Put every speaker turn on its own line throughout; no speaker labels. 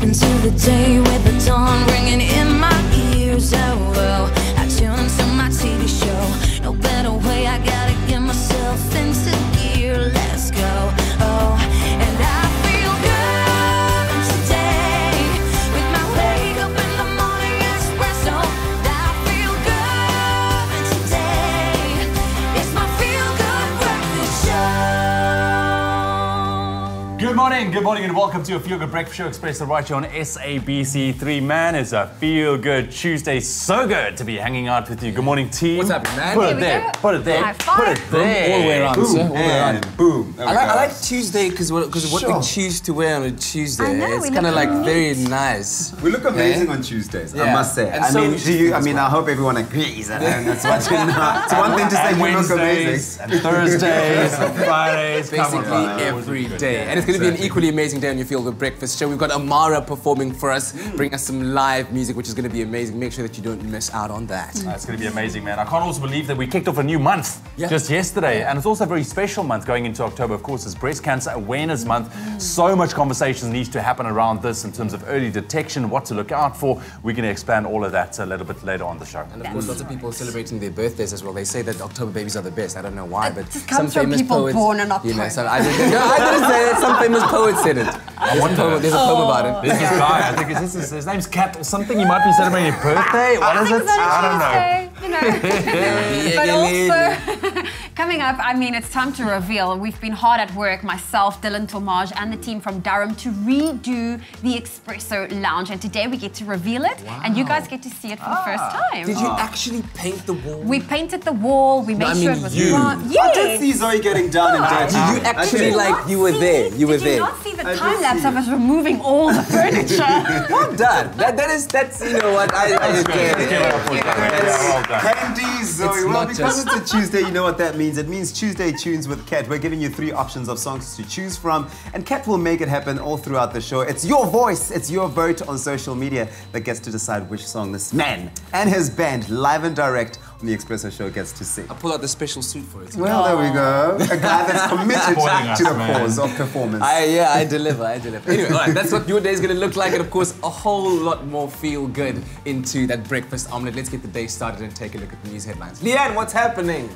into the day with the dawn ringing in my ears. Oh, well, I tune into my TV show. No better way, I gotta get myself into gear. Let's go. Oh, and I feel good today with my wake up in the morning espresso. I feel good today. It's my feel good breakfast show.
Good morning and welcome to a Feel Good Breakfast Show, Expresso right here on SABC3. Man, it's a Feel Good Tuesday. So good to be hanging out with you. Good morning, team.
What's happening, man?
Put it there. Put it there.
High five.
Put it there.
All the way around, sir. All the way around.
And boom.
I like Tuesday because what we choose to wear on a Tuesday.
I know,
It's
we
kind of
look
like
great.
very nice.
We look amazing on Tuesdays, I
Yeah.
must say.
And
I
so
mean,
we should do as well.
I hope everyone agrees. And it's one thing to say you look
Wednesdays
amazing.
and Thursdays and Fridays. Come on,
Basically
man.
every day. And it's going to be an equally amazing day on your Feel Good Breakfast Show. We've got Amara performing for us, bringing us some live music, which is going to be amazing. Make sure that you don't miss out on that.
It's going to be amazing, man. I can't also believe that we kicked off a new month just yesterday. And it's also a very special month going into October. Of course, it's Breast Cancer Awareness Month. So much conversation needs to happen around this in terms of early detection, what to look out for. We're going to expand all of that a little bit later on the show.
And of course, lots of people celebrating their birthdays as well. They say that October babies are the best. I don't know why, but
just
some
comes from
famous
people
poets,
born in
you know,
October.
so I didn't say it. Some famous poet said it. There's a poem about it.
This is guy, I think his name's Cat or something. He might be celebrating his birthday. What is it? I don't know.
But also, coming up, I mean, it's time to reveal. We've been hard at work, myself, Dylan Tomage, and the team from Durham to redo the Expresso Lounge. And today we get to reveal it, and you guys get to see it for the first time.
Did you actually paint the wall?
We painted the wall, we made
I
sure
mean
it was
you.
bright.
I did see Zoe getting down and dirty.
Did you actually you were there? You were
Did you
there.
not see the
did
time lapse
see
of us removing all the furniture?
Well done. That's you know what I
Let's give it up for Zoe. Well done.
Candy Zoe.
It's
Well,
not
because
just-
it's a Tuesday, you know what that means. It means Tuesday Tunes with Kat. We're giving you 3 options of songs to choose from, and Kat will make it happen all throughout the show. It's your voice, it's your vote on social media that gets to decide which song this man and his band, live and direct on the Expresso Show, gets to sing.
I pull out the special suit for it.
Well, there we go. A guy that's committed
Spoiling us,
to the
man.
cause of performance.
I deliver. Anyway, all right, that's what your day is going to look like, and of course, a whole lot more feel good into that breakfast omelette. Let's get the day started and take a look at the news headlines. Leanne, what's happening?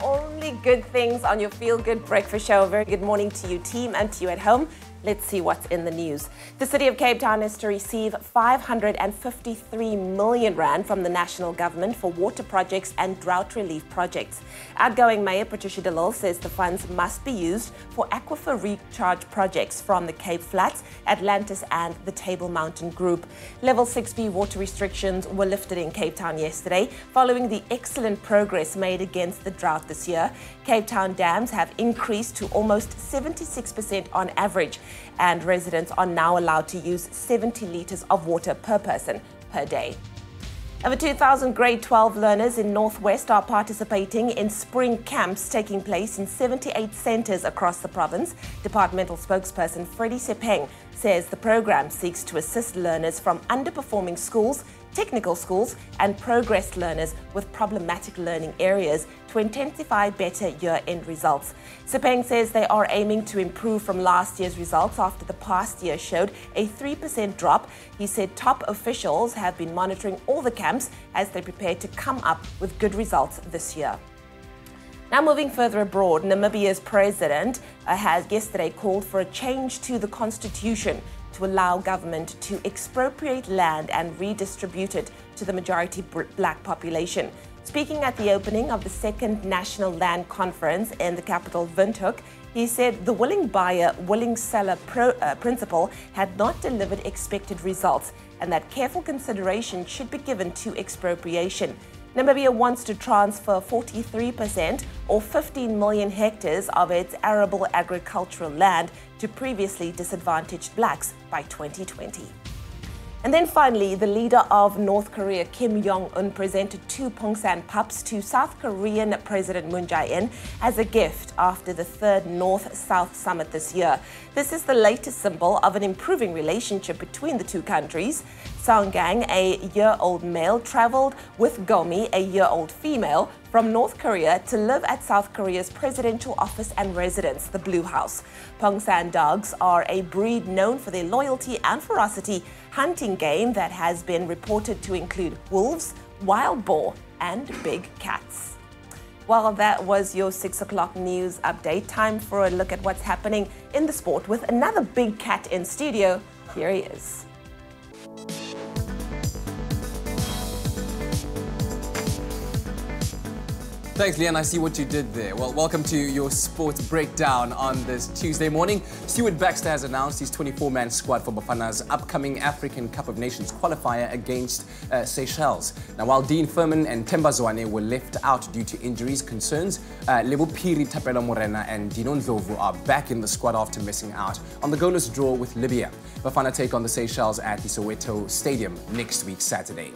Only good things on your Feel Good Breakfast Show. Very good morning to you, team, and to you at home. Let's see what's in the news. The City of Cape Town is to receive 553 million rand from the national government for water projects and drought relief projects. Outgoing Mayor Patricia de Lille says the funds must be used for aquifer recharge projects from the Cape Flats, Atlantis and the Table Mountain Group. Level 6B water restrictions were lifted in Cape Town yesterday following the excellent progress made against the drought this year. Cape Town dams have increased to almost 76% on average, and residents are now allowed to use 70 litres of water per person per day. Over 2,000 grade 12 learners in Northwest are participating in spring camps taking place in 78 centres across the province. Departmental spokesperson Freddie Sepeng says the program seeks to assist learners from underperforming schools, technical schools and progressed learners with problematic learning areas to intensify better year-end results. Sepeng says they are aiming to improve from last year's results after the past year showed a 3% drop. He said top officials have been monitoring all the camps as they prepare to come up with good results this year. Now moving further abroad, Namibia's president has yesterday called for a change to the constitution to allow government to expropriate land and redistribute it to the majority black population. Speaking at the opening of the 2nd National Land Conference in the capital Windhoek, he said the willing buyer, willing seller principle had not delivered expected results and that careful consideration should be given to expropriation. Namibia wants to transfer 43% or 15 million hectares of its arable agricultural land to previously disadvantaged blacks by 2020. And then finally, the leader of North Korea, Kim Jong-un, presented 2 Pungsan pups to South Korean President Moon Jae-in as a gift after the 3rd North-South Summit this year. This is the latest symbol of an improving relationship between the two countries. Songang, a year-old male, traveled with Gomi, a year-old female, from North Korea to live at South Korea's presidential office and residence, the Blue House. Pongsan dogs are a breed known for their loyalty and ferocity hunting game that has been reported to include wolves, wild boar, and big cats. Well, that was your 6 o'clock news update. Time for a look at what's happening in the sport with another big cat in studio. Here he is.
Thanks, Leanne. I see what you did there. Well, welcome to your sports breakdown on this Tuesday morning. Stuart Baxter has announced his 24-man squad for Bafana's upcoming African Cup of Nations qualifier against Seychelles. Now, while Dean Furman and Themba Zwane were left out due to injuries concerns, Lebophiri Thapelo Morena and Dino Ndlovu are back in the squad after missing out on the goalless draw with Libya. Bafana take on the Seychelles at the Soweto Stadium next week, Saturday.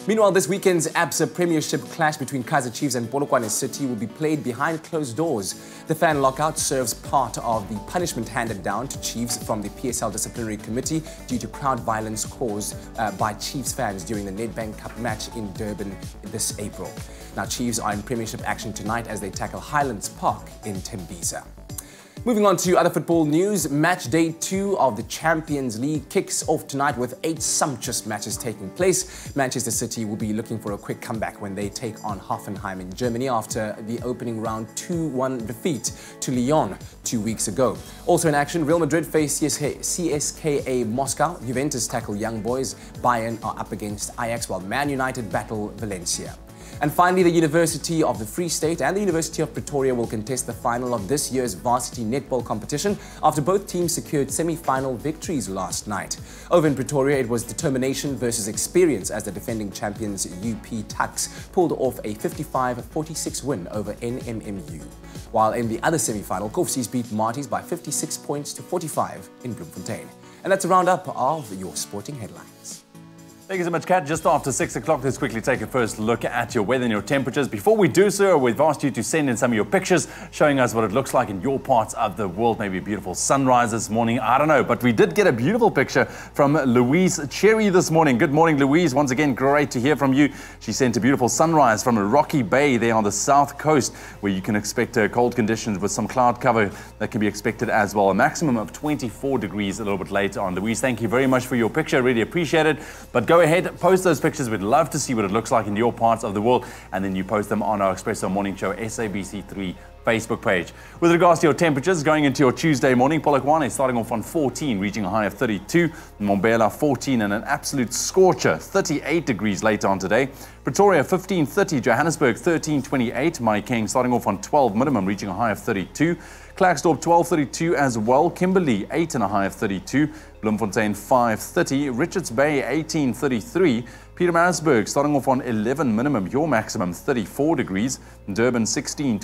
Meanwhile, this weekend's ABSA Premiership clash between Kaizer Chiefs and Polokwane City will be played behind closed doors. The fan lockout serves part of the punishment handed down to Chiefs from the PSL Disciplinary Committee due to crowd violence caused by Chiefs fans during the Nedbank Cup match in Durban this April. Now, Chiefs are in Premiership action tonight as they tackle Highlands Park in Tembisa. Moving on to other football news, match day 2 of the Champions League kicks off tonight with 8 sumptuous matches taking place. Manchester City will be looking for a quick comeback when they take on Hoffenheim in Germany after the opening round 2-1 defeat to Lyon 2 weeks ago. Also in action, Real Madrid face CSKA Moscow, Juventus tackle Young Boys, Bayern are up against Ajax while Man United battle Valencia. And finally, the University of the Free State and the University of Pretoria will contest the final of this year's varsity netball competition after both teams secured semi-final victories last night. Over in Pretoria, it was determination versus experience as the defending champions UP Tuks pulled off a 55-46 win over NMMU. While in the other semi-final, Koffsies beat Marties by 56 points to 45 in Bloemfontein. And that's a roundup of your sporting headlines.
Thank you so much, Kat. Just after 6 o'clock, let's quickly take a first look at your weather and your temperatures. Before we do so, we've asked you to send in some of your pictures showing us what it looks like in your parts of the world. Maybe a beautiful sunrise this morning, I don't know. But we did get a beautiful picture from Louise Cherry this morning. Good morning, Louise. Once again, great to hear from you. She sent a beautiful sunrise from a rocky bay there on the south coast where you can expect cold conditions with some cloud cover that can be expected as well. A maximum of 24 degrees a little bit later on. Louise, thank you very much for your picture. Really appreciate it. But go ahead, post those pictures. We'd love to see what it looks like in your parts of the world, and then you post them on our Expresso Morning Show SABC3 Facebook page. With regards to your temperatures, going into your Tuesday morning, Polokwane starting off on 14, reaching a high of 32. Mbombela 14 and an absolute scorcher, 38 degrees later on today. Pretoria 15-30, Johannesburg 13-28, Mahikeng starting off on 12 minimum, reaching a high of 32. Klerksdorp 12-32 as well, Kimberley 8 and a high of 32, Bloemfontein 5-30, Richards Bay 18-33, Pietermaritzburg starting off on 11 minimum, your maximum 34 degrees, Durban 16-25,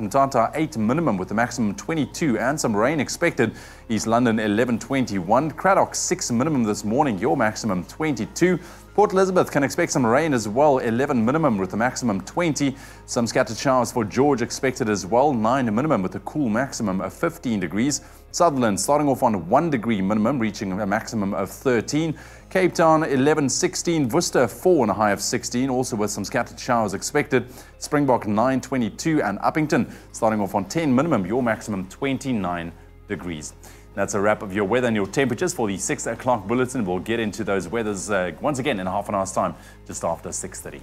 Mthatha 8 minimum with the maximum 22 and some rain expected, East London 11-21, Cradock 6 minimum this morning, your maximum 22, Port Elizabeth can expect some rain as well, 11 minimum with a maximum 20. Some scattered showers for George expected as well, 9 minimum with a cool maximum of 15 degrees. Sutherland starting off on 1 degree minimum, reaching a maximum of 13. Cape Town 11-16, Worcester 4 and a high of 16, also with some scattered showers expected. Springbok 9-22 and Uppington starting off on 10 minimum, your maximum 29 degrees. That's a wrap of your weather and your temperatures for the 6 o'clock bulletin. We'll get into those weathers once again in half an hour's time, just after 6:30.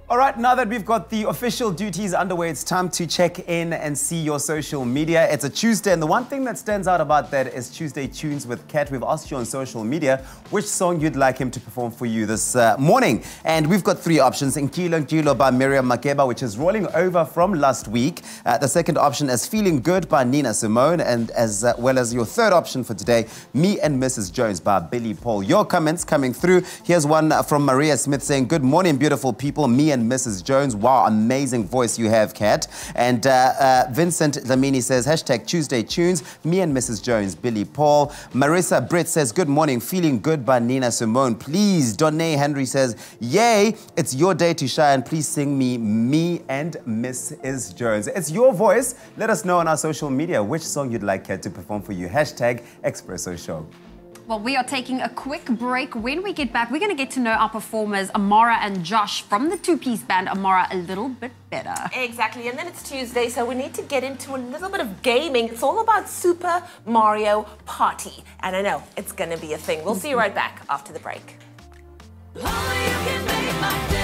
All right, now that we've got the official duties underway, it's time to check in and see your social media. It's a Tuesday, and the one thing that stands out about that is Tuesday Tunes with Kat. We've asked you on social media which song you'd like him to perform for you this morning. And we've got 3 options. Nkilo Nkilo by Miriam Makeba, which is rolling over from last week. The second option is Feeling Good by Nina Simone, and as well as your third option for today, Me and Mrs. Jones by Billy Paul. Your comments coming through. Here's one from Maria Smith saying, good morning, beautiful people. Me and Mrs. Jones. Wow, amazing voice you have, Kat. And Vincent Lamini says, hashtag Tuesday Tunes, Me and Mrs. Jones, Billy Paul. Marissa Britt says, good morning, Feeling Good by Nina Simone. Please, Donne Henry says, yay, it's your day to shine. Please sing Me and Mrs. Jones. It's your voice. Let us know on our social media which song you'd like Kat to perform for you. Hashtag Expresso Show.
Well, we are taking a quick break. When we get back, we're going to get to know our performers, Amara and Josh, from the two-piece band Amara a little bit better.
Exactly, and then it's Tuesday, so we need to get into a little bit of gaming. It's all about Super Mario Party, and I know it's going to be a thing. We'll see you right back after the break.
Only you can make my day.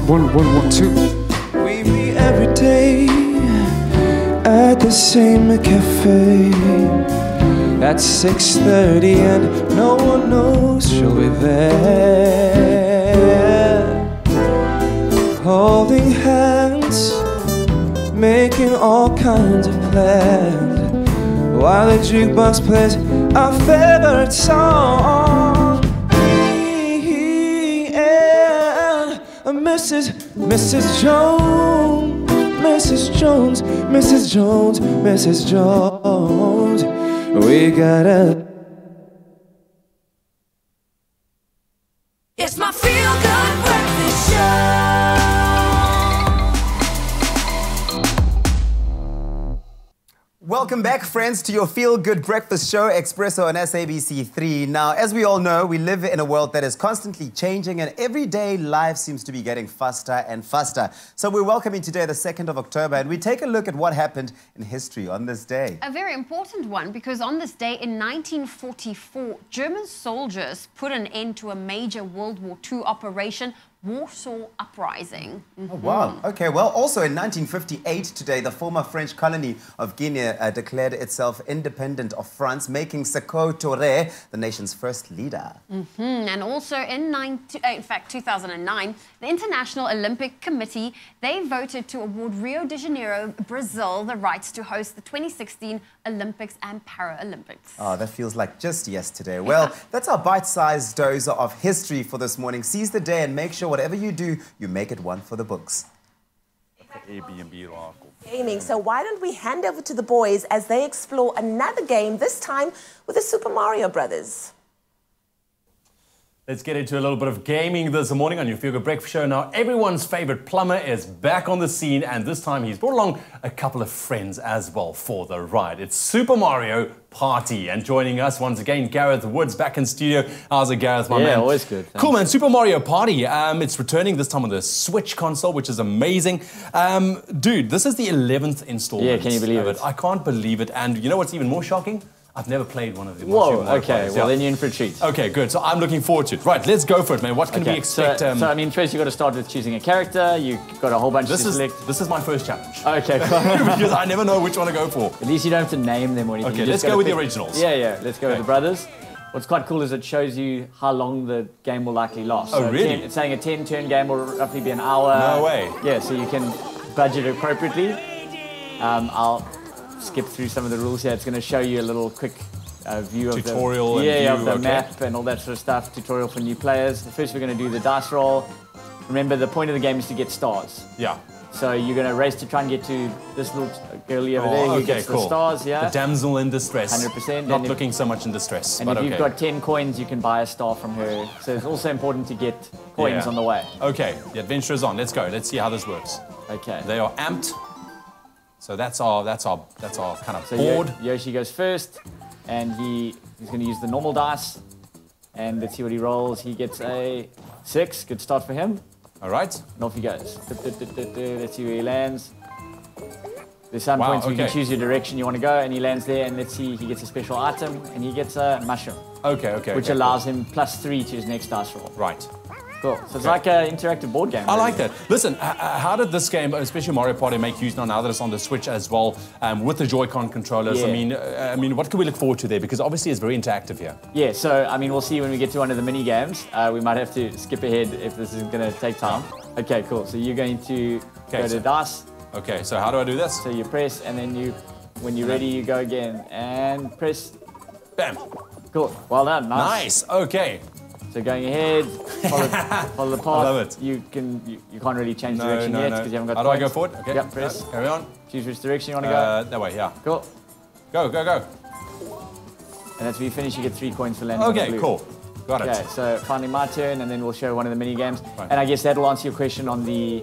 One, two. We meet every day at the same cafe at 6:30, and no one knows she'll be there. Holding hands, making all kinds of plans, while the jukebox plays our favorite song. Mrs. Jones, Mrs. Jones, Mrs. Jones, Mrs. Jones, we gotta.
It's my feel-good breakfast show.
Welcome back, friends, to your feel-good breakfast show, Expresso on SABC3. Now, as we all know, we live in a world that is constantly changing, and everyday life seems to be getting faster and faster. So we're welcoming today the 2nd of October, and we take a look at what happened in history on this day.
A very important one, because on this day in 1944, German soldiers put an end to a major World War II operation, Warsaw Uprising.
Oh, wow. Okay, well, also in 1958 today, the former French colony of Guinea declared itself independent of France, making Sékou Touré the nation's first leader.
And also in 2009, the International Olympic Committee, they voted to award Rio de Janeiro, Brazil, the rights to host the 2016 Olympics and Paralympics.
Oh, that feels like just yesterday. Well, that's our bite-sized dose of history for this morning. Seize the day and make sure whatever you do, you make it one for the books.
Gaming. So why don't we hand over to the boys as they explore another game, this time with the Super Mario Brothers.
Let's get into a little bit of gaming this morning on your Feel Good Breakfast Show. Now, everyone's favorite plumber is back on the scene, and this time he's brought along a couple of friends as well for the ride. It's Super Mario Party, and joining us once again, Gareth Woods back in studio. How's it, Gareth, my man?
Yeah, always good. Thanks.
Cool, man. Super Mario Party. It's returning this time on the Switch console, which is amazing. Dude, this is the 11th installment.
Yeah, can you believe it?
I can't believe it. And you know what's even more shocking? I've never played one of them.
Whoa, okay, well then you're in for a treat.
Okay, good. So I'm looking forward to it. Right, let's go for it, man. What can we expect?
So I mean, first you've got to start with choosing a character. You've got a whole bunch to select.
This is my first challenge.
Okay,
because I never know which one to go for.
At least you don't have to name them or anything.
Okay, let's go with the originals.
Yeah, let's go with the brothers. What's quite cool is it shows you how long the game will likely last.
Oh, really?
It's saying a 10-turn game will roughly be an hour.
No way.
Yeah, so you can budget appropriately. I'll skip through some of the rules here. It's going to show you a little quick view of
tutorial
of the map and all that sort of stuff. Tutorial for new players. First, we're going to do the dice roll. Remember, the point of the game is to get stars.
Yeah.
So you're going to race to try and get to this little girlie over there who gets the stars. Yeah.
The damsel in distress.
100%.
Not looking so much in distress.
And if you've got 10 coins, you can buy a star from her. So it's also important to get coins on the way.
Okay, the adventure is on. Let's go. Let's see how this works.
Okay.
They are amped. So that's our kind of
so
board.
Yoshi goes first. And he's going to use the normal dice. And let's see what he rolls. He gets a 6. Good start for him.
All right.
And off he goes. Let's see where he lands. There's some points where you can choose your direction you want to go. And he lands there. And let's see, he gets a special item. And he gets a mushroom.
Okay.
Which allows him +3 to his next dice roll.
Right.
Cool. So it's like an interactive board game.
I like that. Listen, how did this game, especially Mario Party, make use now that it's on the Switch as well, with the Joy-Con controllers?
Yeah.
I mean, what can we look forward to there? Because obviously it's very interactive here.
Yeah. So I mean, we'll see when we get to one of the mini games. We might have to skip ahead if this is going to take time. Okay. Cool. So you're going to go to dice.
Okay. So how do I do this?
So you press, and then when you're ready, you go again and press.
Bam.
Cool. Well done. Nice.
Okay.
So going ahead, follow the path.
I love it.
You can't really change direction yet because you haven't got.
How do I go forward? Okay.
Yep, press.
Carry on.
Choose which direction you want to go.
That way, yeah.
Cool.
Go.
And that's when you finish, you get 3 coins for landing.
Okay, cool. Got it.
Okay, so finally my turn, and then we'll show one of the mini games. Right. And I guess that'll answer your question on the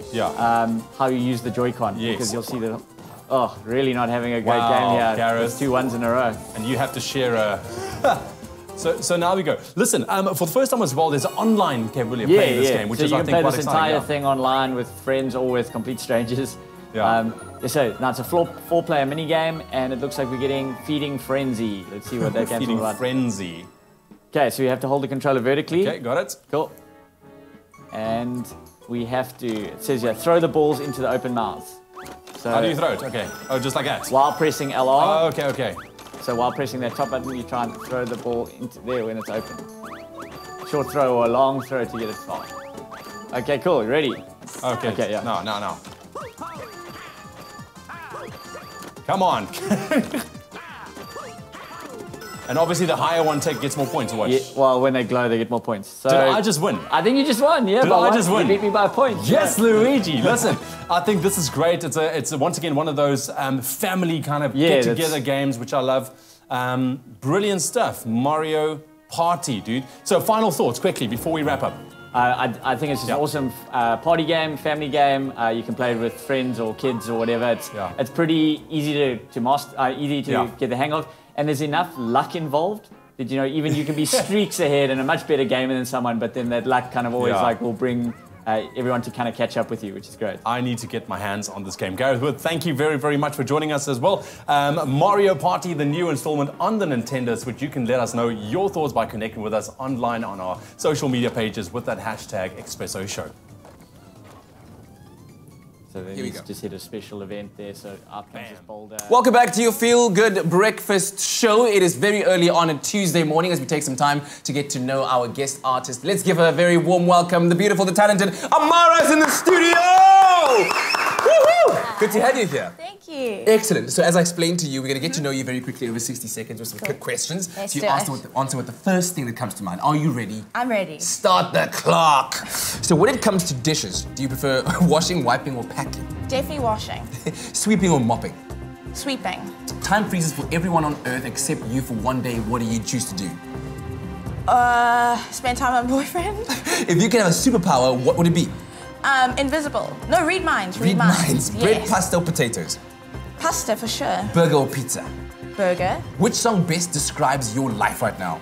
how you use the Joy-Con.
Yes.
Because you'll see that. Oh, really not having a great game here.
Gareth.
It's 2 1s in a row.
And you have to share a. So now we go. Listen, for the first time as well, there's an online capability of playing this game, which is, I think, quite exciting. So you can play this entire
thing online with friends or with complete strangers.
Yeah.
So now it's a 4-player mini game, and it looks like we're getting Feeding Frenzy. Let's see what that game's all about.
Feeding Frenzy.
Okay, so we have to hold the controller vertically.
Okay, got it.
Cool. And we have to, it says here, throw the balls into the open mouths. So
how do you throw it? Okay. Oh, just like that?
While pressing LR.
Oh, okay.
So while pressing that top button, you try and throw the ball into there when it's open. Short throw or a long throw to get it far. Okay, cool. Ready?
Okay, yeah. No. Come on. And obviously the higher one gets more points, or what?
Yeah, well, when they glow, they get more points. So
did I just win?
I think you just won, yeah.
Did I just win?
You beat me by a point.
Yes, Luigi. Listen, I think this is great. It's once again one of those family kind of get-together games, which I love. Brilliant stuff. Mario Party, dude. So final thoughts, quickly, before we wrap up.
I think it's just an awesome party game, family game. You can play it with friends or kids or whatever. It's pretty easy to master, easy to get the hang of. And there's enough luck involved that, you know, even you can be streaks ahead and a much better gamer than someone, but then that luck kind of always will bring everyone to kind of catch up with you, which is great.
I need to get my hands on this game. Gareth Wood, thank you very, very much for joining us as well. Mario Party, the new installment on the Nintendo Switch. You can let us know your thoughts by connecting with us online on our social media pages with that hashtag Expresso Show.
So then he's just hit a special event there, so out comes this boulder.
Welcome back to your Feel Good Breakfast Show. It is very early on a Tuesday morning as we take some time to get to know our guest artist. Let's give her a very warm welcome. The beautiful, the talented Amara's in the studio! Woohoo! Good to have you here.
Thank you.
Excellent. So as I explained to you, we're going to get to know you very quickly over 60 seconds with some quick questions.
Let's
so you
do
answer with the first thing that comes to mind. Are you ready?
I'm ready.
Start the clock. So when it comes to dishes, do you prefer washing, wiping, or packing?
Definitely washing.
Sweeping or mopping?
Sweeping.
Time freezes for everyone on Earth except you for one day. What do you choose to do?
Spend time with my boyfriend.
If you could have a superpower, what would it be?
Invisible. No, read minds.
Read minds. Bread,
Yes.
pasta, or potatoes?
Pasta for sure.
Burger or pizza?
Burger.
Which song best describes your life right now?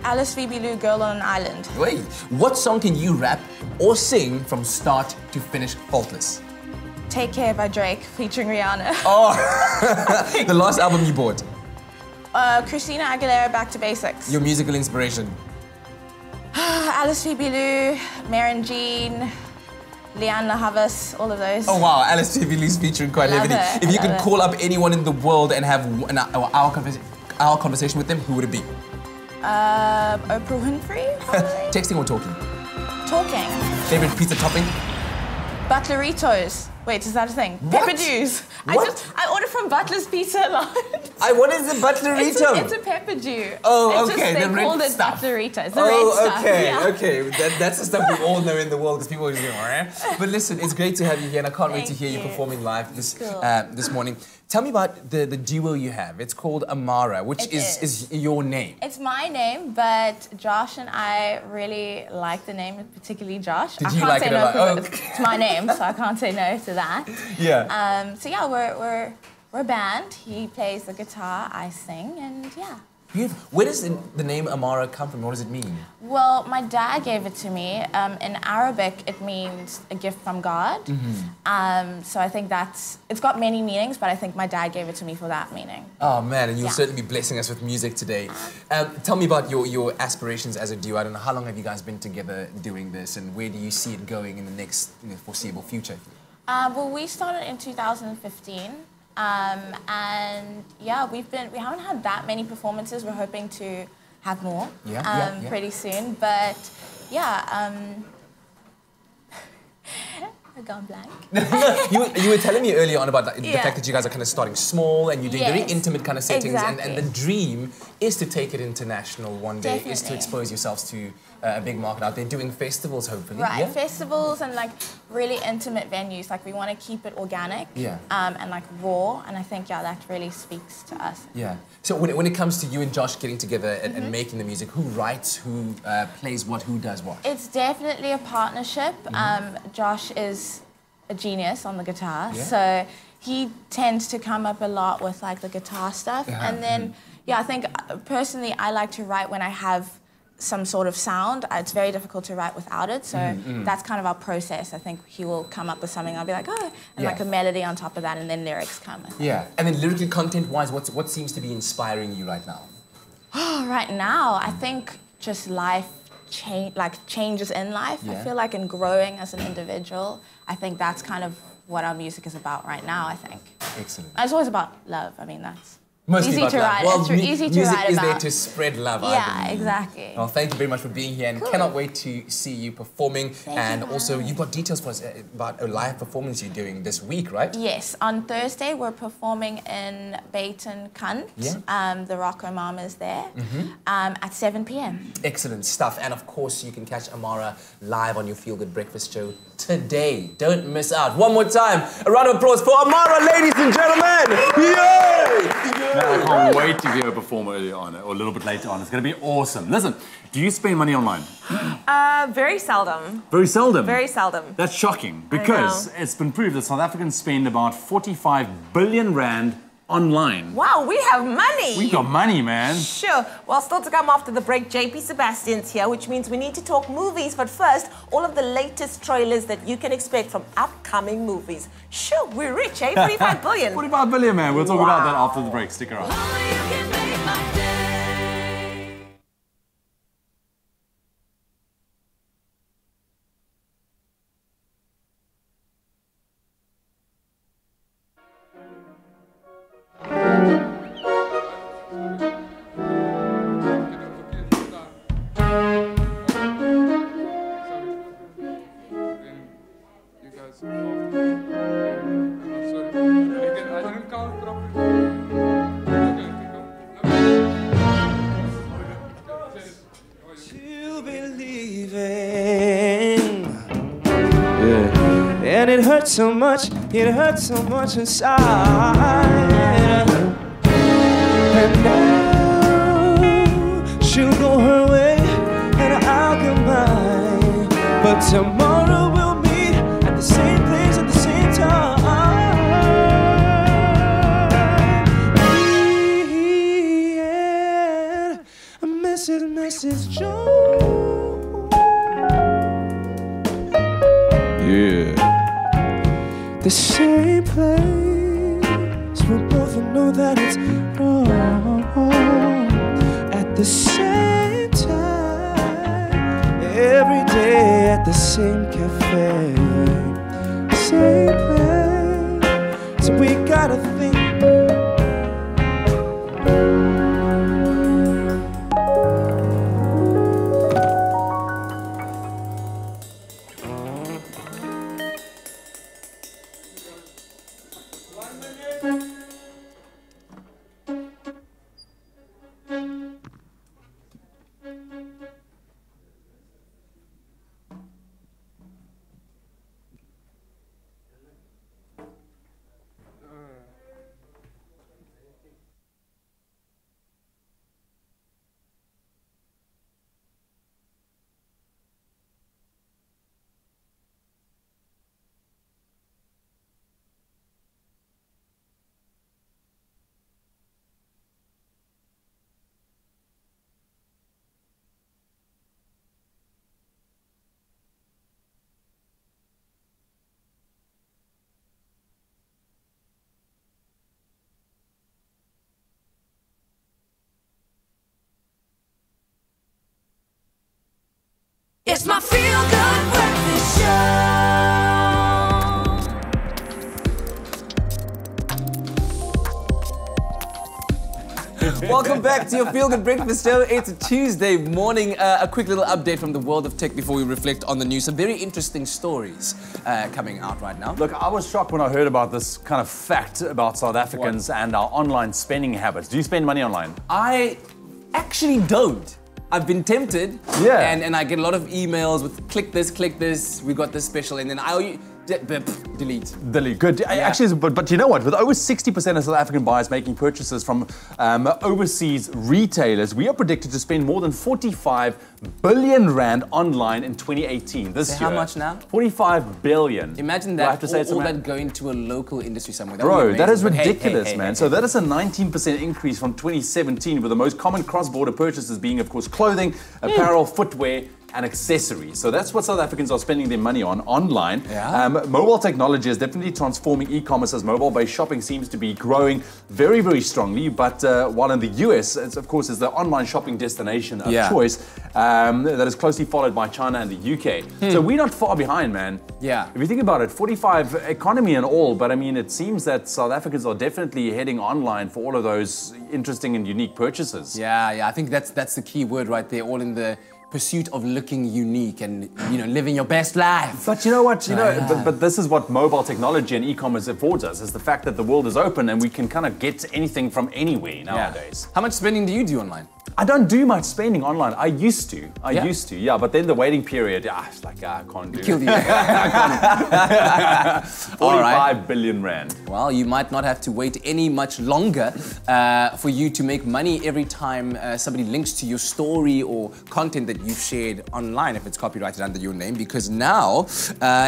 Alice Phoebe Lou, Girl on an Island.
Wait, what song can you rap or sing from start to finish faultless?
Take Care by Drake featuring Rihanna.
Oh, the last album you bought.
Christina Aguilera, Back to Basics.
Your musical inspiration.
Alice Phoebe Lou, Maren Jean, Leanne Havas, all of those.
Oh wow, Alice Phoebe Lou's featuring quite
Love
heavily.
her,
If you
I
could
love her.
call up anyone in the world and have our conversation with them, who would it be?
Oprah Winfrey, probably.
Texting or talking?
Talking.
Favorite pizza topping?
Butleritos. Wait, is that a thing?
What?
Pepper juice.
What?
I order from Butler's Pizza a lot.
What is the butlerito?
It's a pepper juice.
Oh,
It's
okay,
Just,
the
they
red
called it
stuff.
Butleritos. The red stuff.
Okay,
Yeah.
okay. That's the stuff we all know in the world because people are just going, "Meh." But listen, it's great to have you here and I can't wait to
Thank
hear you
you.
performing live this
Cool.
this morning. Tell me about the duo you have. It's called Amara, which
It
is your name.
It's my name, but Josh and I really like the name, particularly Josh.
Did
I
you
can't
like
say
it
no
a lot?
because it's my name, so I can't say no to that.
Yeah.
So yeah, we're a band. He plays the guitar, I sing, and yeah.
Where does the name Amara come from? What does it mean?
Well, my dad gave it to me. In Arabic, it means a gift from God. So I think it's got many meanings, but I think my dad gave it to me for that meaning.
Oh man, and you'll
Yeah.
certainly be blessing us with music today. Tell me about your aspirations as a duo. I don't know, how long have you guys been together doing this, and where do you see it going in the next foreseeable future?
Well, we started in 2015. And yeah, we haven't had that many performances. We're hoping to have more pretty soon. But yeah, I've gone blank.
you were telling me earlier on about the
Yeah.
fact that you guys are kind of starting small and you're doing very
Yes,
intimate kind of settings, and
exactly.
the dream is to take it international one day, is to
Definitely.
expose yourselves to a big market out there, doing festivals hopefully.
Right,
Yeah?
festivals and like really intimate venues. Like we want to keep it organic and like raw. And I think that really speaks to us.
Yeah. So when it comes to you and Josh getting together and making the music, who writes, who plays what, who does what?
It's definitely a partnership. Josh is a genius on the guitar, so he tends to come up a lot with like the guitar stuff. And then, I think personally I like to write when I have some sort of sound. It's very difficult to write without it, so that's kind of our process. I think he will come up with something, I'll be like, oh, and like a melody on top of that, and then lyrics come.
Yeah. And then lyrically, content-wise, what seems to be inspiring you right now?
Right now, I think just life changes in life. I feel like in growing as an individual, I think that's kind of what our music is about right now, I think.
Excellent.
It's always about love. I mean, that's
Mostly
easy
about
to
love.
write.
Well,
It's easy to
music
write
is
about.
there to spread love, I
Yeah,
believe.
exactly.
Well, thank you very much for being here, and
Cool.
cannot wait to see you performing.
Thank you
And
for
also,
having me.
you've got details for us about a live performance you're doing this week, right?
Yes, on Thursday we're performing in Bayton Cunt. The Rocco Mama's there at 7 p.m.
Excellent stuff. And of course, you can catch Amara live on your Feel Good Breakfast show today. Don't miss out. One more time, a round of applause for Amara, ladies and gentlemen. Yay!
Man, I can't wait to hear her perform earlier on, or a little bit later on. It's going to be awesome. Listen, do you spend money online?
Very seldom.
Very seldom.
Very seldom.
That's shocking, because it's been proved that South Africans spend about 45 billion rand online.
Wow, we have money.
We got money, man.
Sure. Well, still to come after the break, JP Sebastian's here, which means we need to talk movies. But first, all of the latest trailers that you can expect from upcoming movies. Sure, we're rich, eh? 45 billion.
45 billion, man. We'll talk about that after the break. Stick around.
And it hurts so much inside. And now she'll go know that it's wrong. At the same time, every day at the same cafe, same place. So we gotta think.
It's my feel-good breakfast show.
Welcome back to your Feel Good Breakfast Show. It's a Tuesday morning. A quick little update from the world of tech before we reflect on the news. Some very interesting stories coming out right now.
Look, I was shocked when I heard about this kind of fact about South Africans and our online spending habits. Do you spend money online?
I actually don't. I've been tempted,
Yeah.
and I get a lot of emails with click this, we got this special, and then I delete.
Delete. Good. Actually, but you know what? With over 60% of South African buyers making purchases from overseas retailers, we are predicted to spend more than 45 billion rand online in 2018. This year.
How much now?
45 billion.
Imagine
Do I
that,
have to say
all
it's around-
that going to a local industry somewhere. That
Bro, that is
But hey,
ridiculous,
hey,
man.
hey,
So
hey.
that is a 19% increase from 2017, with the most common cross-border purchases being, of course, clothing, apparel, footwear, and accessories. So that's what South Africans are spending their money on online.
Yeah.
Mobile technology is definitely transforming e-commerce, as mobile-based shopping seems to be growing very, very strongly. But while in the US, it's, of course, is the online shopping destination of choice that is closely followed by China and the UK. So we're not far behind, man.
Yeah.
If you think about it, 45 economy and all, but I mean, it seems that South Africans are definitely heading online for all of those interesting and unique purchases.
Yeah, I think that's the key word right there, all in the pursuit of looking unique and, you know, living your best life.
But you know what? But this is what mobile technology and e-commerce affords us, is the fact that the world is open and we can kind of get anything from anywhere nowadays.
How much spending do you do online?
I don't do much spending online. I used to, yeah. But then the waiting period, it's like, I can't do it.
Killed you.
45 billion rand.
Well, you might not have to wait any much longer for you to make money every time somebody links to your story or content that you've shared online, if it's copyrighted under your name, because now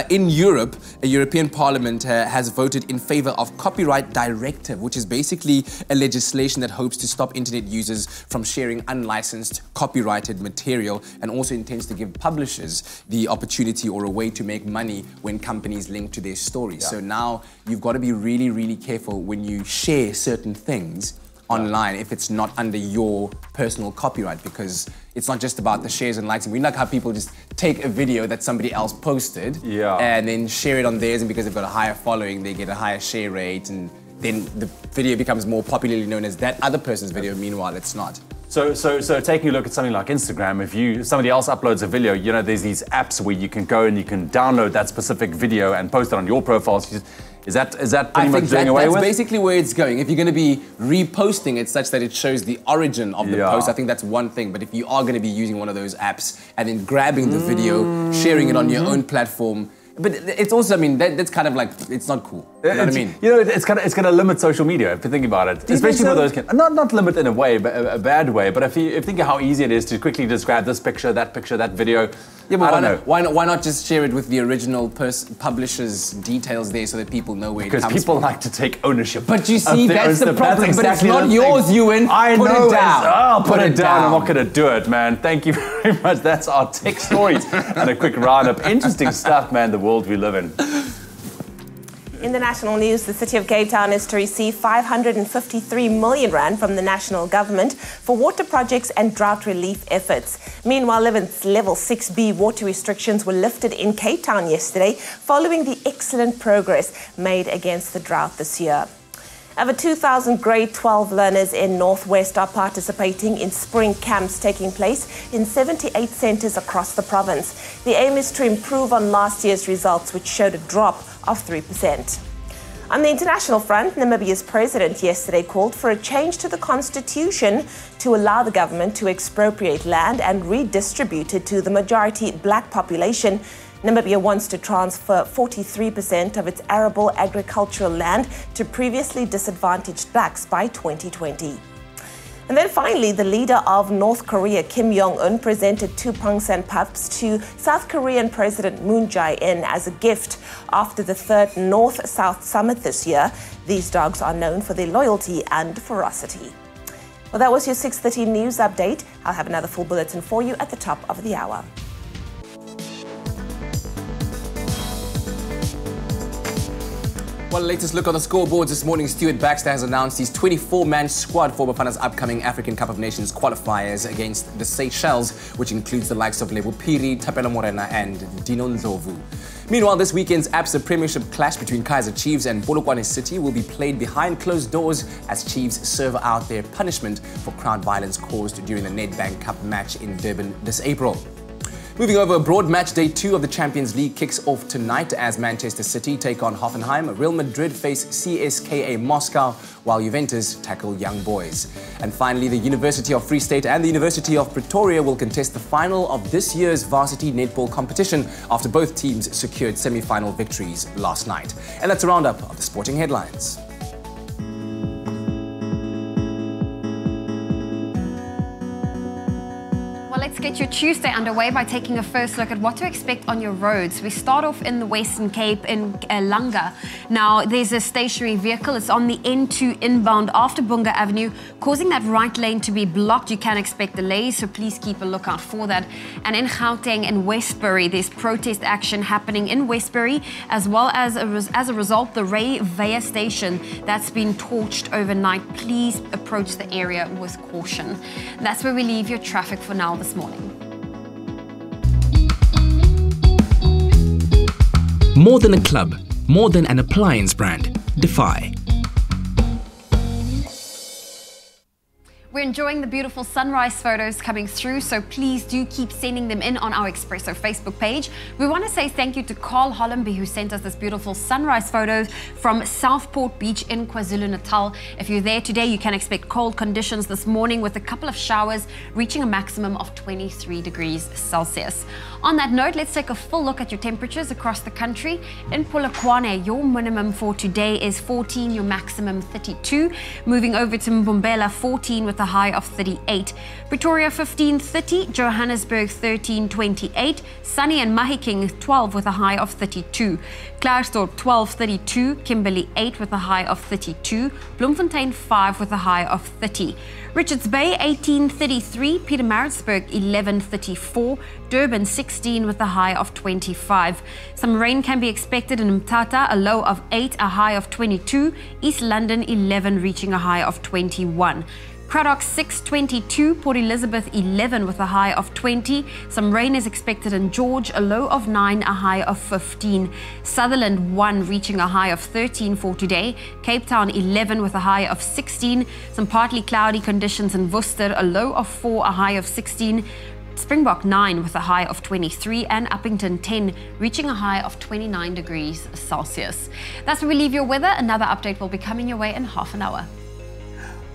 in Europe, a European Parliament has voted in favor of Copyright Directive, which is basically a legislation that hopes to stop internet users from sharing unlicensed copyrighted material, and also intends to give publishers the opportunity or a way to make money when companies link to their stories. So now you've got to be really, really careful when you share certain things online if it's not under your personal copyright, because it's not just about the shares and likes. We like how people just take a video that somebody else posted and then share it on theirs, and because they've got a higher following, they get a higher share rate, and then the video becomes more popularly known as that other person's video. Meanwhile, it's not.
So taking a look at something like Instagram, if somebody else uploads a video, you know, there's these apps where you can go and you can download that specific video and post it on your profile. Is that pretty much doing away with?
That's basically where it's going. If you're going to be reposting it such that it shows the origin of the post, I think that's one thing. But if you are going to be using one of those apps and then grabbing the video, sharing it on your own platform, but it's also, I mean, that's kind of like, it's not cool. You know what I mean?
You know, it's going to limit social media, if you think about it. Especially for those, not limit in a way, but a bad way, but if you think of how easy it is to quickly just grab this picture, that video.
Yeah, but why not just share it with the original publisher's details there so that people know where it comes from?
Because people like to take ownership.
But you see, that's the problem.
That's
but it's
exactly
not yours, Ewan.
I
put
know.
It down.
I'll put it down. I'm not going to do it, man. Thank you very much. That's our tech stories and a quick roundup. Interesting stuff, man. The world we live in.
In the national news, the City of Cape Town is to receive 553 million rand from the national government for water projects and drought relief efforts. Meanwhile, level 6B water restrictions were lifted in Cape Town yesterday following the excellent progress made against the drought this year. Over 2,000 grade 12 learners in Northwest are participating in spring camps taking place in 78 centres across the province. The aim is to improve on last year's results, which showed a drop of 3%. On the international front, Namibia's president yesterday called for a change to the constitution to allow the government to expropriate land and redistribute it to the majority black population. Namibia wants to transfer 43% of its arable agricultural land to previously disadvantaged blacks by 2020. And then finally, the leader of North Korea, Kim Jong-un, presented 2 Pungsan pups to South Korean President Moon Jae-in as a gift after the 3rd North-South Summit this year. These dogs are known for their loyalty and ferocity. Well, that was your 6:30 news update. I'll have another full bulletin for you at the top of the hour.
Well, latest look on the scoreboards this morning. Stuart Baxter has announced his 24-man squad for Bafana's upcoming African Cup of Nations qualifiers against the Seychelles, which includes the likes of Lebo Phiri, Thapelo Morena and Dino Ndlovu. Meanwhile, this weekend's ABSA Premiership clash between Kaizer Chiefs and Polokwane City will be played behind closed doors as Chiefs serve out their punishment for crowd violence caused during the Nedbank Cup match in Durban this April. Moving over abroad, match day 2 of the Champions League kicks off tonight as Manchester City take on Hoffenheim, Real Madrid face CSKA Moscow, while Juventus tackle Young Boys. And finally, the University of Free State and the University of Pretoria will contest the final of this year's varsity netball competition after both teams secured semi-final victories last night. And that's a roundup of the sporting headlines.
Let's get your Tuesday underway by taking a first look at what to expect on your roads. We start off in the Western Cape in Langa. Now, there's a stationary vehicle. It's on the N2 inbound after Bunga Avenue, causing that right lane to be blocked. You can expect delays, so please keep a lookout for that. And in Gauteng and Westbury, there's protest action happening in Westbury, as well as a result, the Ray Vaya station that's been torched overnight. Please approach the area with caution. That's where we leave your traffic for now this morning.
More than a club, more than an appliance brand. Defy.
We're enjoying the beautiful sunrise photos coming through, so please do keep sending them in on our Expresso Facebook page. We want to say thank you to Carl Hollenby, who sent us this beautiful sunrise photos from Southport Beach in KwaZulu-Natal. If you're there today, you can expect cold conditions this morning with a couple of showers reaching a maximum of 23 degrees Celsius. On that note, let's take a full look at your temperatures across the country. In Polokwane, your minimum for today is 14, your maximum 32. Moving over to Mbombela, 14 with a high of 38. Pretoria 15-30, Johannesburg 13-28, Sunny and Mahikeng 12 with a high of 32. Klerksdorp 12-32, Kimberley 8 with a high of 32, Bloemfontein 5 with a high of 30. Richards Bay 18-33, Pietermaritzburg 11-34, Durban 16 with a high of 25. Some rain can be expected in Mthatha, a low of 8, a high of 22, East London 11 reaching a high of 21. Cradock 6-22, Port Elizabeth 11 with a high of 20. Some rain is expected in George, a low of 9, a high of 15. Sutherland 1 reaching a high of 13 for today. Cape Town 11 with a high of 16. Some partly cloudy conditions in Worcester, a low of 4, a high of 16. Springbok 9 with a high of 23 and Uppington 10 reaching a high of 29 degrees Celsius. That's where we leave your weather. Another update will be coming your way in half an hour.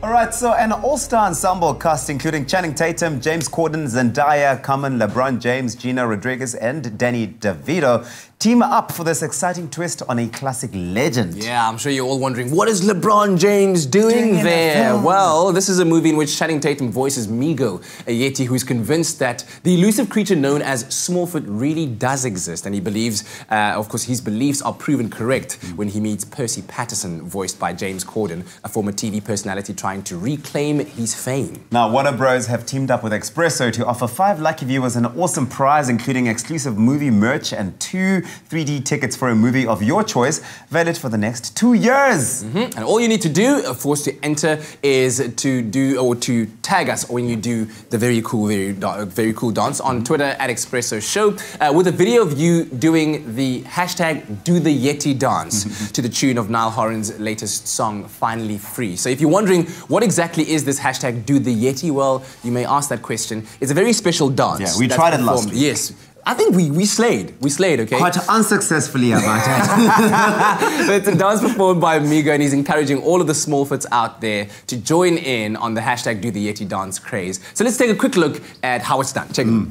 All right, so an all-star ensemble cast including Channing Tatum, James Corden, Zendaya, Common, LeBron James, Gina Rodriguez and Danny DeVito team up for this exciting twist on a classic legend.
Yeah, I'm sure you're all wondering, what is LeBron James doing there? Well, this is a movie in which Channing Tatum voices Migo, a Yeti who's convinced that the elusive creature known as Smallfoot really does exist, and he believes, of course, his beliefs are proven correct when he meets Percy Patterson, voiced by James Corden, a former TV personality trying to reclaim his fame.
Now, Warner Bros. Have teamed up with Expresso to offer 5 lucky viewers an awesome prize, including exclusive movie merch and 2 3D tickets for a movie of your choice, valid for the next 2 years.
And all you need to do, of course, to enter is to tag us when you do the very cool dance on Twitter at Expresso Show with a video of you doing the hashtag Do the Yeti dance to the tune of Niall Horan's latest song, Finally Free. So if you're wondering what exactly is this hashtag Do the Yeti, well, you may ask that question. It's a very special dance.
Yeah, we tried it last week.
Yes. I think we slayed. We slayed, okay?
Quite unsuccessfully, I might add.
But it's a dance performed by Amigo, and he's encouraging all of the small fits out there to join in on the hashtag Do the Yeti dance craze. So let's take a quick look at how it's done. Check it out.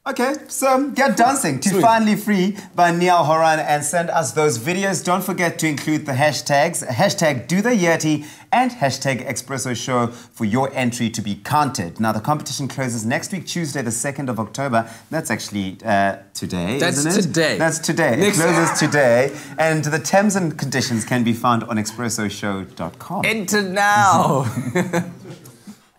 Okay, so get dancing to Finally Free by Niall Horan and send us those videos. Don't forget to include the hashtags, hashtag Do the Yeti and hashtag Expresso Show for your entry to be counted. Now, the competition closes next week, Tuesday, the 2nd of October. That's actually today, isn't it?
Today.
That's today. It closes today. And the terms and conditions can be found on expressoshow.com.
Enter now.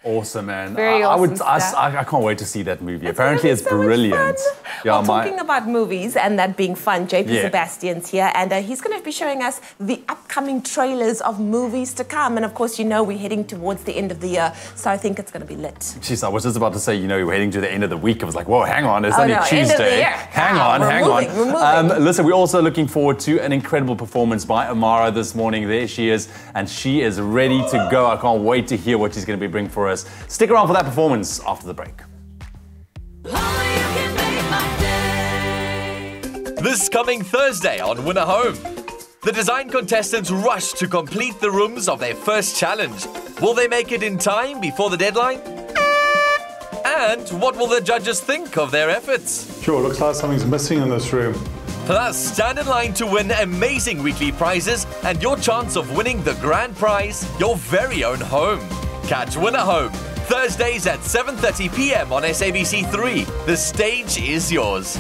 Awesome, man.
Very awesome stuff.
I can't wait to see that movie. Apparently, it's brilliant.
Yeah, well, talking about movies and that being fun, JP
Yeah.
Sebastian's here, and he's going to be showing us the upcoming trailers of movies to come. And of course, you know, we're heading towards the end of the year, so I think it's going to be lit.
Jeez, I was just about to say, you know, you're heading to the end of the week. I was like, whoa, hang on, it's
Oh,
only
no,
Tuesday.
end of the year.
Hang on.
We're moving.
Listen, we're also looking forward to an incredible performance by Amara this morning. There she is, and she is ready to go. I can't wait to hear what she's going to be bringing for us. Stick around for that performance after the break.
This coming Thursday on Winner Home, the design contestants rush to complete the rooms of their first challenge. Will they make it in time before the deadline? And what will the judges think of their efforts?
Sure, looks like something's missing in this room.
Plus, stand in line to win amazing weekly prizes and your chance of winning the grand prize, your very own home. Catch Winner Home, Thursdays at 7:30 p.m. on SABC3. The stage is yours.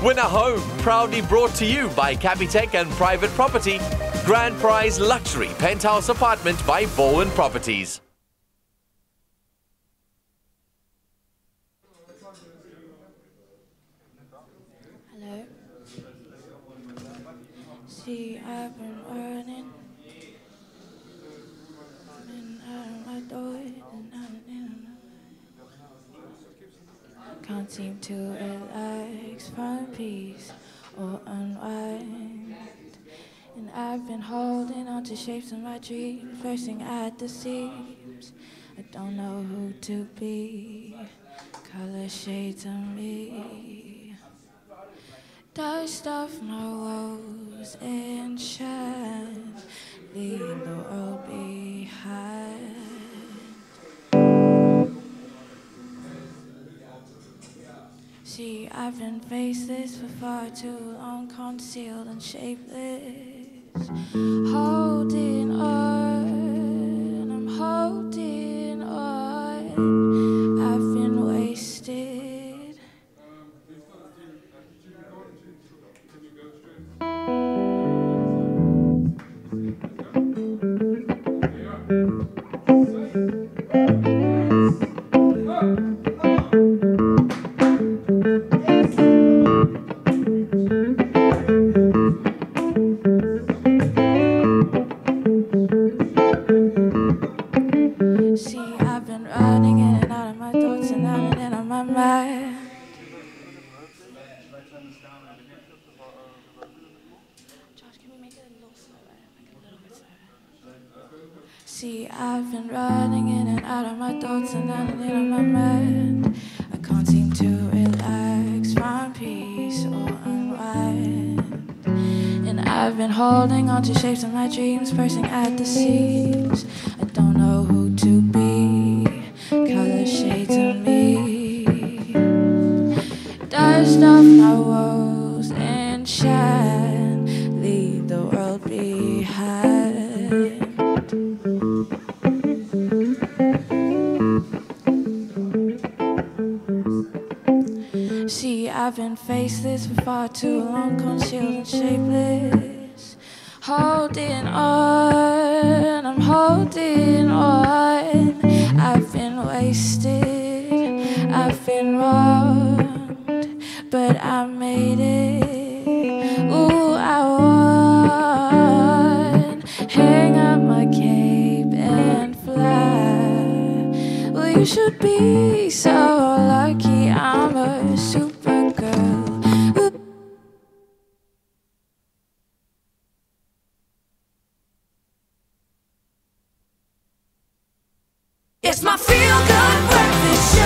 Winner Home, proudly brought to you by Capitec and Private Property. Grand prize luxury penthouse apartment by Bowen Properties.
Hello. See, I've been running. Been out of my door. Can't seem to relax, find peace or unwind. And I've been holding on to shapes of my dreams, bursting at the seams. I don't know who to be, color shades of me. Dust off my woes and shine, leave the world behind. See, I've been faceless for far too long, concealed and shapeless. Holding on, I'm holding on. I've been wasted. See, I've been running in and out of my thoughts and out and in on my mind. I can't seem to relax, find peace or unwind. And I've been holding on to shapes of my dreams, bursting at the seams. I don't know who to be, color shades of me. Dust off my woes and shine, leave the world behind. See, I've been faceless for far too long, concealed and shapeless. holding on, I'm holding on. I've been wasted, I've been wronged, but I made it. Ooh, I won. Hang up my cape and fly. Well, you should be so lucky I'm a super girl.
It's my feel-good breakfast show.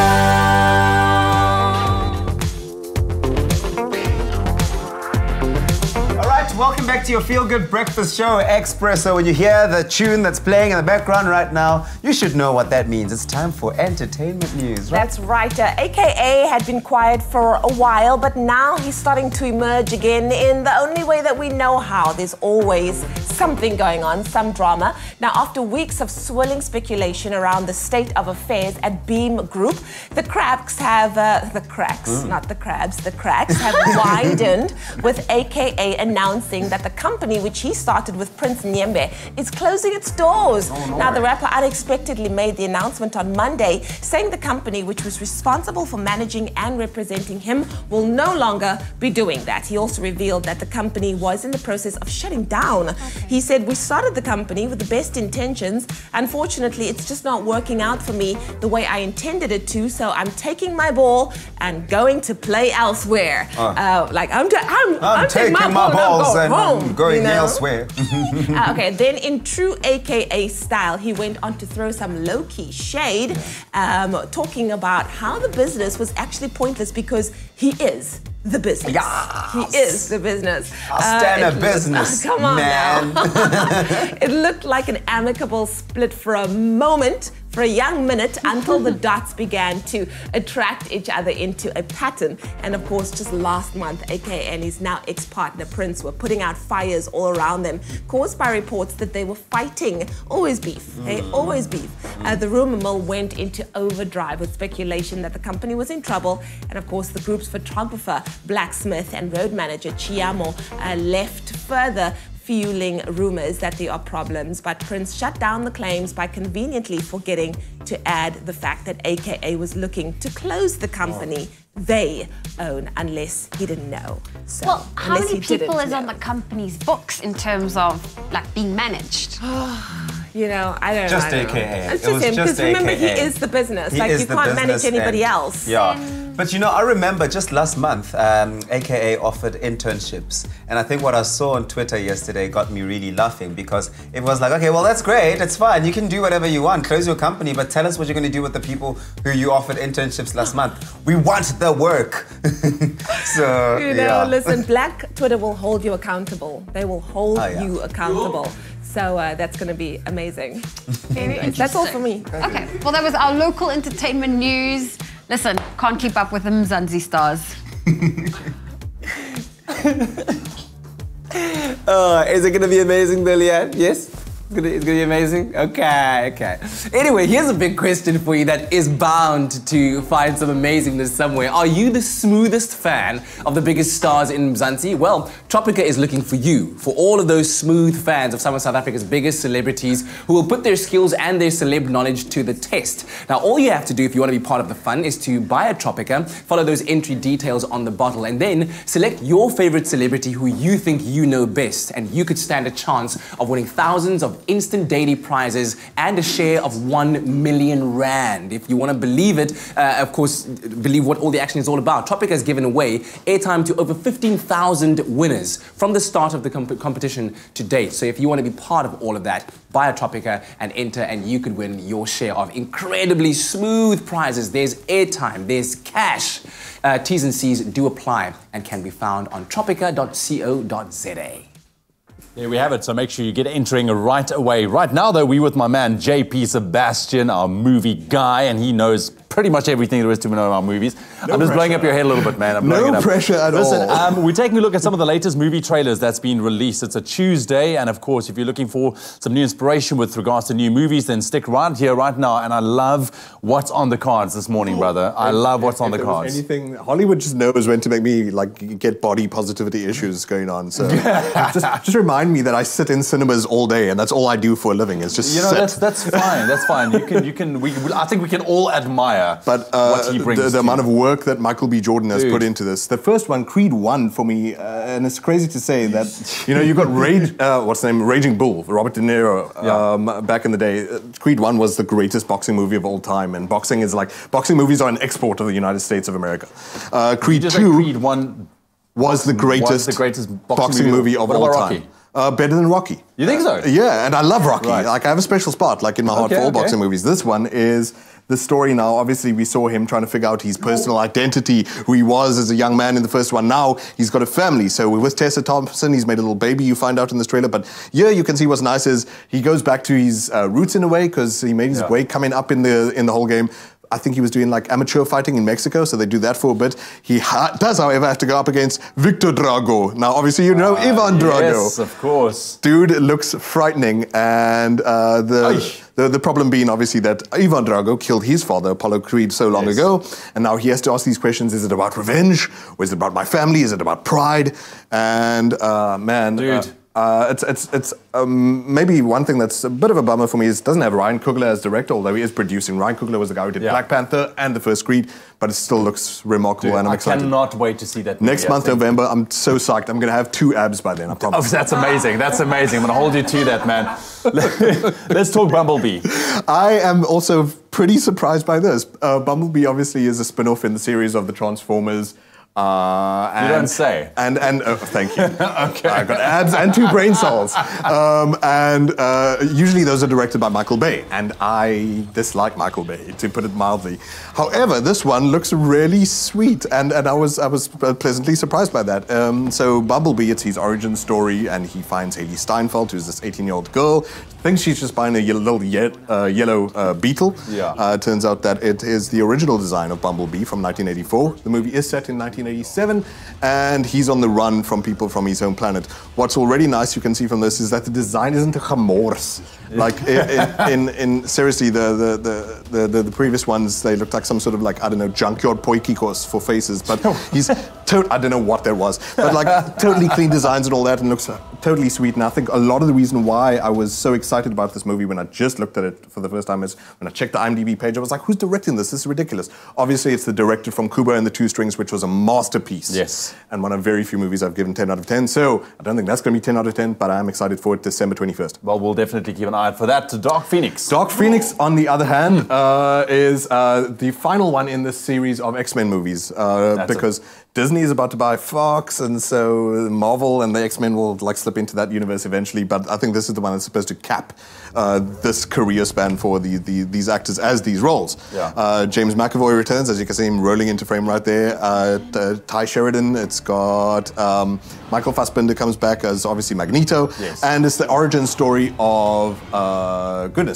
All right, welcome back to your feel-good breakfast show, Expresso. When you hear the tune that's playing in the background right now, you should know what that means. It's time for entertainment news, right?
That's right. AKA had been quiet for a while, but now he's starting to emerge again in the only way that we know how. There's always something going on, some drama. Now, after weeks of swirling speculation around the state of affairs at Beam Group, the cracks have, the cracks have widened, with AKA announcing that the company, which he started with Prince Nyembe, is closing its doors.
Oh, no.
Now, the rapper unexpectedly made the announcement on Monday, saying the company, which was responsible for managing and representing him, will no longer be doing that. He also revealed that the company was in the process of shutting down. Okay. He said, "We started the company with the best intentions. Unfortunately, it's just not working out for me the way I intended it to, so I'm taking my ball and going to play elsewhere." I'm taking my balls and I'm going elsewhere. Okay, then in true AKA style, he went on to throw some low-key shade, talking about how the business was actually pointless because he is the business.
Yes.
He is the business.
I'll stand a business,
come on
man.
now. It looked like an amicable split for a moment, for a young minute, until the dots began to attract each other into a pattern. And of course, just last month, AKA and his now ex-partner Prince were putting out fires all around them, caused by reports that they were fighting. Always beef, always beef. The rumor mill went into overdrive with speculation that the company was in trouble. And of course, the group's photographer, blacksmith and road manager Chiamo left, further fueling rumors that there are problems. But Prince shut down the claims by conveniently forgetting to add the fact that AKA was looking to close the company they own, unless he didn't know. So,
well, how many people is on the company's books in terms of like being managed?
You know, I don't know.
Just AKA.
It's just him, because remember, he is the business. Like, you can't manage anybody else.
Yeah. But you know, I remember just last month, AKA offered internships. And I think what I saw on Twitter yesterday got me really laughing, because it was like, okay, well, that's great. It's fine. You can do whatever you want. Close your company, but tell us what you're going to do with the people who you offered internships last month. We want the work. So,
you know, listen, Black Twitter will hold you accountable. They will hold you accountable. So that's going to be amazing. That's all for me.
Okay, well, that was our local entertainment news. Listen, can't keep up with the Mzansi stars.
Is it going to be amazing, Liliane? Yes? It's gonna be amazing? Okay. Anyway, here's a big question for you that is bound to find some amazingness somewhere. Are you the smoothest fan of the biggest stars in Mzansi? Well, Tropica is looking for you, for all of those smooth fans of some of South Africa's biggest celebrities who will put their skills and their celeb knowledge to the test. Now, all you have to do if you want to be part of the fun is to buy a Tropica, follow those entry details on the bottle, and then select your favorite celebrity who you think you know best, and you could stand a chance of winning thousands of instant daily prizes and a share of 1 million rand. If you want to believe it, of course, believe what all the action is all about. Tropica has given away airtime to over 15,000 winners from the start of the competition to date. So if you want to be part of all of that, buy a Tropica and enter, and you could win your share of incredibly smooth prizes. There's airtime, there's cash. T's and C's do apply and can be found on tropica.co.za.
There we have it, so make sure you get entering right away. Right now, though, we're with my man, JP Sebastian, our movie guy, and he knows pretty much everything there is to know about movies. I'm just blowing up your head a little bit, man. I'm blowing it
No
up.
pressure at all.
We're taking a look at some of the latest movie trailers that's been released. It's a Tuesday, and of course, if you're looking for some new inspiration with regards to new movies, then stick right here, right now. And I love what's on the cards this morning, brother. I love what's on the cards.
Anything, Hollywood just knows when to make me like get body positivity issues going on. So just remind me that I sit in cinemas all day, and that's all I do for a living. Is just sit.
That's fine. That's fine. I think we can all admire what he brings.
The amount of work that Michael B. Jordan has put into this. The first one, Creed 1, for me, and it's crazy to say that, you got what's the name, Raging Bull, Robert De Niro, back in the day. Creed 1 was the greatest boxing movie of all time, and boxing movies are an export of the United States of America. Creed 2
Creed 1
was the greatest boxing movie of all time. Better than Rocky.
You think so?
Yeah, and I love Rocky.
Right.
Like, I have a special spot, like, in my heart for all boxing movies. This one is the story now. Obviously, we saw him trying to figure out his personal identity, who he was as a young man in the first one. Now, he's got a family. So we're with Tessa Thompson. He's made a little baby, you find out in this trailer. But yeah, you can see what's nice is he goes back to his roots in a way, because he made his way coming up in the whole game. I think he was doing like amateur fighting in Mexico, so they do that for a bit. He does, however, have to go up against Victor Drago. Now, obviously, you know Ivan Drago.
Yes, of course.
Dude looks frightening, and the problem being, obviously, that Ivan Drago killed his father, Apollo Creed, so long ago, and now he has to ask these questions. Is it about revenge? Or is it about my family? Is it about pride? And, man...
Dude.
It's maybe one thing that's a bit of a bummer for me is it doesn't have Ryan Coogler as director, although he is producing. Ryan Coogler was the guy who did Black Panther and the first Creed, but it still looks remarkable.
Dude,
and I'm excited.
I cannot wait to see that movie.
Next month, November, I'm so psyched. I'm going to have 2 abs by then, I promise.
Oh, that's amazing. That's amazing. I'm going to hold you to that, man. Let's talk Bumblebee.
I am also pretty surprised by this. Bumblebee obviously is a spin-off in the series of the Transformers.
You don't say.
And thank you. Okay. I've got abs and 2 brain cells. Usually those are directed by Michael Bay, and I dislike Michael Bay, to put it mildly. However, this one looks really sweet, and I was pleasantly surprised by that. So Bumblebee, it's his origin story, and he finds Haley Steinfeld, who's this 18-year-old girl, thinks she's just buying a little yellow beetle.
Yeah.
Turns out that it is the original design of Bumblebee from 1984. The movie is set in 1987, and he's on the run from people from his home planet. What's already nice, you can see from this, is that the design isn't a gemors. Like in seriously, the previous ones, they looked like some sort of, like, I don't know, junkyard poikikos for faces, but he's I don't know what that was, but like totally clean designs and all that, and looks totally sweet. And I think a lot of the reason why I was so excited about this movie when I just looked at it for the first time is when I checked the IMDb page, I was like, who's directing this? This is ridiculous. Obviously, it's the director from Kubo and the Two Strings, which was a masterpiece.
Yes.
And one of very few movies I've given 10 out of 10. So I don't think that's going to be 10 out of 10, but I am excited for it December 21st.
Well, we'll definitely keep an eye out for that. To Dark Phoenix.
Dark Phoenix, on the other hand, is the final one in this series of X-Men movies, because Disney is about to buy Fox, and so Marvel and the X-Men will like slip into that universe eventually. But I think this is the one that's supposed to cap this career span for these actors as these roles.
Yeah.
James McAvoy returns, as you can see him rolling into frame right there. Ty Sheridan. It's got Michael Fassbender comes back as obviously Magneto, and it's the origin story of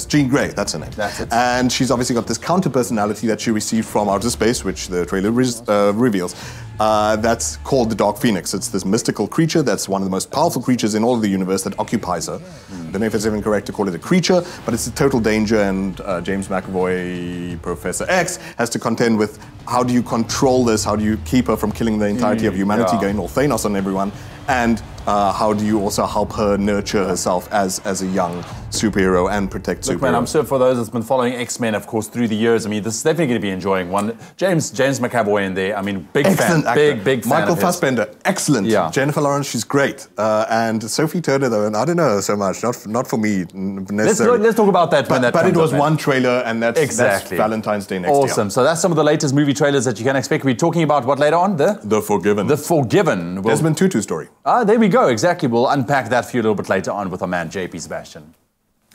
Jean Grey. That's her name.
That's it.
And she's obviously got this counter personality that she received from outer space, which the trailer reveals. That's called the Dark Phoenix. It's this mystical creature that's one of the most powerful creatures in all of the universe that occupies her. I don't know if it's even correct to call it a creature, but it's a total danger, and James McAvoy, Professor X, has to contend with how do you control this, how do you keep her from killing the entirety of humanity, going all Thanos on everyone, and how do you also help her nurture herself as a young superhero and protect superheroes?
Look, man, I'm sure for those that's been following X-Men, of course, through the years, I mean, this is definitely going to be enjoying one. James McAvoy in there, I mean, big
excellent
fan,
actor.
big fan.
Michael
of his.
Fassbender, excellent.
Yeah.
Jennifer Lawrence, she's great. And Sophie Turner, though, and I don't know so much, not for me necessarily.
Let's talk about that when that comes
But it was
up,
one trailer, and that's Valentine's Day next year.
Awesome. So that's some of the latest movie trailers that you can expect. We're talking about what later on?
The Forgiven.
The Forgiven.
Desmond Tutu story.
There we go. Exactly. We'll unpack that for you a little bit later on with our man, JP Sebastian.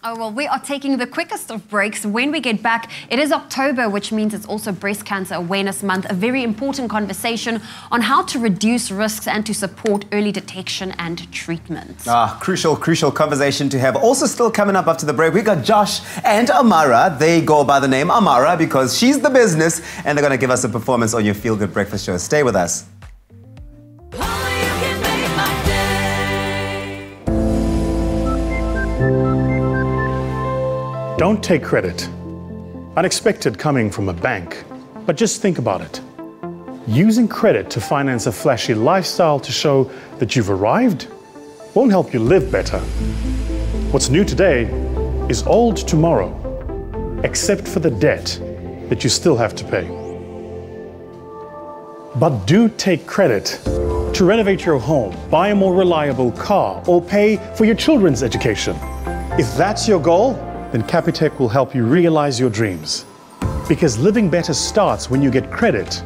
Oh, well, we are taking the quickest of breaks. When we get back, it is October, which means it's also Breast Cancer Awareness Month, a very important conversation on how to reduce risks and to support early detection and treatment.
Crucial conversation to have. Also still coming up after the break, we got Josh and Amara. They go by the name Amara because she's the business, and they're going to give us a performance on your Feel Good Breakfast show. Stay with us.
Don't take credit. Unexpected coming from a bank. But just think about it. Using credit to finance a flashy lifestyle to show that you've arrived won't help you live better. What's new today is old tomorrow, except for the debt that you still have to pay. But do take credit to renovate your home, buy a more reliable car, or pay for your children's education. If that's your goal, then Capitec will help you realize your dreams. Because living better starts when you get credit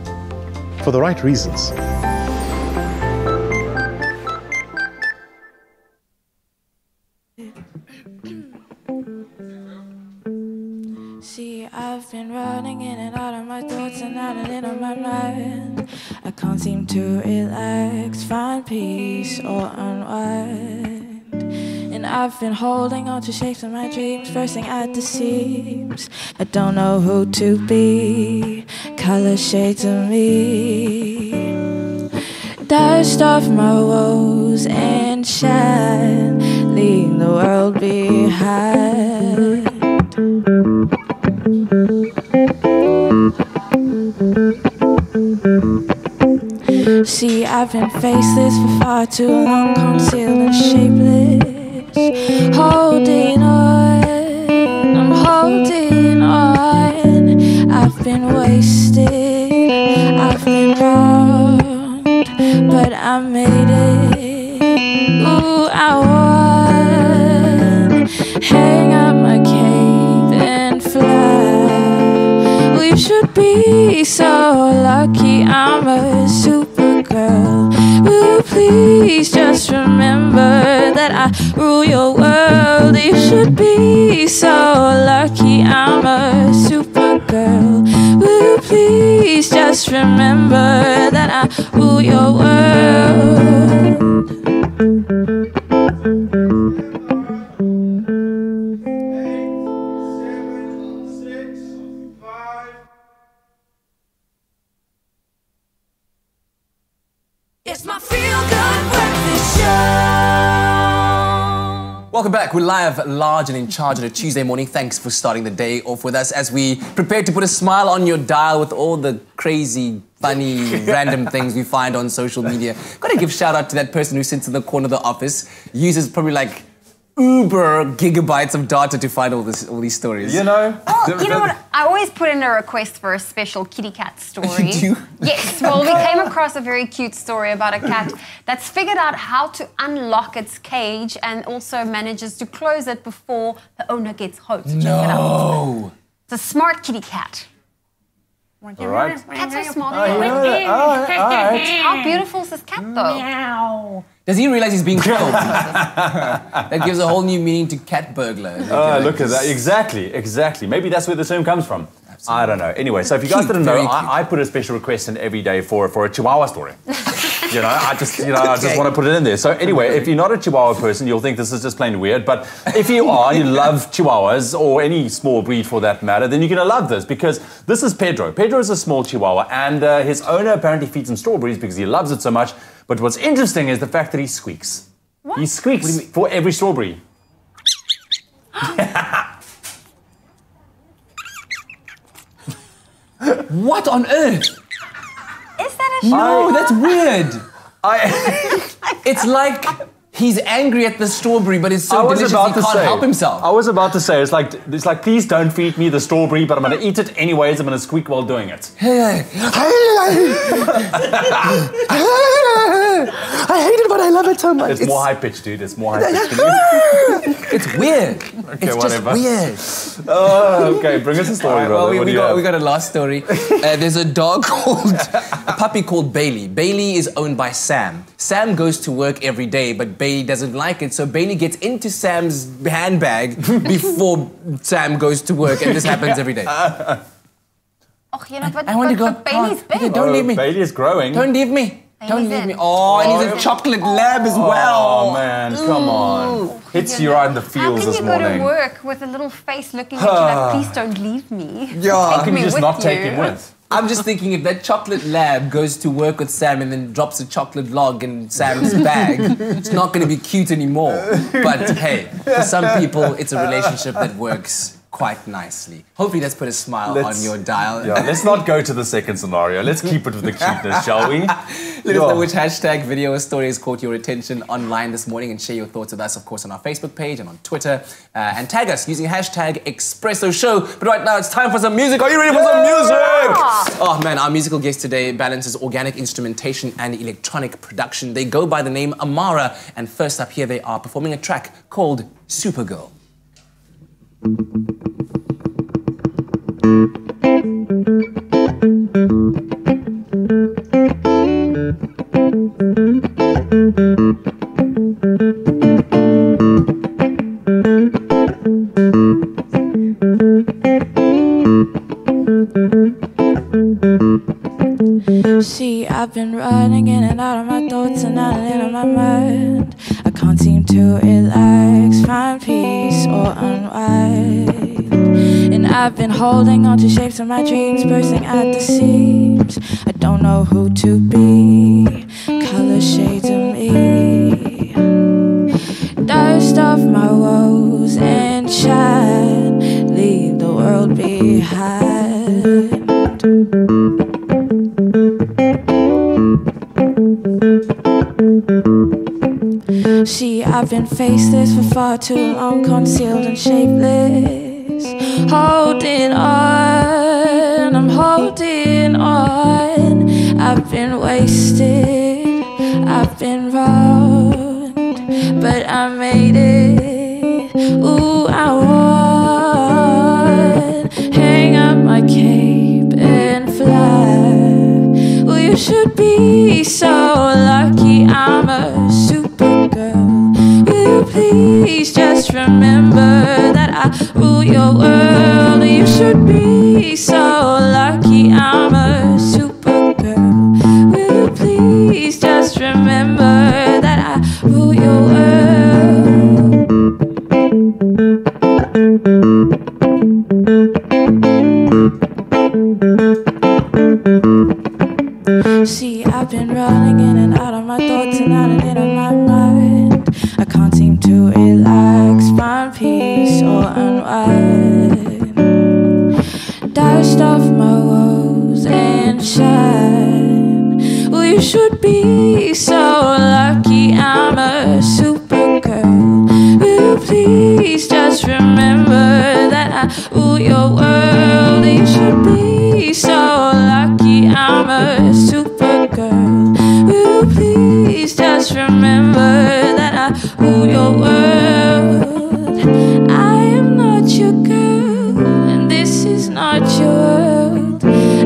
for the right reasons.
See, I've been running in and out of my thoughts and out and in on my mind. I can't seem to relax, find peace or unwind. And I've been holding on to shapes of my dreams, bursting at the seams. I don't know who to be, color shades of me. Dust off my woes and shine, leave the world behind. See, I've been faceless for far too long, concealed and shapeless. Holding on, I'm holding on. I've been wasted, I've been wronged, but I made it. Ooh, I won. Hang up my cape and fly. We should be so lucky I'm a supergirl. Ooh, please just remember that I rule your world. You should be so lucky I'm a supergirl. Ooh, please just remember that I rule your world.
It's my Feel Good Breakfast Show.
Welcome back. We're live, large and in charge on a Tuesday morning. Thanks for starting the day off with us as we prepare to put a smile on your dial with all the crazy, funny, random things we find on social media. Got to give shout out to that person who sits in the corner of the office, uses probably like uber gigabytes of data to find all these stories.
You know?
Well, you know what? I always put in a request for a special kitty cat story.
You do?
Yes. Well, we came across a very cute story about a cat that's figured out how to unlock its cage and also manages to close it before the owner gets home. So check it out. It's a smart kitty cat.
All right.
Cats are smart.
All right.
How beautiful is this cat, though?
Meow.
Does he realize he's being killed? That gives a whole new meaning to cat burglar.
Look at that. Exactly. Maybe that's where the term comes from. Absolutely. I don't know. Anyway, so if you guys didn't know, I put a special request in every day for a Chihuahua story. You know, I just want to put it in there. So anyway, if you're not a Chihuahua person, you'll think this is just plain weird. But if you are, you love Chihuahuas or any small breed for that matter, then you're going to love this because this is Pedro. Pedro is a small Chihuahua and his owner apparently feeds him strawberries because he loves it so much. But what's interesting is the fact that he squeaks.
What?
He squeaks for every strawberry.
What on earth?
Is that a
No, that's weird. It's like he's angry at the strawberry, but it's so delicious he can't help himself.
I was about to say, it's like, please don't feed me the strawberry, but I'm going to eat it anyways. I'm going to squeak while doing it.
I hate it, but I love it so much.
It's more high pitched, dude. It's more high pitched.
It's weird.
Okay,
It's
whatever.
just weird.
Oh, okay. Bring us a story, brother.
Well,
What do
we
you have?
got a last story. There's a dog a puppy called Bailey. Bailey is owned by Sam. Sam goes to work every day, but Bailey doesn't like it, so Bailey gets into Sam's handbag before Sam goes to work, and this happens every day.
Oh, you know, but,
I want to go.
but Bailey's big.
Okay, don't leave me.
Bailey is growing.
Don't leave me. Don't
Bailey's
leave
in.
me. Oh, and he's a chocolate lab as well.
Oh, man. Come on. Hits you right in the feels this
How can you go
morning.
to work with a little face looking at you like, please don't leave me?
Yeah.
Take
Can
me
you just
with
not
you.
take him with?
I'm just thinking if that chocolate lab goes to work with Sam and then drops a chocolate log in Sam's bag, it's not going to be cute anymore. But hey, for some people, it's a relationship that works quite nicely. Hopefully that's put a smile on your dial.
Yeah, let's not go to the second scenario. Let's keep it with the cuteness, shall we?
Let us know which hashtag, video, or story has caught your attention online this morning, and share your thoughts with us, of course, on our Facebook page and on Twitter. And tag us using hashtag Expresso Show. But right now, it's time for some music. Are you ready for some music? Oh man, our musical guest today balances organic instrumentation and electronic production. They go by the name Amara, and first up here they are performing a track called Supergirl.
See, I've been running in and out of my thoughts and out and in of my mind. I can't seem to relax, find peace or unwind. And I've been holding on to shapes of my dreams, bursting at the seams. I don't know who to be, color shades of me. Dust off my woes and shine, leave the world behind. See, I've been faceless for far too long, concealed and shapeless. Holding on, I'm holding on. I've been wasted, I've been wronged, but I made it. Ooh, I won. Hang up my cape and fly. Well, you should be so lucky I'm a supergirl. Will you please just remember that I rule your world? You should be so lucky I'm a supergirl. Will you please just remember that I rule your world. See, I've been running in and out of my thoughts and out and in of my mind. I can't seem to relax, find peace or unwind. Dust off my woes and shine. Well, you should be so lucky I'm a supergirl. Will you please just remember that I rule your world? You should be so lucky I'm a supergirl. Will you please just remember that I rule your world? I am not your girl, and this is not your world.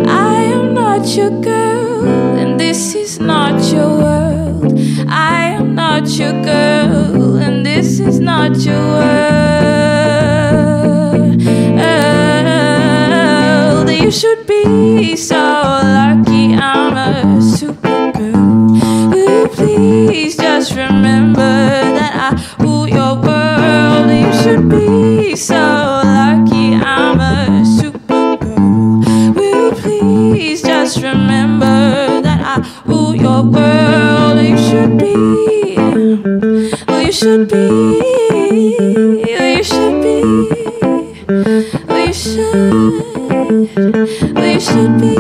I am not your girl, and this is not your world. I am not your girl, and this is not your world. You should be so lucky I'm a supergirl. Will you please just remember that I rule your world? You should be so lucky I'm a supergirl. Will you please just remember that I rule your world? You should be, well, you should be, well, you should be, well, you should. We should be.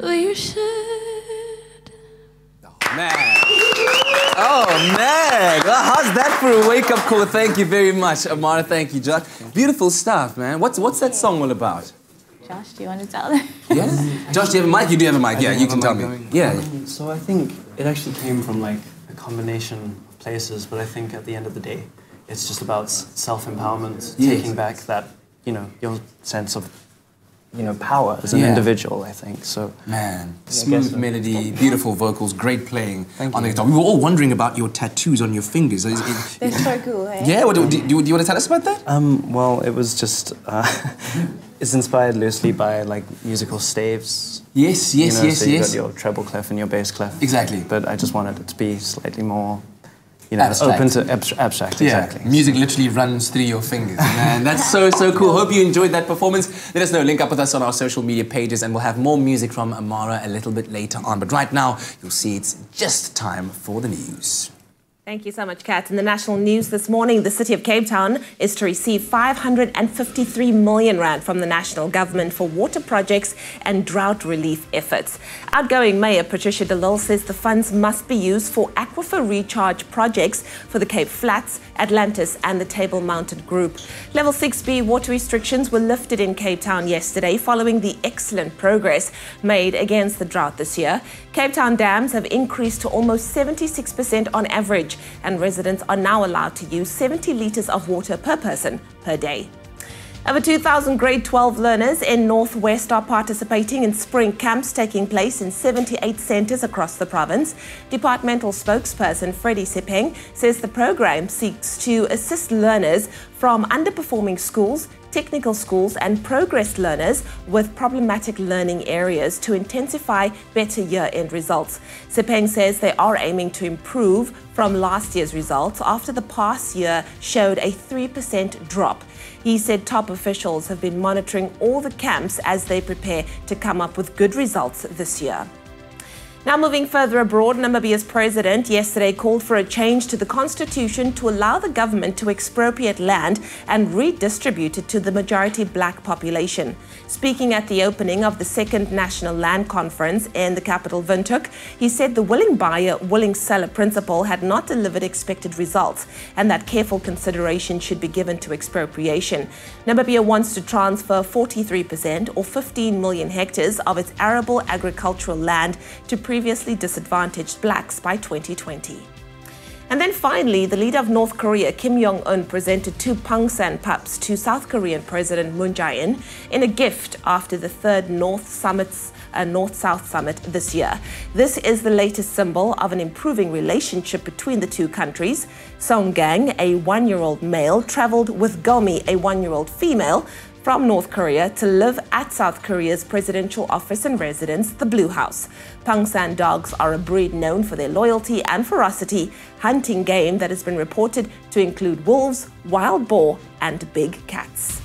We should.
Man. Oh man. Well, how's How's that for a wake-up call? Thank you very much, Amara. Thank you, Josh. Beautiful stuff, man. What's that song all about?
Josh, do you want to tell them?
Yes. Josh, do you have a mic? You do have a mic. Yeah, you can tell me. Yeah.
So I think it actually came from like a combination of places, but I think at the end of the day, it's just about self-empowerment, taking back that, your sense of, power as an individual, I think. So,
man, smooth melody, beautiful vocals, great playing on the guitar. We were all wondering about your tattoos on your fingers.
They're so cool, eh?
Yeah, do you want to tell us about that?
Well, it was just, it's inspired loosely by like musical staves.
Yes.
So you got your treble clef and your bass clef.
Exactly.
But I just wanted it to be slightly more,
abstract.
open to abstract, exactly.
Music literally runs through your fingers, man. That's so cool. Hope you enjoyed that performance. Let us know. Link up with us on our social media pages, and we'll have more music from Amara a little bit later on. But right now, you'll see it's just time for the news.
Thank you so much, Kat. In the national news this morning, the city of Cape Town is to receive 553 million rand from the national government for water projects and drought relief efforts. Outgoing Mayor Patricia de Lille says the funds must be used for aquifer recharge projects for the Cape Flats, Atlantis and the Table Mountain Group. Level 6B water restrictions were lifted in Cape Town yesterday following the excellent progress made against the drought this year. Cape Town dams have increased to almost 76% on average, and residents are now allowed to use 70 litres of water per person per day. Over 2,000 grade 12 learners in Northwest are participating in spring camps taking place in 78 centres across the province. Departmental spokesperson Freddie Sepeng says the program seeks to assist learners from underperforming schools, technical schools and progress learners with problematic learning areas to intensify better year-end results. Sepeng says they are aiming to improve from last year's results after the past year showed a 3% drop. He said top officials have been monitoring all the camps as they prepare to come up with good results this year. Now moving further abroad, Namibia's president yesterday called for a change to the constitution to allow the government to expropriate land and redistribute it to the majority black population. Speaking at the opening of the second National Land Conference in the capital Windhoek, he said the willing buyer, willing seller principle had not delivered expected results and that careful consideration should be given to expropriation. Namibia wants to transfer 43% or 15 million hectares of its arable agricultural land to previously disadvantaged blacks by 2020. And then finally, the leader of North Korea, Kim Jong-un, presented 2 Pangsan pups to South Korean President Moon Jae-in in a gift after the third North-South Summit this year. This is the latest symbol of an improving relationship between the two countries. Song Gang, a 1-year-old male, traveled with Gomi, a 1-year-old female, from North Korea to live at South Korea's presidential office and residence, the Blue House. Pangsan dogs are a breed known for their loyalty and ferocity, hunting game that has been reported to include wolves, wild boar, and big cats.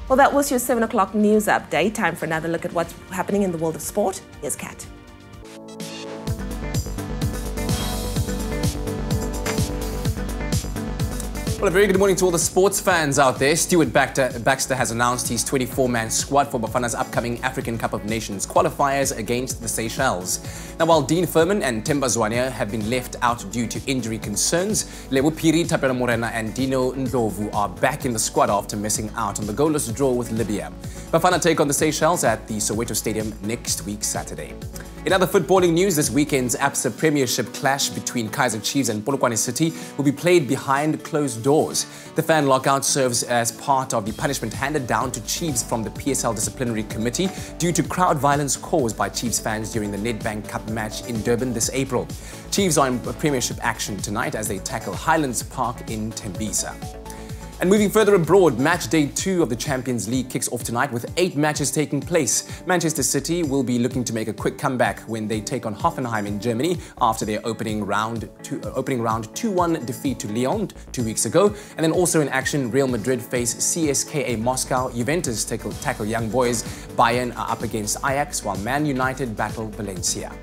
Well, that was your 7 o'clock news update. Time for another look at what's happening in the world of sport. Here's Kat.
Well, a very good morning to all the sports fans out there. Stuart Baxter has announced his 24-man squad for Bafana's upcoming African Cup of Nations qualifiers against the Seychelles. Now, while Dean Furman and Themba Zwane have been left out due to injury concerns, Lebo Piri, Tapera Morena and Dino Ndlovu are back in the squad after missing out on the goalless draw with Libya. Bafana take on the Seychelles at the Soweto Stadium next week, Saturday. In other footballing news, this weekend's ABSA Premiership clash between Kaizer Chiefs and Polokwane City will be played behind closed doors. The fan lockout serves as part of the punishment handed down to Chiefs from the PSL Disciplinary Committee due to crowd violence caused by Chiefs fans during the Nedbank Cup match in Durban this April. Chiefs are in Premiership action tonight as they tackle Highlands Park in Tembisa. And moving further abroad, match day 2 of the Champions League kicks off tonight with 8 matches taking place. Manchester City will be looking to make a quick comeback when they take on Hoffenheim in Germany after their opening round 2-1 defeat to Lyon 2 weeks ago. And then also in action, Real Madrid face CSKA Moscow, Juventus tackle Young Boys, Bayern are up against Ajax, while Man United battle Valencia.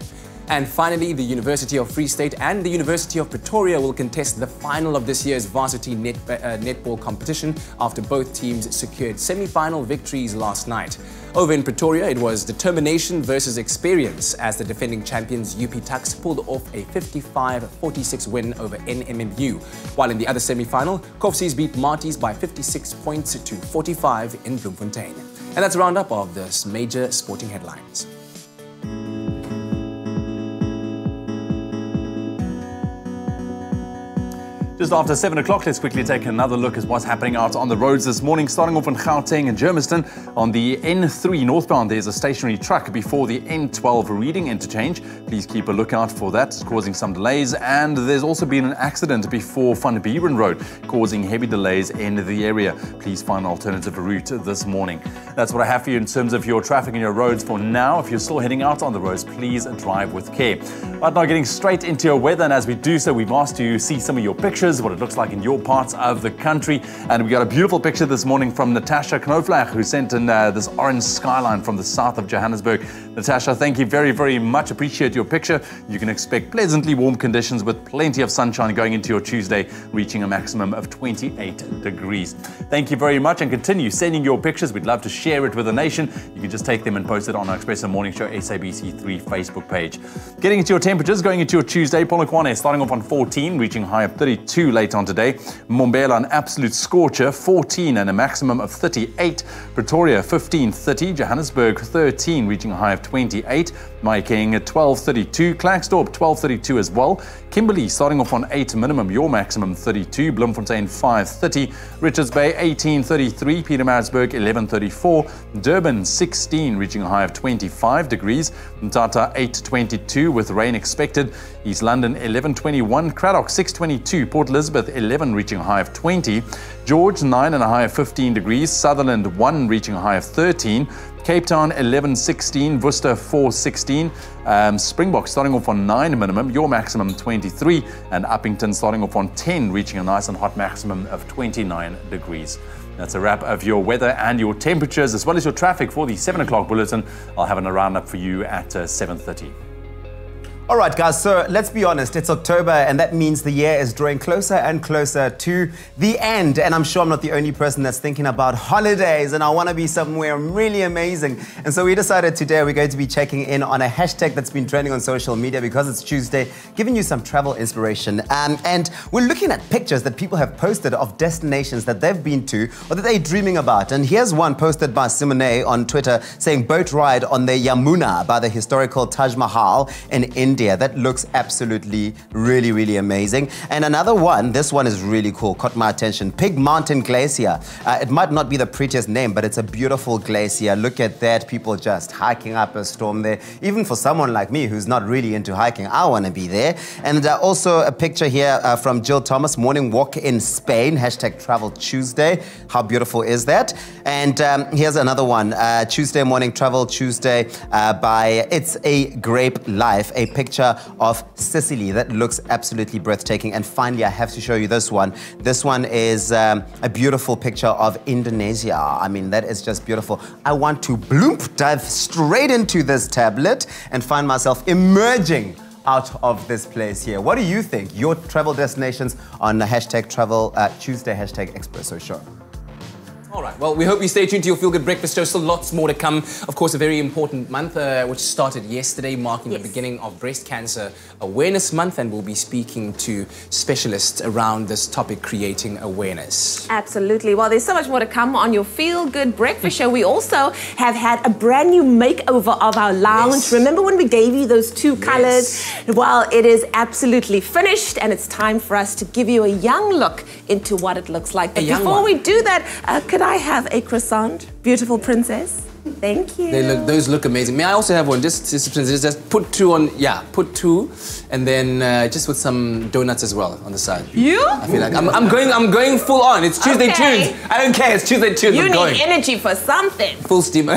And finally, the University of Free State and the University of Pretoria will contest the final of this year's varsity netball competition after both teams secured semi-final victories last night. Over in Pretoria, it was determination versus experience as the defending champions UP Tuks pulled off a 55-46 win over NMMU. While in the other semi-final, Koffsies beat Marties by 56 points to 45 in Bloemfontein. And that's a roundup of the major sporting headlines.
Just after 7 o'clock, let's quickly take another look at what's happening out on the roads this morning. Starting off in Gauteng and Germiston. On the N3 northbound, there's a stationary truck before the N12 reading interchange. Please keep a lookout for that. It's causing some delays. And there's also been an accident before Van Buren Road, causing heavy delays in the area. Please find an alternative route this morning. That's what I have for you in terms of your traffic and your roads for now. If you're still heading out on the roads, please drive with care. Right now, getting straight into your weather. And as we do so, we've asked you to see some of your pictures, what it looks like in your parts of the country. And we got a beautiful picture this morning from Natasha Knoflach, who sent in this orange skyline from the south of Johannesburg. Natasha, thank you very, very much. Appreciate your picture. You can expect pleasantly warm conditions with plenty of sunshine going into your Tuesday, reaching a maximum of 28 degrees. Thank you very much, and continue sending your pictures. We'd love to share it with the nation. You can just take them and post it on our Expresso Morning Show SABC3 Facebook page. Getting into your temperatures, going into your Tuesday, Polokwane starting off on 14, reaching high of 32 late on today. Mbombela, an absolute scorcher, 14 and a maximum of 38. Pretoria, 15-30. Johannesburg, 13, reaching a high of 28. Mahikeng at 12-32. Klerksdorp, 12-32 as well. Kimberley starting off on 8 minimum, your maximum 32. Bloemfontein, 5-30. Richards Bay, 18-33. Pietermaritzburg, 11-34. Durban, 16, reaching a high of 25 degrees. Mthatha, 8-22 with rain expected. East London, 11-21. Cradock, 6-22. Port Elizabeth, 11, reaching a high of 20. George, 9 and a high of 15 degrees. Sutherland, 1, reaching a high of 13. Cape Town, 11-16. Worcester, 4-16. Springbok starting off on 9 minimum, your maximum 23. And Uppington starting off on 10, reaching a nice and hot maximum of 29 degrees. That's a wrap of your weather and your temperatures, as well as your traffic for the 7 o'clock bulletin. I'll have a roundup for you at 7:30.
All right, guys, so let's be honest, it's October, and that means the year is drawing closer and closer to the end. And I'm sure I'm not the only person that's thinking about holidays, and I want to be somewhere really amazing. And so we decided today we're going to be checking in on a hashtag that's been trending on social media because it's Tuesday, giving you some travel inspiration. And we're looking at pictures that people have posted of destinations that they've been to or that they're dreaming about. And here's one posted by Simone on Twitter saying boat ride on the Yamuna by the historical Taj Mahal in India. That looks absolutely really, really amazing. And another one, this one is really cool, caught my attention. Pig Mountain Glacier. It might not be the prettiest name, but it's a beautiful glacier. Look at that, people just hiking up a storm there. Even for someone like me who's not really into hiking, I want to be there. And also a picture here from Jill Thomas, morning walk in Spain, hashtag Travel Tuesday. How beautiful is that? And here's another one, Tuesday morning travel Tuesday by It's a Grape Life, a picture of Sicily that looks absolutely breathtaking. And finally, I have to show you this one. This one is a beautiful picture of Indonesia. I mean, that is just beautiful. I want to dive straight into this tablet and find myself emerging out of this place here. What do you think? Your travel destinations on the hashtag Travel Tuesday, hashtag Expresso Show.
All right, well, we hope you stay tuned to your Feel Good Breakfast Show. Still lots more to come. Of course, a very important month, which started yesterday, marking the beginning of Breast Cancer Awareness Month, and we'll be speaking to specialists around this topic, creating awareness.
Absolutely. Well, there's so much more to come on your Feel Good Breakfast Show. We also have had a brand new makeover of our lounge. Yes. Remember when we gave you those two colors? Well, it is absolutely finished, and it's time for us to give you a young look into what it looks like. But before we do that, could I have a croissant, beautiful princess? Thank you.
Those look amazing. May I also have one? Just put two on. Yeah, put two, and then just with some donuts as well on the side.
You?
I feel like I'm going full on. It's Tuesday Tunes. I don't care. It's Tuesday Tunes.
You need energy for something.
Full steam.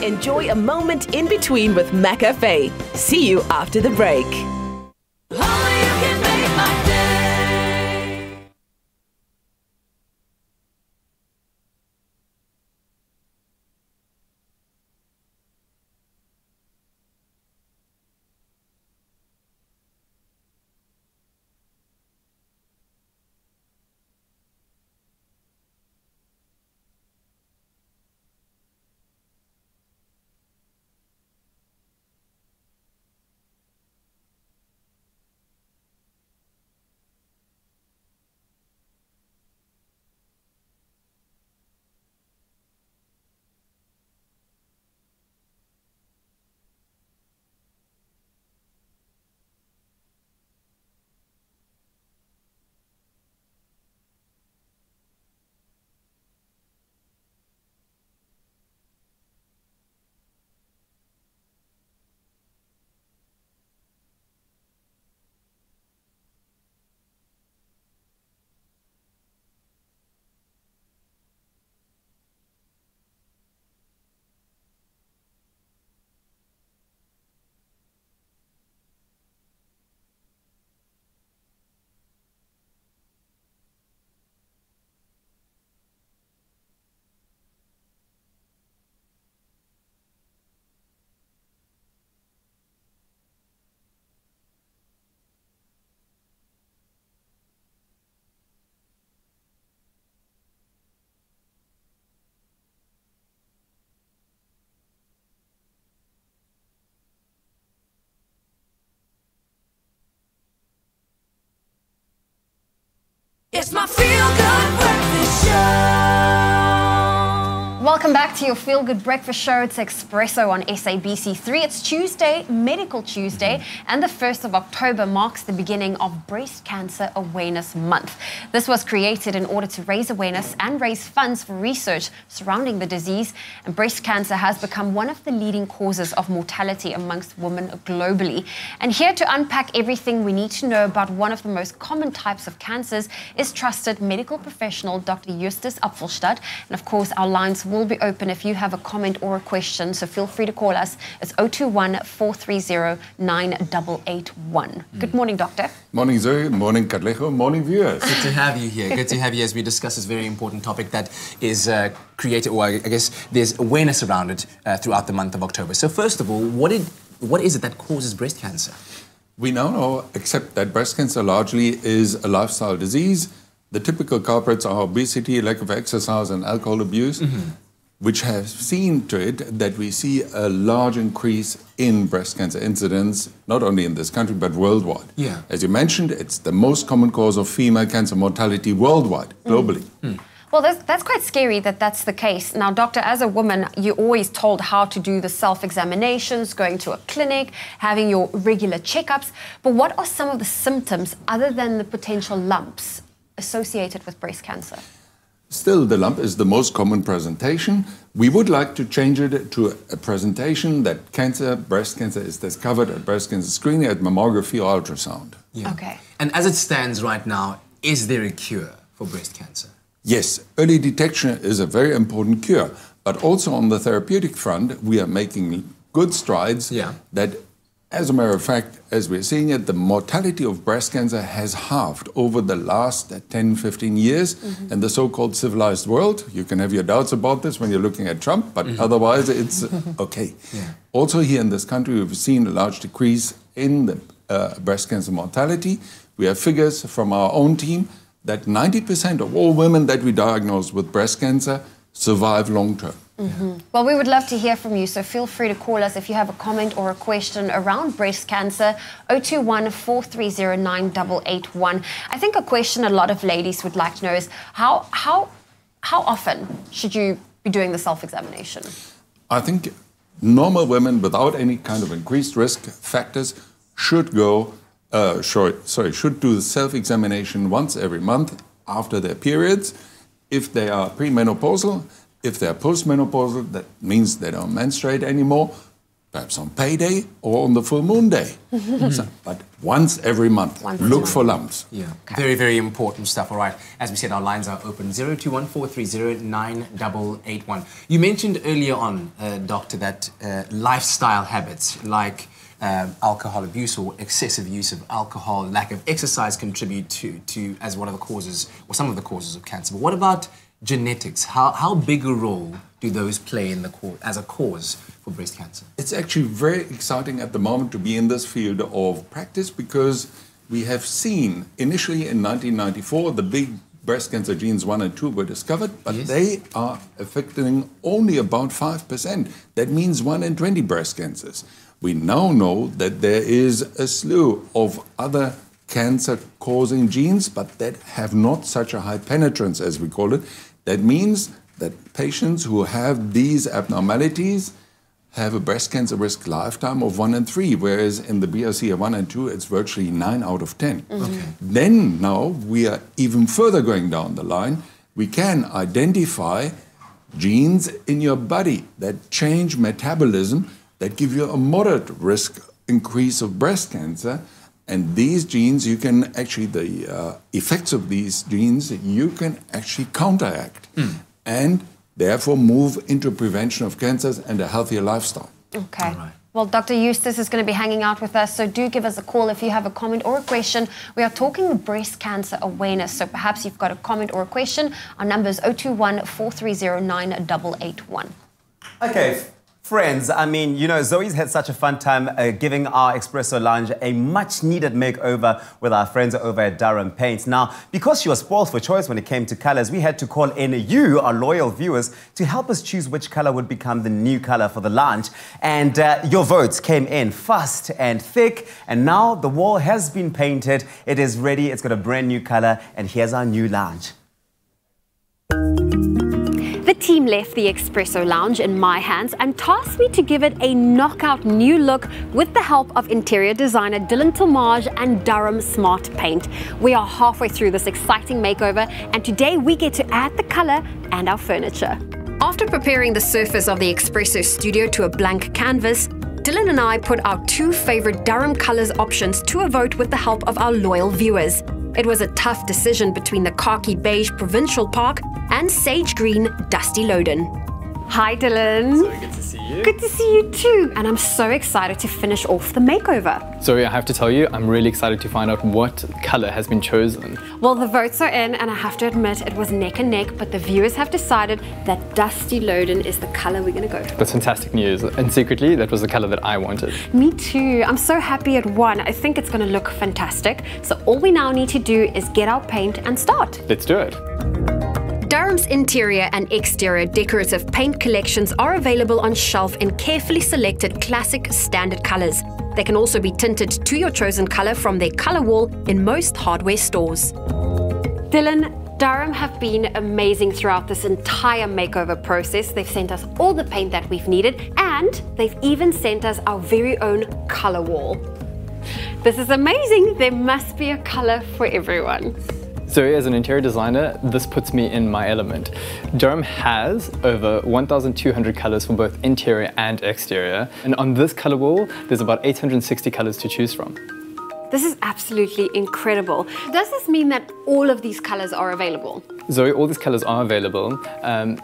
Enjoy a moment in between with McCafe. See you after the break.
Welcome back to your Feel Good Breakfast Show. It's Expresso on SABC3. It's Tuesday, Medical Tuesday, and the 1st of October marks the beginning of Breast Cancer Awareness Month. This was created in order to raise awareness and raise funds for research surrounding the disease. And breast cancer has become one of the leading causes of mortality amongst women globally. And here to unpack everything we need to know about one of the most common types of cancers is trusted medical professional Dr. Justus Apfelstadt. And of course, our lines will be open if you have a comment or a question, so feel free to call us. It's 021-430-9881. Good morning, Doctor.
Morning, Zoe. Morning, Katlego. Morning, viewers.
Good to have you here. Good to have you as we discuss this very important topic that is created, or I guess there's awareness around it throughout the month of October. So first of all, what is it that causes breast cancer?
We now know, except that breast cancer largely is a lifestyle disease. The typical culprits are obesity, lack of exercise, and alcohol abuse, which have seen to it that we see a large increase in breast cancer incidence, not only in this country, but worldwide.
Yeah.
As you mentioned, it's the most common cause of female cancer mortality worldwide, globally.
Well, that's quite scary that that's the case. Now, doctor, as a woman, you're always told how to do the self-examinations, going to a clinic, having your regular checkups. But what are some of the symptoms other than the potential lumps associated with breast cancer?
Still, the lump is the most common presentation. We would like to change it to a presentation that breast cancer is discovered at breast cancer screening, at mammography or ultrasound.
Yeah.
Okay.
And as it stands right now, is there a cure for breast cancer?
Yes, early detection is a very important cure. But also on the therapeutic front, we are making good strides that, as a matter of fact, as we're seeing it, the mortality of breast cancer has halved over the last 10, 15 years in the so-called civilized world. You can have your doubts about this when you're looking at Trump, but otherwise it's okay. Also here in this country, we've seen a large decrease in the breast cancer mortality. We have figures from our own team that 90% of all women that we diagnose with breast cancer survive long-term.
Well, we would love to hear from you, so feel free to call us if you have a comment or a question around breast cancer, 021-430-9881. I think a question a lot of ladies would like to know is how often should you be doing the self-examination?
I think normal women without any kind of increased risk factors should go, should do the self-examination once every month after their periods. If they are premenopausal, if they're postmenopausal, that means they don't menstruate anymore, perhaps on payday or on the full moon day. But once every month, look for lumps.
Yeah, very, very important stuff. All right, as we said, our lines are open, 021-430-9881. You mentioned earlier on, Doctor, that lifestyle habits like alcohol abuse or excessive use of alcohol, lack of exercise contribute to as one of the causes, or some of the causes of cancer. But what about genetics? How big a role do those play in as a cause for breast cancer?
It's actually very exciting at the moment to be in this field of practice, because we have seen initially in 1994 the big breast cancer genes 1 and 2 were discovered, but they are affecting only about 5%. That means 1 in 20 breast cancers. We now know that there is a slew of other cancer-causing genes, but that have not such a high penetrance, as we call it. That means that patients who have these abnormalities have a breast cancer risk lifetime of 1 in 3, whereas in the BRCA1 and 2, it's virtually 9 out of 10. Then now we are even further going down the line. We can identify genes in your body that change metabolism, that give you a moderate risk increase of breast cancer. And these genes, you can actually, the effects of these genes, you can actually counteract and therefore move into prevention of cancers and a healthier lifestyle.
Okay. All right. Well, Dr. Justus is going to be hanging out with us, so do give us a call if you have a comment or a question. We are talking breast cancer awareness, so perhaps you've got a comment or a question. Our number is 021-430-9881.
Okay. Friends, I mean, you know, Zoe's had such a fun time giving our Expresso Lounge a much-needed makeover with our friends over at Durham Paints. Now, because she was spoiled for choice when it came to colors, we had to call in you, our loyal viewers, to help us choose which color would become the new color for the lounge. And your votes came in fast and thick, and now the wall has been painted. It is ready. It's got a brand new color, and here's our new lounge.
The team left the Expresso Lounge in my hands and tasked me to give it a knockout new look with the help of interior designer Dylan Tilmage and Durham Smart Paint. We are halfway through this exciting makeover, and today we get to add the color and our furniture. After preparing the surface of the Expresso studio to a blank canvas, Dylan and I put our two favorite Durham colors options to a vote with the help of our loyal viewers. It was a tough decision between the khaki beige Provincial Park and sage green Dusty Loden. Hi Dylan.
So good to see you.
Good to see you too. And I'm so excited to finish off the makeover.
Zoe, I have to tell you, I'm really excited to find out what color has been chosen.
Well, the votes are in, and I have to admit it was neck and neck, but the viewers have decided that Dusty Loden is the color we're going to go for.
That's fantastic news. And secretly, that was the color that I wanted.
Me too. I'm so happy it won. I think it's going to look fantastic. So all we now need to do is get our paint and start.
Let's do it.
Durham's interior and exterior decorative paint collections are available on shelf in carefully selected classic standard colors. They can also be tinted to your chosen color from their color wall in most hardware stores. Dylan, Durham have been amazing throughout this entire makeover process. They've sent us all the paint that we've needed, and they've even sent us our very own color wall. This is amazing. There must be a color for everyone.
So as an interior designer, this puts me in my element. Durham has over 1,200 colors for both interior and exterior. And on this color wall, there's about 860 colors to choose from.
This is absolutely incredible. Does this mean that all of these colors are available?
Zoe, all these colors are available.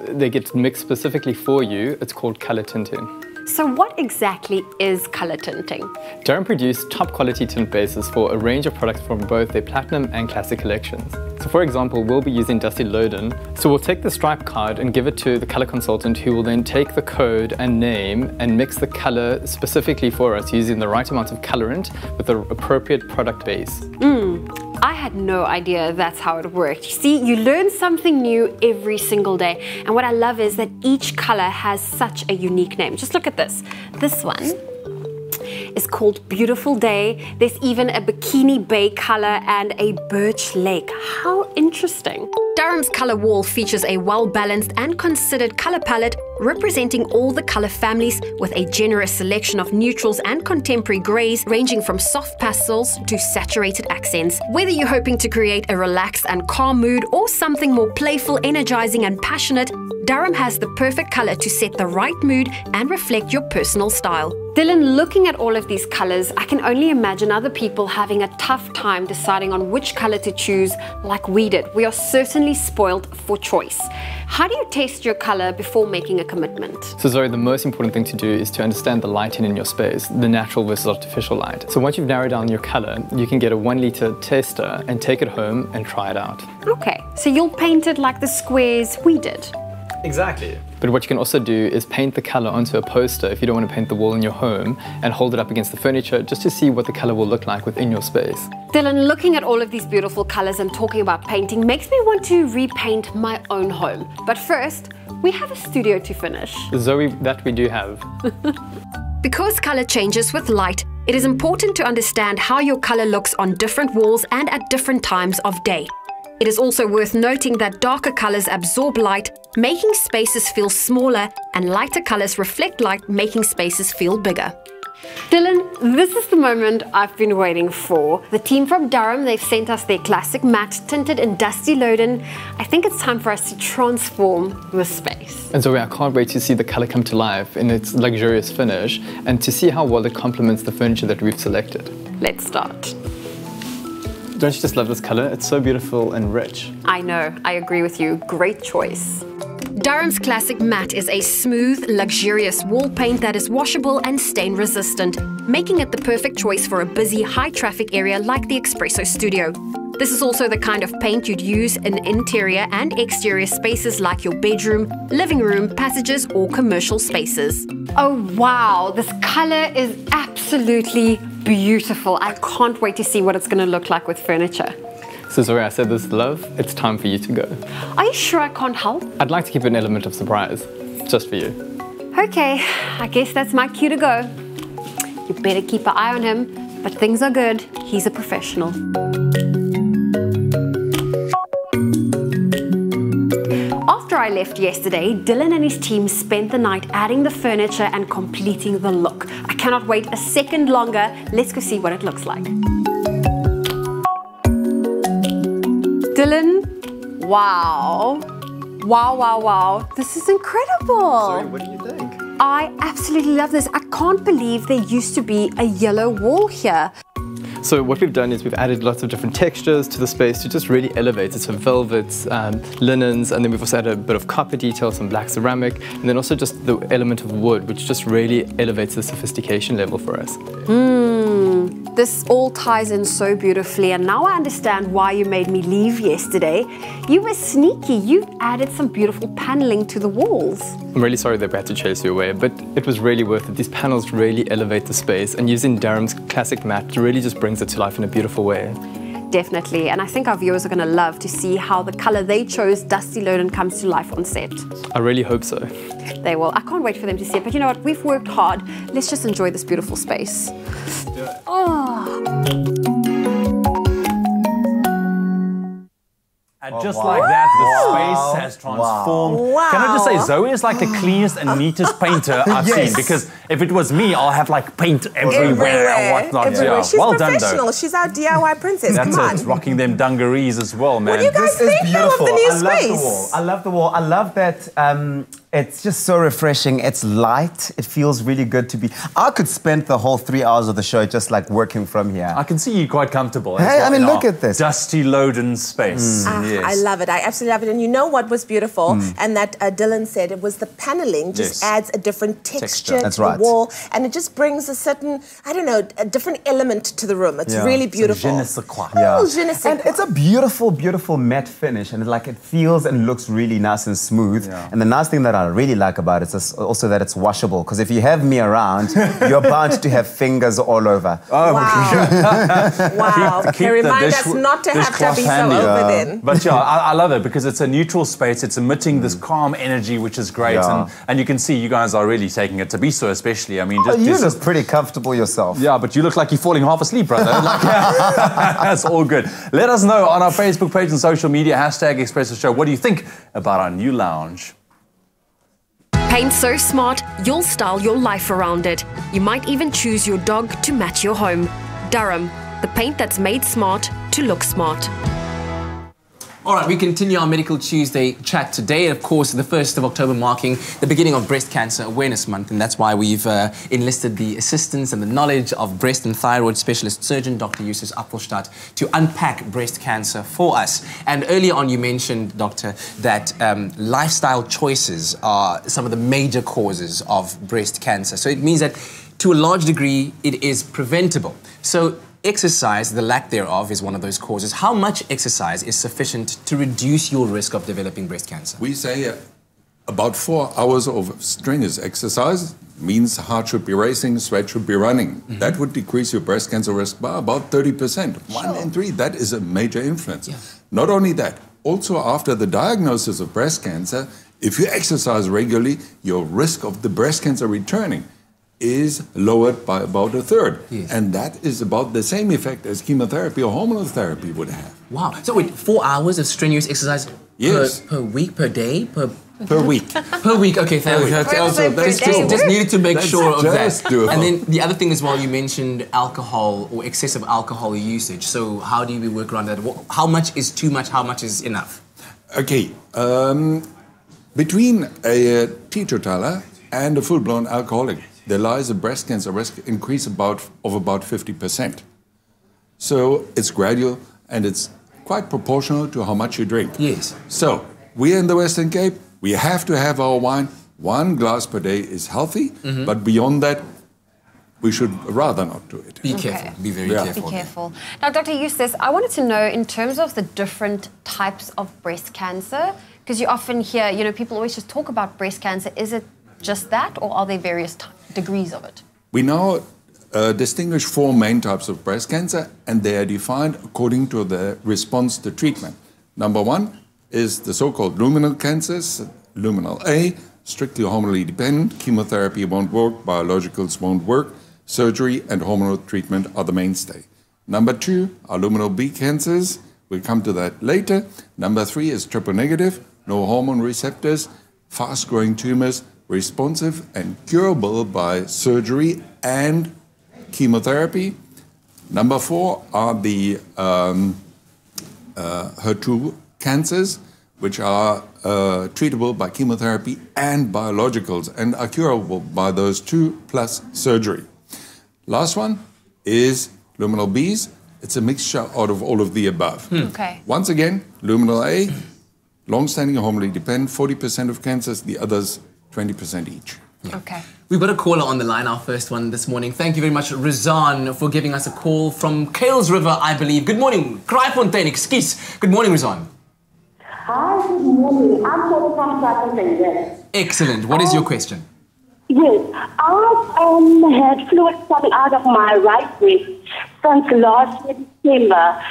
They get mixed specifically for you. It's called color tinting.
So what exactly is color tinting?
Durham produced top quality tint bases for a range of products from both their platinum and classic collections. So for example, we'll be using Dusty Loden. So we'll take the stripe card and give it to the color consultant, who will then take the code and name and mix the color specifically for us using the right amount of colorant with the appropriate product base.
I had no idea that's how it worked. You see, you learn something new every single day. And what I love is that each color has such a unique name. Just look at this. This one is called Beautiful Day. There's even a Bikini Bay color and a Birch Lake. How interesting. Durham's color wall features a well-balanced and considered color palette representing all the color families with a generous selection of neutrals and contemporary grays ranging from soft pastels to saturated accents. Whether you're hoping to create a relaxed and calm mood or something more playful, energizing and passionate, Durham has the perfect color to set the right mood and reflect your personal style. Dylan, looking at all of these colors, I can only imagine other people having a tough time deciding on which color to choose like we did. We are certainly spoiled for choice. How do you test your color before making a commitment?
So Zoe, the most important thing to do is to understand the lighting in your space, the natural versus artificial light. So once you've narrowed down your color, you can get a 1 liter tester and take it home and try it out.
Okay, so you'll paint it like the squares we did.
Exactly. But what you can also do is paint the color onto a poster if you don't want to paint the wall in your home, and hold it up against the furniture just to see what the color will look like within your space.
Dylan, looking at all of these beautiful colors and talking about painting makes me want to repaint my own home. But first, we have a studio to finish.
Zoe, that we do have.
Because color changes with light, it is important to understand how your color looks on different walls and at different times of day. It is also worth noting that darker colors absorb light, making spaces feel smaller, and lighter colors reflect light, making spaces feel bigger. Dylan, this is the moment I've been waiting for. The team from Durham, they've sent us their classic matte tinted in Dusty Loden. I think it's time for us to transform the space.
And Zoe, I can't wait to see the color come to life in its luxurious finish and to see how well it complements the furniture that we've selected.
Let's start.
Don't you just love this color? It's so beautiful and rich.
I know, I agree with you. Great choice. Durham's Classic Matte is a smooth, luxurious wall paint that is washable and stain resistant, making it the perfect choice for a busy, high-traffic area like the Expresso studio. This is also the kind of paint you'd use in interior and exterior spaces like your bedroom, living room, passages, or commercial spaces. Oh wow, this color is absolutely beautiful. I can't wait to see what it's going to look like with furniture.
So Zoe, I said this, love, it's time for you to go.
Are you sure I can't help?
I'd like to keep an element of surprise, just for you.
Okay, I guess that's my cue to go. You better keep an eye on him, but things are good. He's a professional. After I
I left yesterday, Dylan and his team spent the night adding the furniture and completing the look. I cannot wait a second longer. Let's go see what it looks like. Dylan, wow. Wow, wow, wow. This is incredible.
Sorry, what do you think?
I absolutely love this. I can't believe there used to be a yellow wall here.
So what we've done is we've added lots of different textures to the space to just really elevate it. So velvets, linens, and then we've also added a bit of copper detail, some black ceramic, and then also just the element of wood, which just really elevates the sophistication level for us.
This all ties in so beautifully, and now I understand why you made me leave yesterday. You were sneaky. You've added some beautiful paneling to the walls.
I'm really sorry that we had to chase you away, but it was really worth it. These panels really elevate the space, and using Durham's classic matte really just brings it to life in a beautiful way.
Definitely, and I think our viewers are going to love to see how the color they chose, Dusty Loden, comes to life on set.
I really hope so.
They will. I can't wait for them to see it, but you know what? We've worked hard. Let's just enjoy this beautiful space.
And just like that, the space has transformed.
Wow.
Can I just say, Zoe is like the cleanest and neatest painter I've seen. Because if it was me, I'll have like paint everywhere and whatnot.
Everywhere.
Yeah.
She's
Well done,
professional.
though.
She's our DIY princess.
That's
Come on.
it. Rocking them dungarees as well, man.
What do you guys
This is
think though of
beautiful.
the new
I love
space?
the wall. I love the wall. I love that it's just so refreshing. It's light. It feels really good to be. I could spend the whole 3 hours of the show just like working from here.
I can see you quite comfortable.
Hey, I mean, look at this.
Dusty Loden space. Yes.
I love it. I absolutely love it. And you know what was beautiful? And that Dylan said it was the paneling just adds a different texture
That's
to
right.
the wall. And it just brings a certain, I don't know, a different element to the room. It's really beautiful.
Je ne sais quoi.
Oh, je ne sais
And
quoi.
it's a beautiful, beautiful matte finish, and like it feels and looks really nice and smooth.
Yeah.
And the nice thing that I really like about it is also that it's washable. Because if you have me around, you're bound to have fingers all over.
Oh,
Wow.
Keep
Remind
the
us not to have
dishcloth
to be so
handy.
over then.
But yeah, I love it because it's a neutral space. It's emitting this calm energy, which is great.
Yeah.
And you can see you guys are really taking it to be so, especially. I mean, just
You look pretty comfortable yourself.
Yeah, but you look like you're falling half asleep, brother. Like, that's all good. Let us know on our Facebook page and social media, #Expresso Show. What do you think about our new lounge?
Paint so smart, you'll style your life around it. You might even choose your dog to match your home. Durham, the paint that's made smart to look smart.
All right, we continue our Medical Tuesday chat today. Of course, the 1st of October marking the beginning of Breast Cancer Awareness Month, and that's why we've enlisted the assistance and the knowledge of breast and thyroid specialist surgeon Dr. Justus Appelstadt to unpack breast cancer for us. And earlier on you mentioned, Doctor, that lifestyle choices are some of the major causes of breast cancer. So it means that to a large degree it is preventable. So exercise, the lack thereof, is one of those causes. How much exercise is sufficient to reduce your risk of developing breast cancer?
We say about 4 hours of strenuous exercise means heart should be racing, sweat should be running. That would decrease your breast cancer risk by about 30%. 1 in 3, that is a major influence. Not only that, also after the diagnosis of breast cancer, if you exercise regularly, your risk of the breast cancer returning is lowered by about 1/3. And that is about the same effect as chemotherapy or hormonal therapy would have.
Wow. So wait, 4 hours of strenuous exercise per week, per day,
per week.
Per week, okay, thank you. Just needed to make sure of that.
Doable.
And then the other thing as well, you mentioned alcohol or excessive alcohol usage. So how do we work around that? How much is too much? How much is enough?
Okay, between a teetotaler and a full-blown alcoholic, there lies a breast cancer risk increase of about 50%. So it's gradual and it's quite proportional to how much you drink.
Yes.
So we in the Western Cape, we have to have our wine. 1 glass per day is healthy, but beyond that, we should rather not do it.
Be careful. Be very careful.
Be careful. Now, Dr. Justus, I wanted to know in terms of the different types of breast cancer, because you often hear, you know, people always just talk about breast cancer. Is it just that, or are there various degrees of it?
We now distinguish 4 main types of breast cancer, and they are defined according to the response to treatment. Number 1 is the so-called luminal cancers, luminal A, strictly hormonally dependent, chemotherapy won't work, biologicals won't work, surgery and hormonal treatment are the mainstay. Number 2 are luminal B cancers, we'll come to that later. Number 3 is triple negative, no hormone receptors, fast-growing tumors, responsive and curable by surgery and chemotherapy. Number 4 are the HER2 cancers, which are treatable by chemotherapy and biologicals and are curable by those 2 plus surgery. Last one is luminal Bs. It's a mixture out of all of the above.
Okay.
Once again, luminal A, long-standing hormonally dependent, 40% of cancers, the others 20% each.
Okay.
We've got a caller on the line, our first one this morning. Thank you very much, Rizan, for giving us a call from Kales River, I believe. Good morning. Kraaifontein, excuse. Good morning, Rizan.
Hi, good morning. I'm calling from Kraaifontein, yes.
Excellent. What is your question?
Yes, I've had fluid coming out of my right breast since last year, December.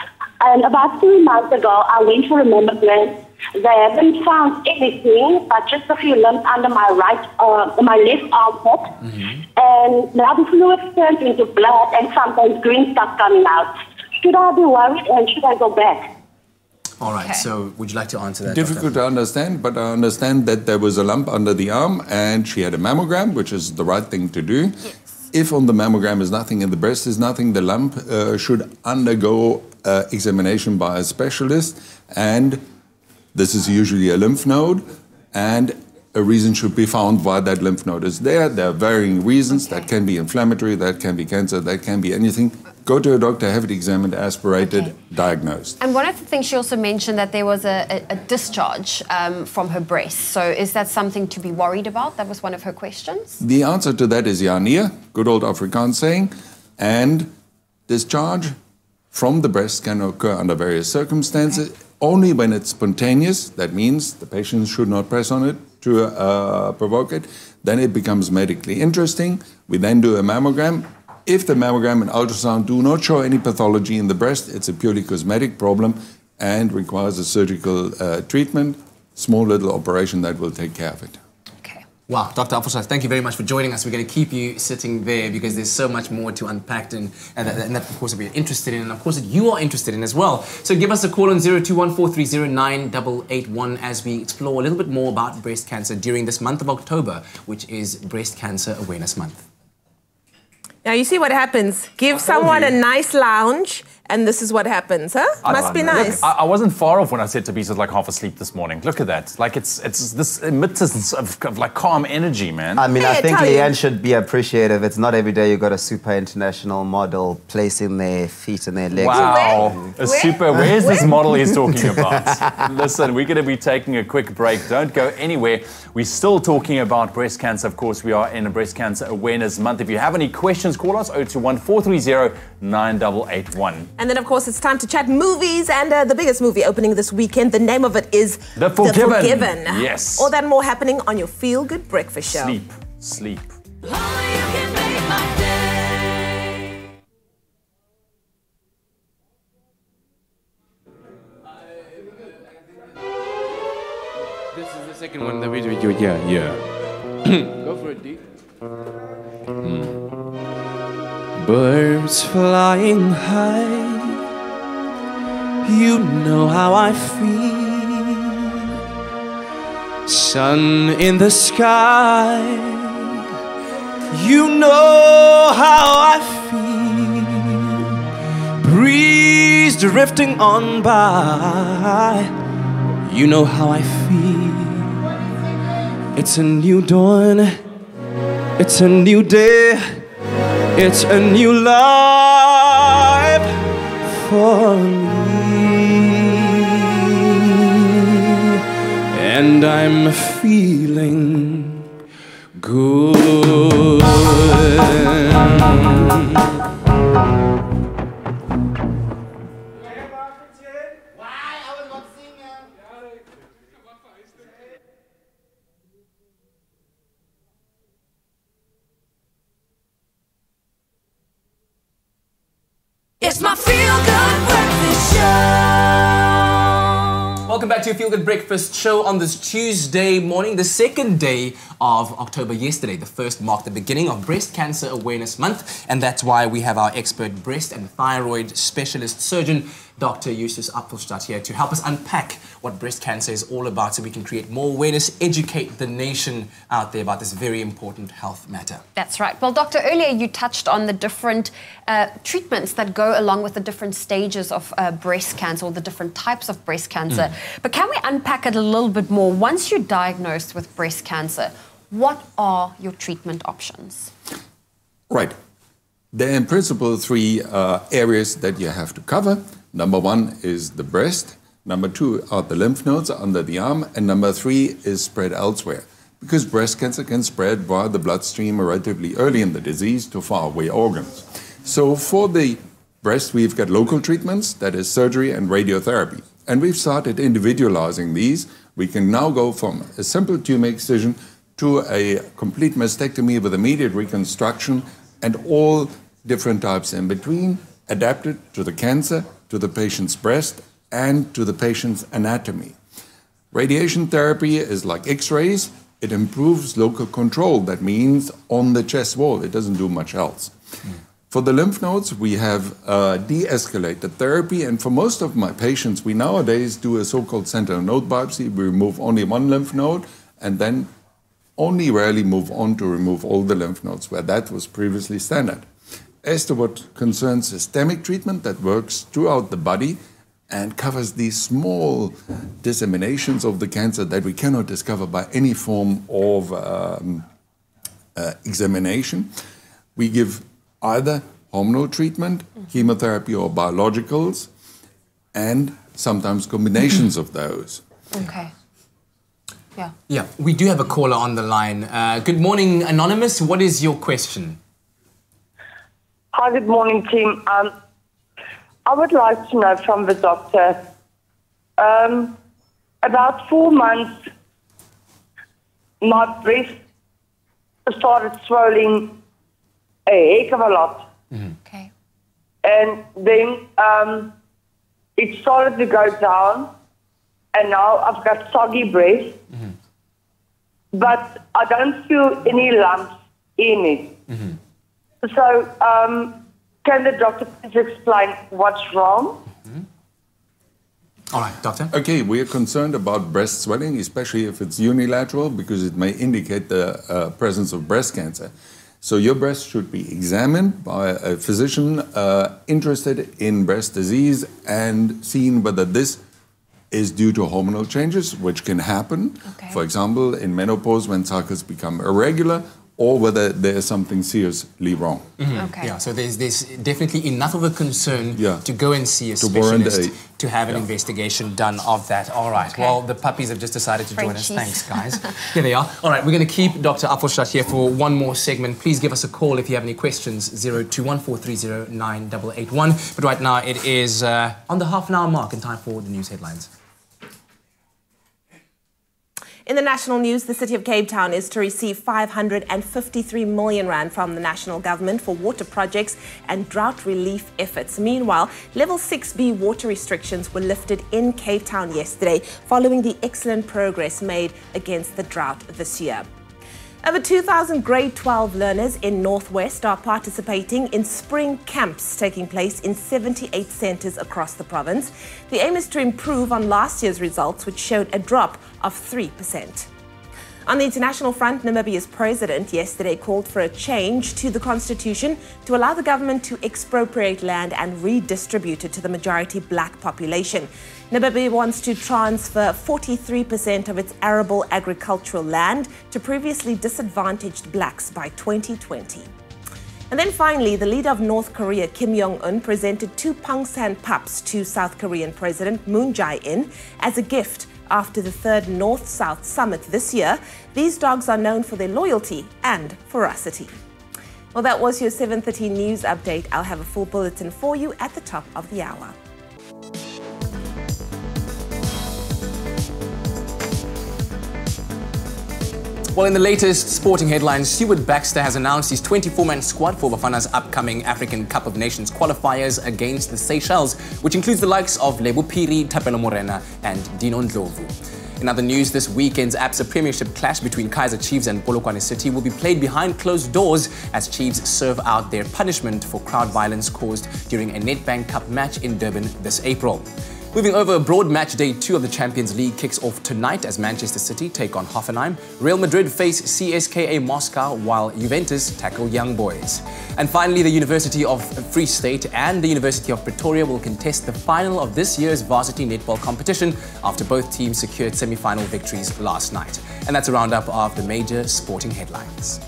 And about 3 months ago, I went for a mammogram. They haven't found anything, but just a few lumps under my my left armpit. And now the fluid turned into blood and sometimes green stuff coming out. Should I be worried and should I go back?
All right, so would you like to answer that?
Difficult to understand, but I understand that there was a lump under the arm and she had a mammogram, which is the right thing to do. Yes. If on the mammogram is nothing and the breast is nothing, the lump should undergo examination by a specialist, and this is usually a lymph node, and a reason should be found why that lymph node is there. There are varying reasons. That can be inflammatory, that can be cancer, that can be anything. Go to a doctor, have it examined, aspirated, diagnosed.
And one of the things she also mentioned that there was a discharge from her breast. So is that something to be worried about? That was one of her questions.
The answer to that is ja nee, good old Afrikaans saying. And discharge from the breast can occur under various circumstances. Only when it's spontaneous, that means the patient should not press on it to provoke it, then it becomes medically interesting. We then do a mammogram. If the mammogram and ultrasound do not show any pathology in the breast, it's a purely cosmetic problem and requires a surgical treatment, small little operation that will take care of it.
Wow, Dr. Afosha, thank you very much for joining us. We're going to keep you sitting there because there's so much more to unpack and that, of course, we're interested in and, of course, that you are interested in as well. So give us a call on 0214309881 as we explore a little bit more about breast cancer during this month of October, which is Breast Cancer Awareness Month.
Now, you see what happens. Give someone a nice lounge, and this is what happens, huh? Must be nice.
Look, I wasn't far off when I said Tobias like half asleep this morning. Look at that. Like, it's this emittance of like calm energy, man.
I mean, I think Leanne should be appreciative. It's not every day you got a super international model placing their feet and their legs.
Wow. Where's this model he's talking about? Listen, we're going to be taking a quick break. Don't go anywhere. We're still talking about breast cancer. Of course, we are in a Breast Cancer Awareness Month. If you have any questions, call us 0214309881.
And then, of course, it's time to chat movies and the biggest movie opening this weekend. The name of it is
The Forgiven. Yes.
All that and more happening on your Feel Good Breakfast Show.
Sleep, sleep.
This is the second one that we do. Yeah. Go for it, D. Birds flying high, you know how I feel. Sun in the sky, you know how I feel. Breeze drifting on by, you know how I feel. It's a new dawn, it's a new day, it's a new life for me. And I'm feeling good.
It's my Feel Good Breakfast Show.
Welcome back to your Feel Good Breakfast Show on this Tuesday morning, the second day of October. Yesterday, the first marked the beginning of Breast Cancer Awareness Month, and that's why we have our expert breast and thyroid specialist surgeon, Dr. Justus Appelstadt here to help us unpack what breast cancer is all about so we can create more awareness, educate the nation out there about this very important health matter.
That's right. Well, Doctor, earlier you touched on the different treatments that go along with the different stages of breast cancer or the different types of breast cancer. But can we unpack it a little bit more? Once you're diagnosed with breast cancer, what are your treatment options?
Right. There are in principle three areas that you have to cover. Number one is the breast. Number two are the lymph nodes under the arm. And number three is spread elsewhere. Because breast cancer can spread via the bloodstream relatively early in the disease to faraway organs. So for the breast, we've got local treatments, that is surgery and radiotherapy. And we've started individualizing these. We can now go from a simple tumor excision to a complete mastectomy with immediate reconstruction and all different types in between, adapted to the cancer, to the patient's breast, and to the patient's anatomy. Radiation therapy is like X-rays. It improves local control. That means on the chest wall. It doesn't do much else. For the lymph nodes, we have de-escalated therapy. And for most of my patients, we nowadays do a so-called sentinel node biopsy. We remove only one lymph node and then only rarely move on to remove all the lymph nodes, where that was previously standard. As to what concerns systemic treatment, that works throughout the body and covers these small disseminations of the cancer that we cannot discover by any form of examination. We give either hormonal treatment, chemotherapy, or biologicals, and sometimes combinations of those.
Okay.
Yeah, we do have a caller on the line. Good morning, Anonymous. What is your question?
Hi, good morning, team. I would like to know from the doctor, about 4 months, my breast started swelling a heck of a lot.
Okay.
And then it started to go down, and now I've got soggy breast, but I don't feel any lumps in it. So, can the doctor please explain what's wrong?
All right, doctor.
Okay, we are concerned about breast swelling, especially if it's unilateral, because it may indicate the presence of breast cancer. So your breast should be examined by a physician interested in breast disease and seen whether this is due to hormonal changes, which can happen. For example, in menopause when cycles become irregular, or whether there is something seriously wrong.
Yeah, so there's definitely enough of a concern to go and see a specialist to have an investigation done of that. All right, well, the puppies have just decided to join us. Thanks, guys. Here they are. All right, we're going to keep Dr. Appelstadt here for one more segment. Please give us a call if you have any questions, 0214309881. But right now, it is on the half-an-hour mark in time for the news headlines.
In the national news, the City of Cape Town is to receive 553 million rand from the national government for water projects and drought relief efforts. Meanwhile, level 6B water restrictions were lifted in Cape Town yesterday following the excellent progress made against the drought this year. Over 2,000 grade 12 learners in Northwest are participating in spring camps taking place in 78 centres across the province. The aim is to improve on last year's results, which showed a drop of 3%. On the international front, Namibia's president yesterday called for a change to the constitution to allow the government to expropriate land and redistribute it to the majority black population. Namibia wants to transfer 43% of its arable agricultural land to previously disadvantaged blacks by 2020. And then finally, the leader of North Korea, Kim Jong-un, presented 2 Pangsan pups to South Korean President Moon Jae-in as a gift after the 3rd North-South Summit this year. These dogs are known for their loyalty and ferocity. Well, that was your 7:30 news update. I'll have a full bulletin for you at the top of the hour.
Well, in the latest sporting headlines, Stuart Baxter has announced his 24-man squad for Bafana's upcoming African Cup of Nations qualifiers against the Seychelles, which includes the likes of Lebo Phiri, Thapelo Morena and Dino Ndlovu. In other news, this weekend's ABSA Premiership clash between Kaizer Chiefs and Polokwane City will be played behind closed doors as Chiefs serve out their punishment for crowd violence caused during a Nedbank Cup match in Durban this April. Moving over abroad, match day 2 of the Champions League kicks off tonight as Manchester City take on Hoffenheim. Real Madrid face CSKA Moscow while Juventus tackle Young Boys. And finally, the University of Free State and the University of Pretoria will contest the final of this year's varsity netball competition after both teams secured semi-final victories last night. And that's a roundup of the major sporting headlines.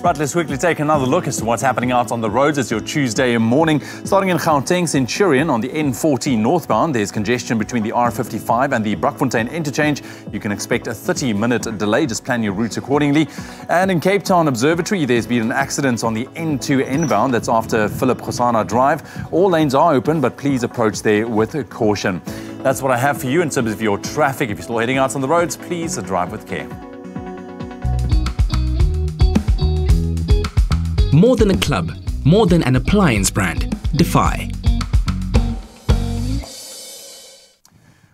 Right, let's quickly take another look as to what's happening out on the roads. It's your Tuesday morning. Starting in Gauteng Centurion on the N14 northbound, there's congestion between the R55 and the Brakfontein interchange. You can expect a 30-minute delay. Just plan your routes accordingly. And in Cape Town Observatory, there's been an accident on the N2 inbound. That's after Philip Khosana Drive. All lanes are open, but please approach there with caution. That's what I have for you in terms of your traffic. If you're still heading out on the roads, please drive with care.
More than a club, more than an appliance brand. Defy.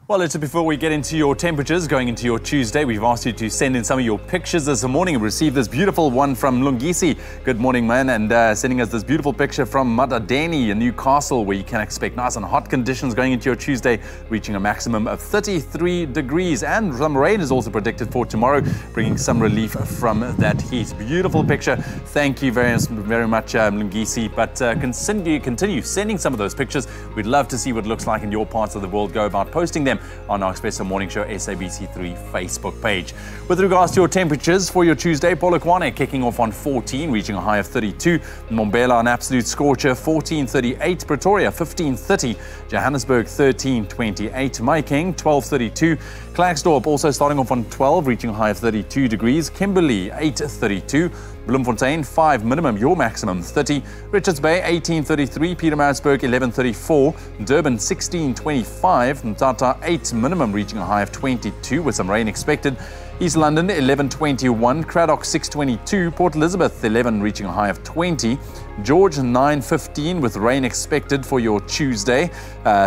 Well, it's before we get into your temperatures, going into your Tuesday, we've asked you to send in some of your pictures this morning and receive this beautiful one from Lungisi. Good morning, man, and sending us this beautiful picture from Madadeni in Newcastle, where you can expect nice and hot conditions going into your Tuesday, reaching a maximum of 33 degrees. And some rain is also predicted for tomorrow, bringing some relief from that heat. Beautiful picture. Thank you very much, Lungisi. But continue sending some of those pictures. We'd love to see what it looks like in your parts of the world. Go about posting them on our Expresso Morning Show SABC3 Facebook page. With regards to your temperatures for your Tuesday, Polokwane kicking off on 14, reaching a high of 32. Mbombela an absolute scorcher, 14.38. Pretoria 15.30. Johannesburg 13.28. Mahikeng 12.32. Klerksdorp also starting off on 12, reaching a high of 32 degrees. Kimberley 8.32. Bloemfontein 5 minimum, your maximum 30. Richards Bay 18.33. Pietermaritzburg 11.34. Durban 16.25. Mthatha 8 minimum, reaching a high of 22 with some rain expected. East London 11.21. Cradock 6.22. Port Elizabeth 11, reaching a high of 20. George 9.15 with rain expected for your Tuesday.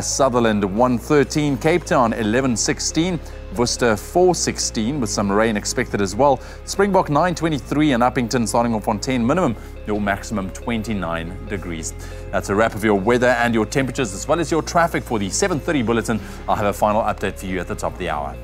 Sutherland 1.13. Cape Town 11.16. Worcester 4.16 with some rain expected as well. Springbok 9.23 and Uppington starting off on 10 minimum, your maximum 29 degrees. That's a wrap of your weather and your temperatures as well as your traffic for the 7:30 bulletin. I'll have a final update for you at the top of the hour.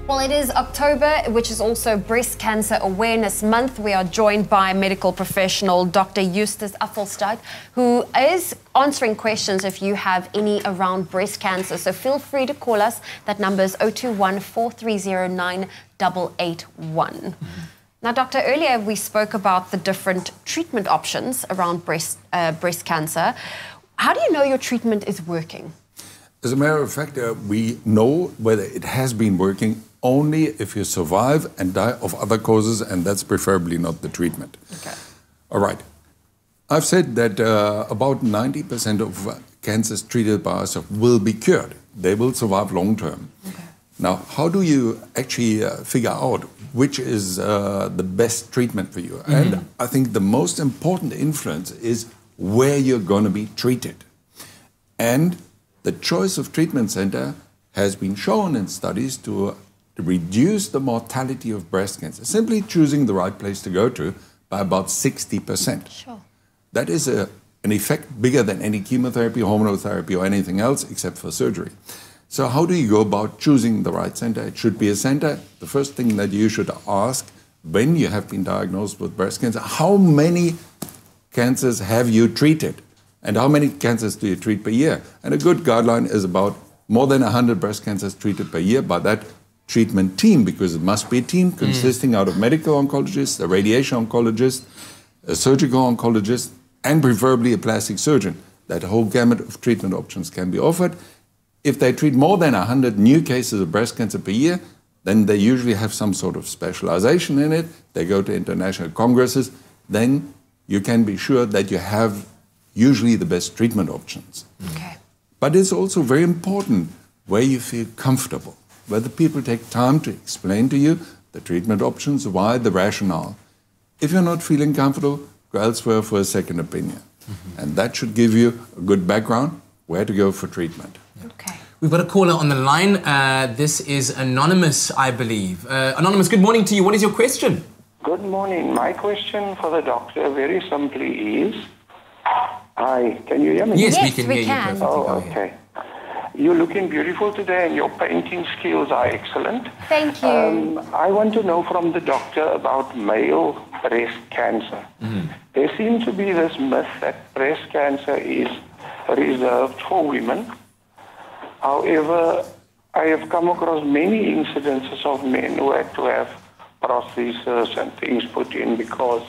Well, it is October, which is also Breast Cancer Awareness Month. We are joined by medical professional Dr. Eustace Affelstadt, who is answering questions if you have any around breast cancer. So feel free to call us. That number is 021 430 9881. Now, Doctor, earlier we spoke about the different treatment options around breast cancer. How do you know your treatment is working?
As a matter of fact, we know whether it has been working only if you survive and die of other causes, and that's preferably not the treatment.
Okay.
All right. I've said that about 90% of cancers treated by us will be cured. They will survive long term.
Okay.
Now, how do you actually figure out which is the best treatment for you? And I think the most important influence is where you're going to be treated. And the choice of treatment center has been shown in studies to reduce the mortality of breast cancer, simply choosing the right place to go to by about 60%.
Sure.
That is an effect bigger than any chemotherapy, hormonotherapy, or anything else except for surgery. So how do you go about choosing the right center? It should be a center. The first thing that you should ask when you have been diagnosed with breast cancer, how many cancers have you treated? And how many cancers do you treat per year? And a good guideline is about more than 100 breast cancers treated per year by that treatment team, because it must be a team consisting out of medical oncologists, a radiation oncologist, a surgical oncologist, and preferably a plastic surgeon. That whole gamut of treatment options can be offered. If they treat more than 100 new cases of breast cancer per year, then they usually have some sort of specialization in it. They go to international congresses. Then you can be sure that you have usually the best treatment options.
Okay.
But it's also very important where you feel comfortable, where the people take time to explain to you the treatment options, why, the rationale. If you're not feeling comfortable, go elsewhere for a second opinion. And that should give you a good background where to go for treatment.
We've got a caller on the line. This is Anonymous, I believe. Anonymous, good morning to you. What is your question?
Good morning. My question for the doctor very simply is... Hi, can you hear me?
Yes, we can hear you perfectly.
Oh, okay. You're looking beautiful today and your painting skills are excellent.
Thank you.
I want to know from the doctor about male breast cancer. There seems to be this myth that breast cancer is reserved for women. However, I have come across many incidences of men who had to have prostheses and things put in because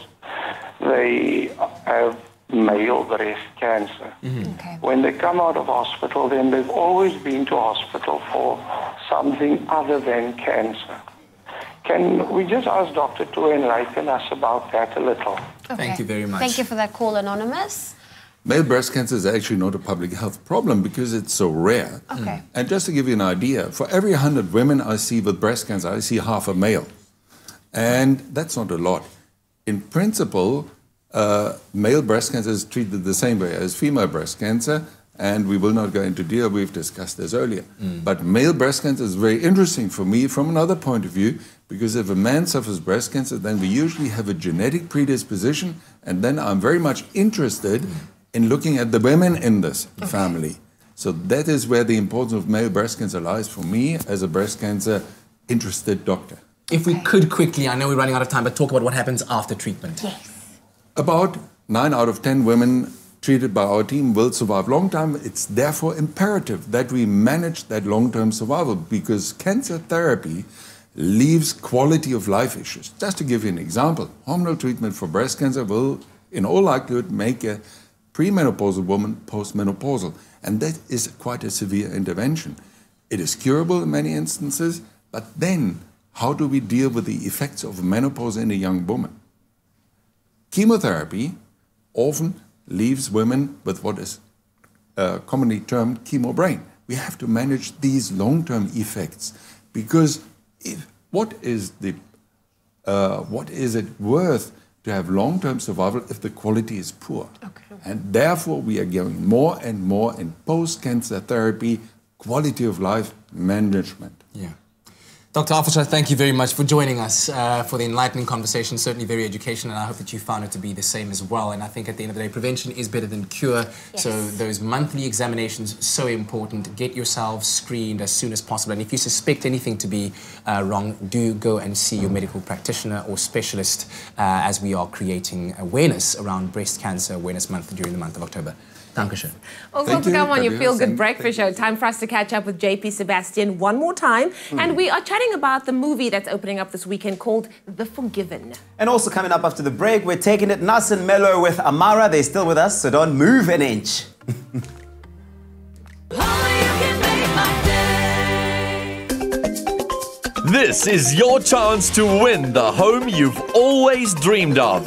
they have male breast cancer. When they come out of hospital, then they've always been to hospital for something other than cancer. Can we just ask Doctor to enlighten us about that a little?
Thank you very much.
Thank you for that call, Anonymous.
Male breast cancer is actually not a public health problem because it's so rare.
Okay.
And just to give you an idea, for every 100 women I see with breast cancer, I see half a male. And that's not a lot. In principle, male breast cancer is treated the same way as female breast cancer, and we will not go into detail, we've discussed this earlier. But male breast cancer is very interesting for me from another point of view, because if a man suffers breast cancer, then we usually have a genetic predisposition, and then I'm very much interested in looking at the women in this family. So that is where the importance of male breast cancer lies for me as a breast cancer interested doctor.
If we could quickly, I know we're running out of time, but talk about what happens after treatment.
About 9 out of 10 women treated by our team will survive long time. It's therefore imperative that we manage that long-term survival because cancer therapy leaves quality of life issues. Just to give you an example, hormonal treatment for breast cancer will, in all likelihood, make a premenopausal woman postmenopausal. And that is quite a severe intervention. It is curable in many instances, but then how do we deal with the effects of menopause in a young woman? Chemotherapy often leaves women with what is commonly termed chemo brain. We have to manage these long-term effects because what is it worth to have long-term survival if the quality is poor? And therefore we are going more and more in post-cancer therapy, quality of life management.
Dr. Afasha, thank you very much for joining us for the enlightening conversation, certainly very educational, and I hope that you found it to be the same as well. And I think at the end of the day, prevention is better than cure. So those monthly examinations, so important. Get yourselves screened as soon as possible. And if you suspect anything to be wrong, do go and see your medical practitioner or specialist as we are creating awareness around Breast Cancer Awareness Month during the month of October. Dankeschön.
Also to come on your Feel Good Breakfast Show. Time for us to catch up with JP Sebastian one more time. And we are chatting about the movie that's opening up this weekend called The Forgiven.
And also coming up after the break, we're taking it nice and mellow with Amara. They're still with us, so don't move an inch.
This is your chance to win the home you've always dreamed of.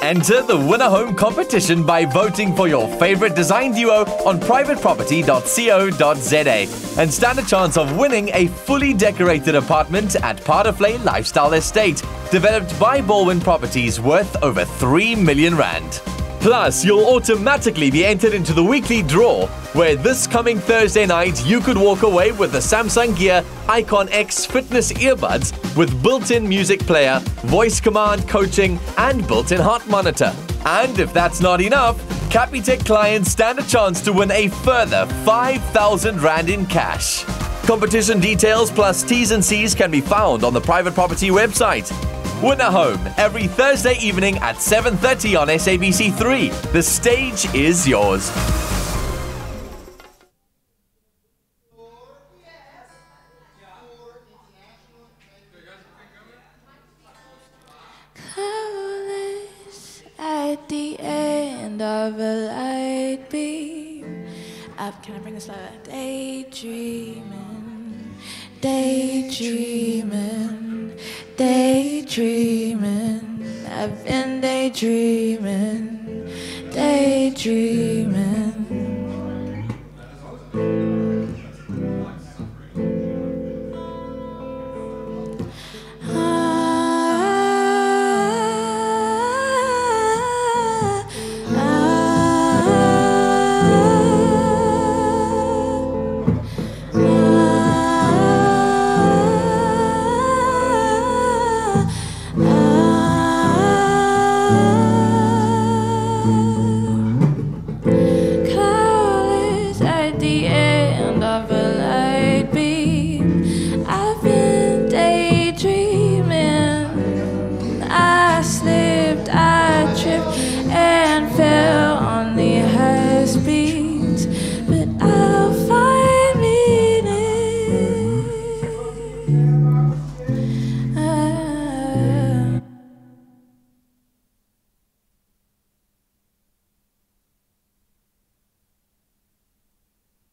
Enter the Win a Home competition by voting for your favorite design duo on privateproperty.co.za and stand a chance of winning a fully decorated apartment at Paardenvlei Lifestyle Estate, developed by Baldwin Properties worth over 3 million rand. Plus, you'll automatically be entered into the weekly draw, where this coming Thursday night you could walk away with the Samsung Gear Icon X Fitness earbuds with built-in music player, voice command coaching, and built-in heart monitor. And if that's not enough, Capitec clients stand a chance to win a further 5,000 rand in cash. Competition details plus T's and C's can be found on the Private Property website. Win a Home every Thursday evening at 7:30 on SABC3. The stage is yours.
Colors at the end of a light beam. Can I bring this slower? Daydreaming, daydreaming, daydreaming. I've been daydreaming, daydreaming.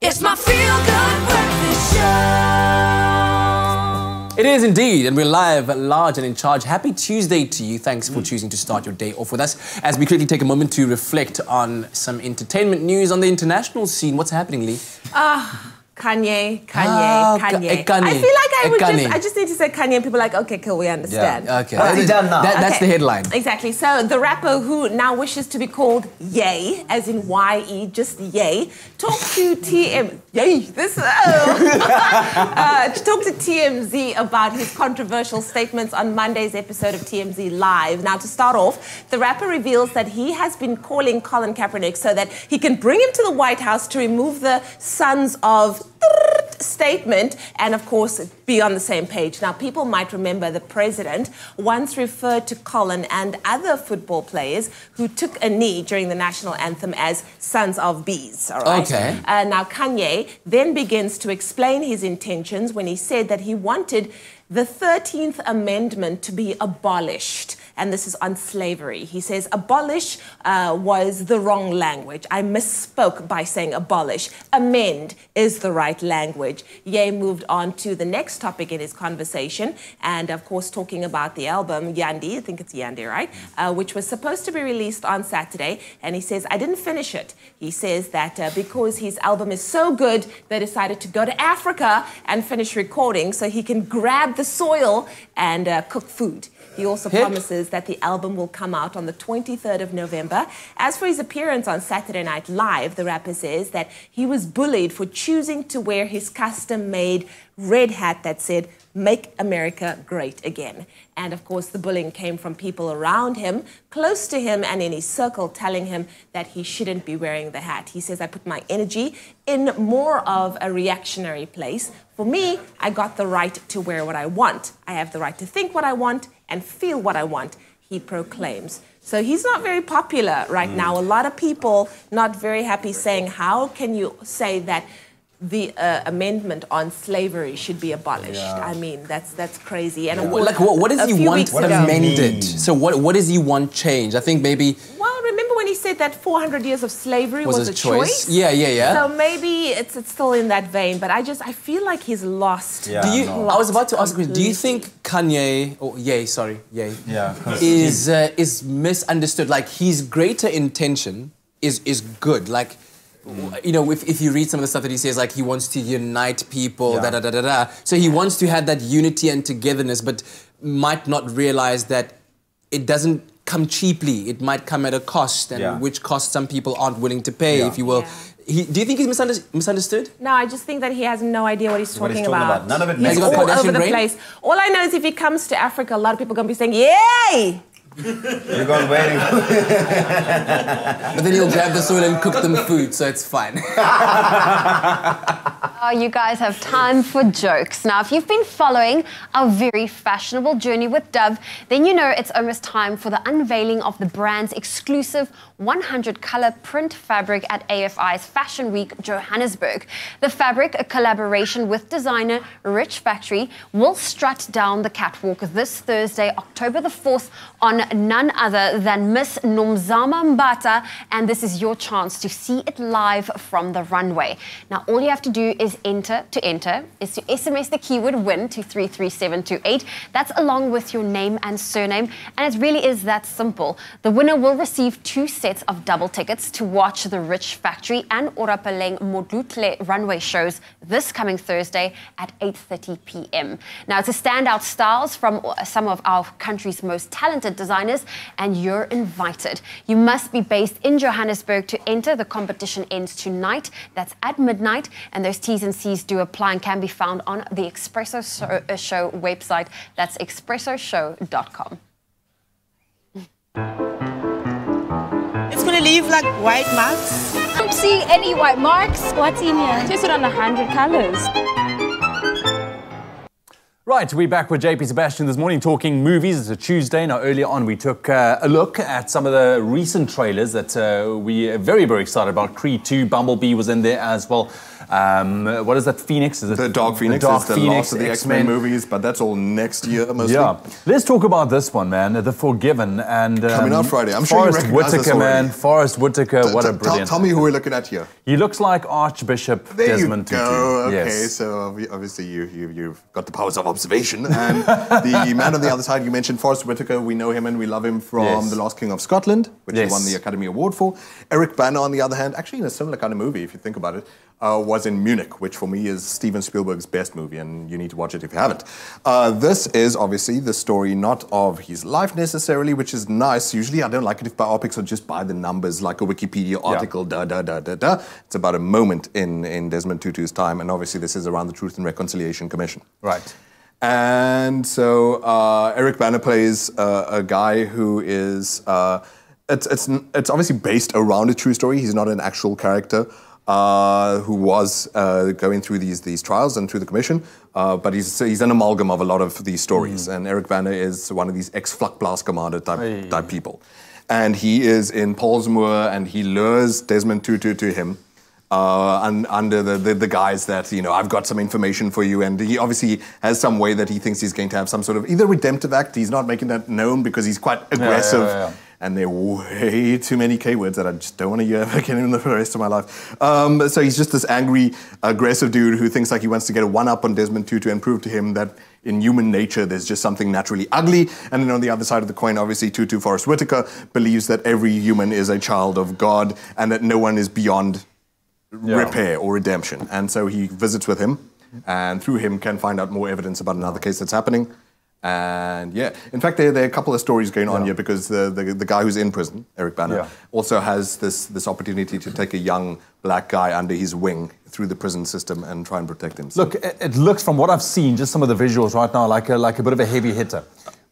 It's my feel-good breakfast show.
It is indeed, and we're live, large and in charge. Happy Tuesday to you. Thanks for choosing to start your day off with us. As we quickly take a moment to reflect on some entertainment news on the international scene. What's happening, Lee?
Kanye.
Kanye.
I feel like I just need to say Kanye and people are like, okay, cool, we understand.
Yeah. Okay. What's he done now? That's the headline.
Exactly. So the rapper who now wishes to be called Ye, as in Y-E, just Ye, talked to talked to TMZ about his controversial statements on Monday's episode of TMZ Live. Now, to start off, the rapper reveals that he has been calling Colin Kaepernick so that he can bring him to the White House to remove the sons of statement and, of course, be on the same page. Now, people might remember the president once referred to Colin and other football players who took a knee during the national anthem as sons of bees, all right?
Okay.
Now, Kanye then begins to explain his intentions when he said that he wanted the 13th Amendment to be abolished. And this is on slavery. He says abolish was the wrong language. I misspoke by saying abolish. Amend is the right language. Ye moved on to the next topic in his conversation, and of course talking about the album Yandi, I think it's Yandi, right? Which was supposed to be released on Saturday, and he says, I didn't finish it. He says that because his album is so good, they decided to go to Africa and finish recording so he can grab the soil and cook food. He also promises that the album will come out on the 23rd of November. As for his appearance on Saturday Night Live, the rapper says that he was bullied for choosing to wear his custom-made red hat that said, Make America Great Again. And of course, the bullying came from people around him, close to him and in his circle, telling him that he shouldn't be wearing the hat. He says, I put my energy in more of a reactionary place. For me, I got the right to wear what I want. I have the right to think what I want and feel what I want, he proclaims. So he's not very popular right now. A lot of people not very happy, saying, how can you say that the amendment on slavery should be abolished? I mean, that's crazy. And
like, what does he want amended? So what does he want changed? I think maybe...
Well, remember when he said that 400 years of slavery was a choice?
Yeah.
So maybe it's still in that vein, but I feel like he's lost.
I was about to ask you, do you think Kanye, is misunderstood? Like, his greater intention is good. Like, you know, if you read some of the stuff that he says, like he wants to unite people, So he wants to have that unity and togetherness, but might not realize that it doesn't come cheaply. It might come at a cost, and which cost some people aren't willing to pay, if you will. Do you think he's misunderstood?
No, I just think that he has no idea what he's talking about.
None of it
makes sense. He's all over the place. All I know is if he comes to Africa, a lot of people are going to be saying, yay!
You're going waiting.
But then he'll grab the soil and cook them food, so it's fine.
Oh, you guys have time for jokes. Now, if you've been following our very fashionable journey with Dove, then you know it's almost time for the unveiling of the brand's exclusive 100-color print fabric at AFI's Fashion Week Johannesburg. The fabric, a collaboration with designer Rich Factory, will strut down the catwalk this Thursday, October the 4th, on none other than Miss Nomzama Mbata, and this is your chance to see it live from the runway. Now, all you have to do is to SMS the keyword WIN to 33728. That's along with your name and surname, and it really is that simple. The winner will receive 2 sets of double tickets to watch the Rich Factory and Orapaleng Modlutle runway shows this coming Thursday at 8:30 p.m. Now, it's a standout styles from some of our country's most talented designers, and you're invited. You must be based in Johannesburg to enter. The competition ends tonight. That's at midnight, and those T's and C's do apply and can be found on the Expresso Show website. That's expressoshow.com.
It's going to leave like white marks.
I don't see any white marks. What's in here? Tested on 100 colors.
Right, we're back with JP Sebastian this morning talking movies. It's a Tuesday. Now, earlier on, we took a look at some of the recent trailers that we are very, very excited about. Creed 2, Bumblebee was in there as well. What is that, Phoenix? Is it
the Dark Phoenix
the Dark
is the
Phoenix,
last of the X-Men movies, but that's all next year mostly.
Yeah. Let's talk about this one, man, The Forgiven. And
coming out Friday. I'm sure
Forrest
you recognize this
Whitaker,
already.
man. Forrest Whitaker, what a brilliant.
Tell me who we're looking at here.
He looks like Archbishop Desmond Tutu.
Okay,
Yes.
so obviously you've got the powers of observation. And the man on the other side, you mentioned Forrest Whitaker. We know him and we love him from The Last King of Scotland, which he won the Academy Award for. Eric Bana, on the other hand, actually in a similar kind of movie, if you think about it, was in Munich, which for me is Steven Spielberg's best movie, and you need to watch it if you haven't. This is obviously the story not of his life necessarily, which is nice. Usually I don't like it if biopics are just by the numbers, like a Wikipedia article, It's about a moment in Desmond Tutu's time, and obviously this is around the Truth and Reconciliation Commission.
Right.
And so Eric Bana plays a guy who is... It's obviously based around a true story. He's not an actual character who was going through these trials and through the commission, but he's an amalgam of a lot of these stories. And Eric Bana is one of these ex-Vlakplaaskommander type people. And he is in Pollsmoor, and he lures Desmond Tutu to him. And under the guise that, you know, I've got some information for you, and he obviously has some way that he thinks he's going to have some sort of either redemptive act. He's not making that known because he's quite aggressive, and there are way too many K words that I just don't want to hear again in the rest of my life. So he's just this angry, aggressive dude who thinks like he wants to get a one-up on Desmond Tutu and prove to him that in human nature there's just something naturally ugly. And then on the other side of the coin, obviously Tutu, Forrest Whitaker, believes that every human is a child of God and that no one is beyond repair or redemption. And so he visits with him, and through him can find out more evidence about another case that's happening. And yeah, in fact, there are a couple of stories going on here, because the guy who's in prison, Eric Bana, also has this opportunity to take a young black guy under his wing through the prison system and try and protect him. So,
look, it looks, from what I've seen, just some of the visuals right now, like a bit of a heavy hitter.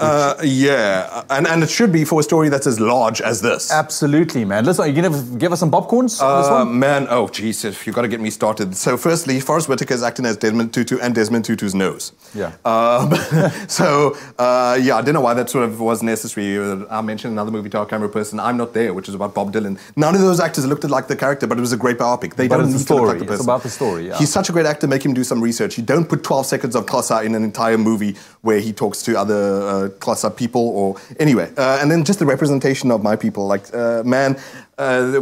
Yeah, and it should be for a story that's as large as this.
Absolutely, man. Listen, are you going to give us some popcorns on this one?
Man, oh, jeez, you've got to get me started. So firstly, Forrest Whitaker is acting as Desmond Tutu and Desmond Tutu's nose.
Yeah.
Yeah, I don't know why that sort of was necessary. I mentioned another movie to our camera person, I'm Not There, which is about Bob Dylan. None of those actors looked like the character, but it was a great biopic. They don't need to look like the person.
It's about the story, yeah.
He's such a great actor, make him do some research. You don't put 12 seconds of Xhosa in an entire movie where he talks to other Xhosa people, or anyway. And then just the representation of my people, like, man,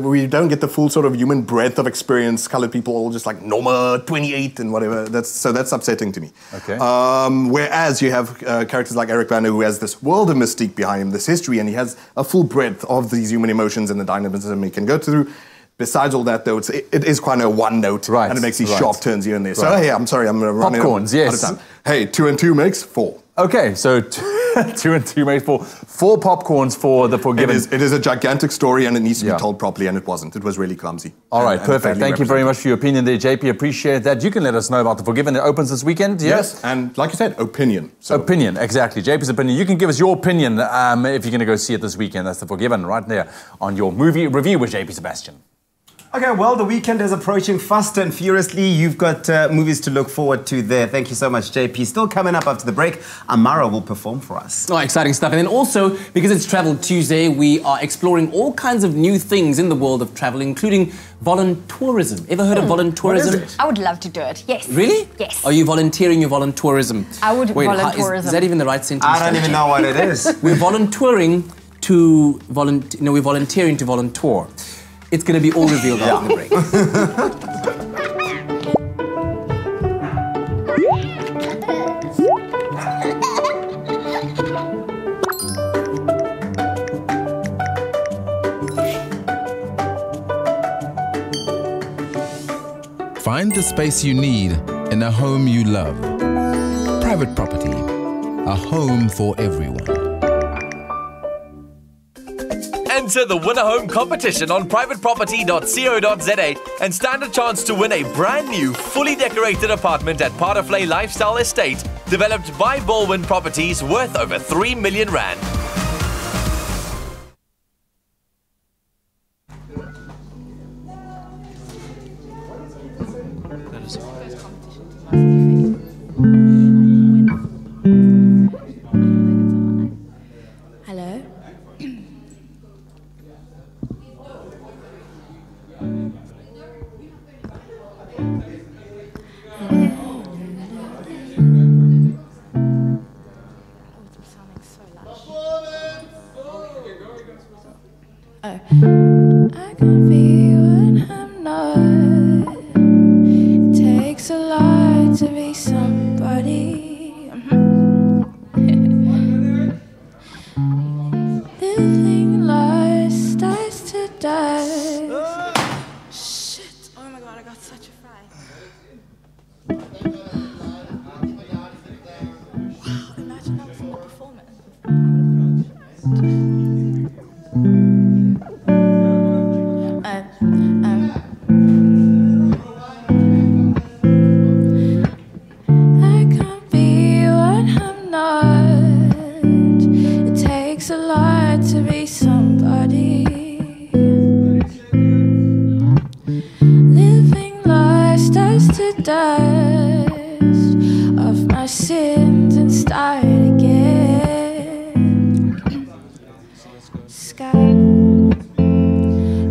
we don't get the full sort of human breadth of experience. Colored people all just like Norma 28 and whatever. That's upsetting to me.
Okay.
Whereas you have characters like Eric Bana, who has this world of mystique behind him, this history, and he has a full breadth of these human emotions and the dynamism he can go through. Besides all that, though, it is quite a one note, and it makes these sharp turns here and there. So, hey, I'm sorry, I'm running
popcorns, yes.
out of time. Hey, 2 and 2 makes 4.
Okay, so 2 and 2 makes 4. 4 popcorns for The Forgiven.
It is a gigantic story, and it needs to be told properly, and it wasn't. It was really clumsy.
All right, perfect. Thank you very much for your opinion there, JP. Appreciate that. You can let us know about The Forgiven. It opens this weekend,
yes? And like you said, opinion. So.
Opinion, exactly. JP's opinion. You can give us your opinion if you're going to go see it this weekend. That's The Forgiven right there on your movie review with JP Sebastian.
Okay, well, the weekend is approaching fast and furiously. You've got movies to look forward to there. Thank you so much, JP. Still coming up after the break, Amara will perform for us.
Oh, exciting stuff. And then also, because it's Travel Tuesday, we are exploring all kinds of new things in the world of travel, including voluntourism. Ever heard of voluntourism?
What is it?
I would love to do it, yes.
Really?
Yes.
Are you volunteering your voluntourism?
I would voluntourism.
Is that even the right sentence?
I don't even know what it is.
We're volunteering to we're volunteering to volunteer. It's going to be all revealed after the break.
Find the space you need in a home you love. Private property, a home for everyone.
Enter the Win a Home competition on privateproperty.co.za and stand a chance to win a brand new, fully decorated apartment at Parterflay Lifestyle Estate, developed by Baldwin Properties, worth over 3 million rand.
Hello? dust of my sins and start again. Sky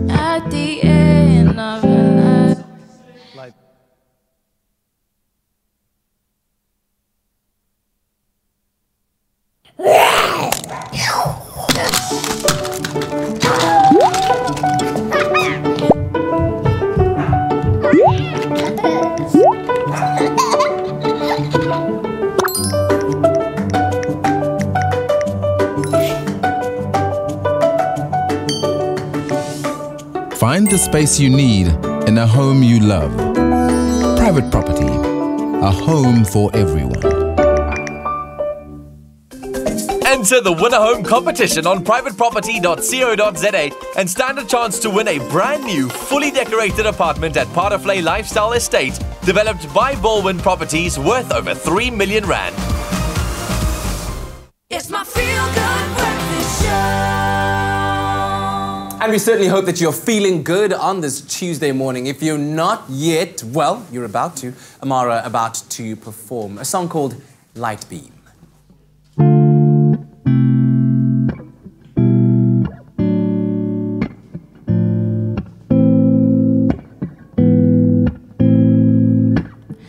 at the end of the night.
Find the space you need in a home you love. Private property, a home for everyone.
Enter the Win a Home competition on privateproperty.co.za and stand a chance to win a brand new, fully decorated apartment at Paraflay Lifestyle Estate, developed by Baldwin Properties, worth over 3 million rand.
It's my feel-good breakfast show.
And we certainly hope that you're feeling good on this Tuesday morning. If you're not yet, well, you're about to. Amara about to perform a song called Light Beam.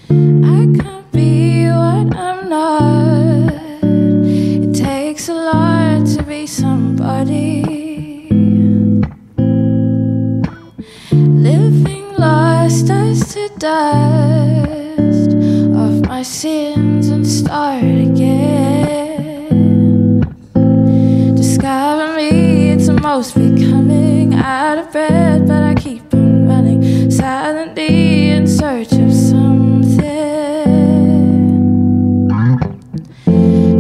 I can't be what I'm not. It takes a lot to be somebody. Living lost us to dust of my sins and start again. Discover me, it's almost becoming out of breath, but I keep on running silently in search of something.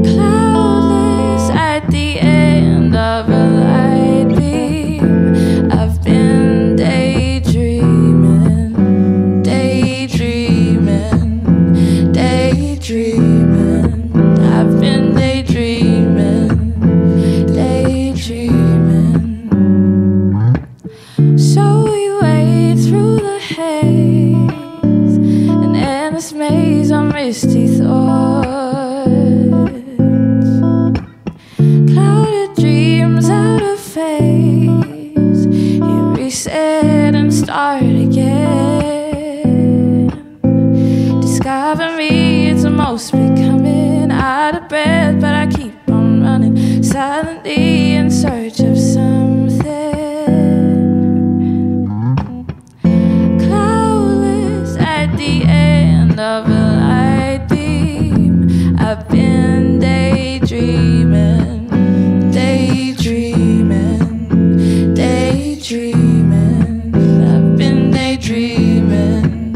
Cloudless at the end of a light beam. I've been daydreaming, daydreaming, daydreaming. I've been daydreaming, daydreaming. So we wade through the haze, an endless maze of misty thoughts. Clouded dreams out of phase, you reset and start again. Discover me, it's almost becoming out of breath, but I keep on running silently in search of something. Cloudless at the end of a light beam. I've been daydreaming, daydreaming, daydreaming. I've been daydreaming,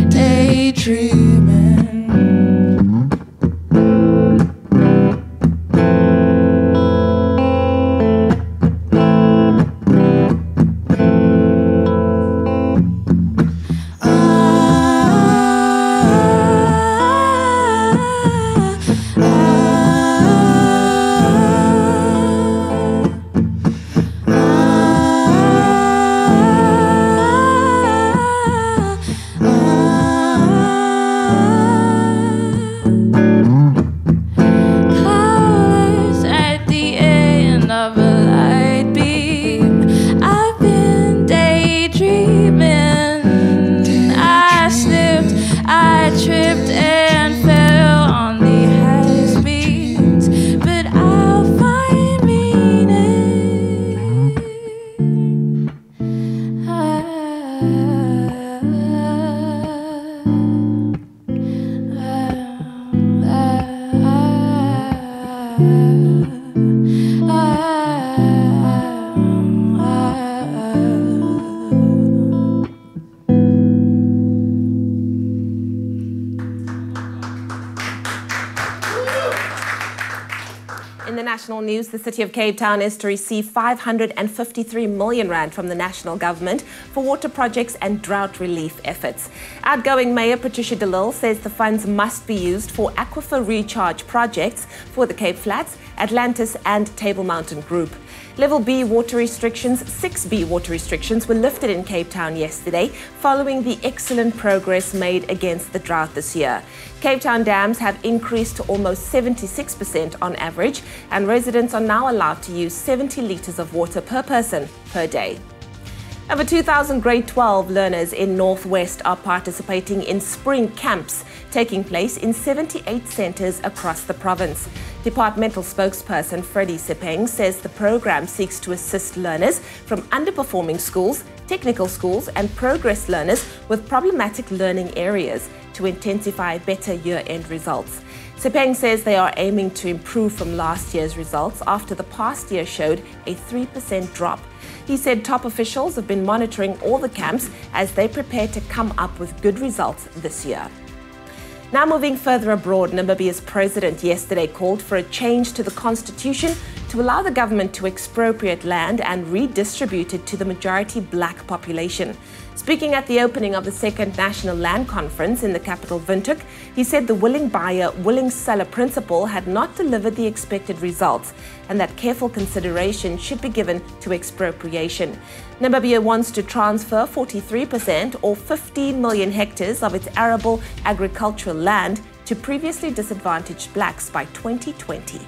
daydreaming. Cloudless at the end of a light beam. I've been daydreaming. I slipped, I tripped and fell on the highest beams, but I'll find meaning.
In the national news, the City of Cape Town is to receive 553 million rand from the national government for water projects and drought relief efforts. Outgoing Mayor Patricia de Lille says the funds must be used for aquifer recharge projects for the Cape Flats Atlantis and Table Mountain Group. Level B water restrictions, 6B water restrictions were lifted in Cape Town yesterday following the excellent progress made against the drought this year. Cape Town dams have increased to almost 76% on average, and residents are now allowed to use 70 litres of water per person per day. Over 2,000 grade 12 learners in Northwest are participating in spring camps taking place in 78 centres across the province. Departmental spokesperson Freddie Sepeng says the program seeks to assist learners from underperforming schools, technical schools and progress learners with problematic learning areas to intensify better year-end results. Sepeng says they are aiming to improve from last year's results after the past year showed a 3% drop. He said top officials have been monitoring all the camps as they prepare to come up with good results this year. Now moving further abroad, Namibia's president yesterday called for a change to the constitution to allow the government to expropriate land and redistribute it to the majority black population. Speaking at the opening of the second National Land Conference in the capital Windhoek, he said the willing buyer, willing seller principle had not delivered the expected results and that careful consideration should be given to expropriation. Namibia wants to transfer 43% or 15 million hectares of its arable agricultural land to previously disadvantaged blacks by 2020.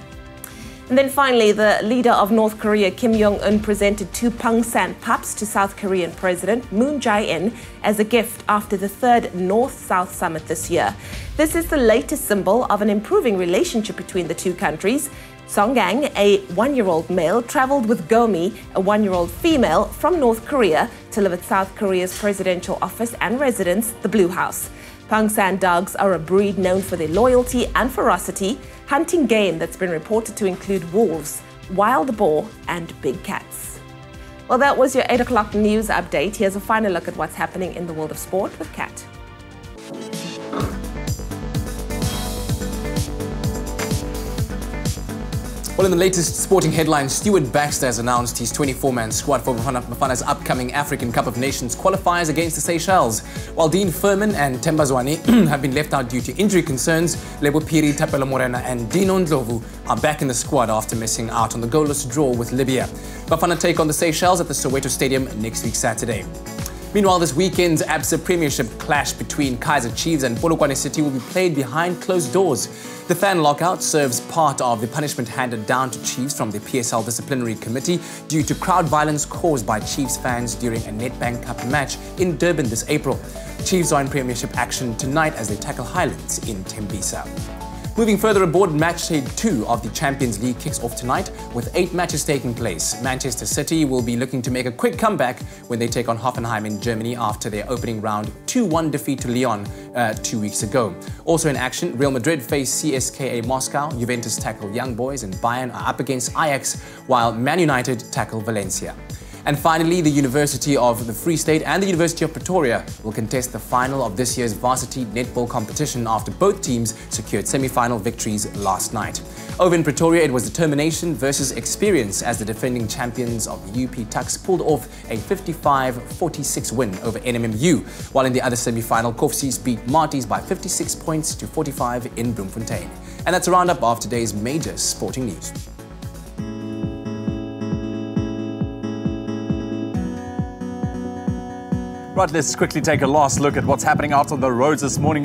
And then finally, the leader of North Korea, Kim Jong-un, presented 2 Pangsan pups to South Korean President Moon Jae-in as a gift after the 3rd North-South Summit this year. This is the latest symbol of an improving relationship between the two countries. Songgang, a 1-year-old male, traveled with Gomi, a 1-year-old female, from North Korea to live at South Korea's presidential office and residence, the Blue House. Pangsan dogs are a breed known for their loyalty and ferocity, hunting game that's been reported to include wolves, wild boar and big cats. Well, that was your 8 o'clock news update. Here's a final look at what's happening in the world of sport with Kat.
Well, in the latest sporting headlines, Stuart Baxter has announced his 24-man squad for Bafana's upcoming African Cup of Nations qualifiers against the Seychelles. While Dean Furman and Tembazwane have been left out due to injury concerns, Lebo Piri, Tapelo Morena and Dino Ndlovu are back in the squad after missing out on the goalless draw with Libya. Bafana take on the Seychelles at the Soweto Stadium next week Saturday. Meanwhile, this weekend's ABSA Premiership clash between Kaizer Chiefs and Polokwane City will be played behind closed doors. The fan lockout serves part of the punishment handed down to Chiefs from the PSL Disciplinary Committee due to crowd violence caused by Chiefs fans during a Nedbank Cup match in Durban this April. Chiefs are in Premiership action tonight as they tackle Highlands in Tembisa. Moving further aboard, match day 2 of the Champions League kicks off tonight with 8 matches taking place. Manchester City will be looking to make a quick comeback when they take on Hoffenheim in Germany after their opening round 2-1 defeat to Lyon 2 weeks ago. Also in action, Real Madrid face CSKA Moscow, Juventus tackle Young Boys and Bayern are up against Ajax, while Man United tackle Valencia. And finally, the University of the Free State and the University of Pretoria will contest the final of this year's varsity netball competition after both teams secured semi-final victories last night. Over in Pretoria, it was determination versus experience as the defending champions of the UP Tuks pulled off a 55-46 win over NMMU, while in the other semi-final, Koffsies beat Marties by 56 points to 45 in Bloemfontein. And that's a roundup of today's major sporting news.
Right, let's quickly take a last look at what's happening out on the roads this morning.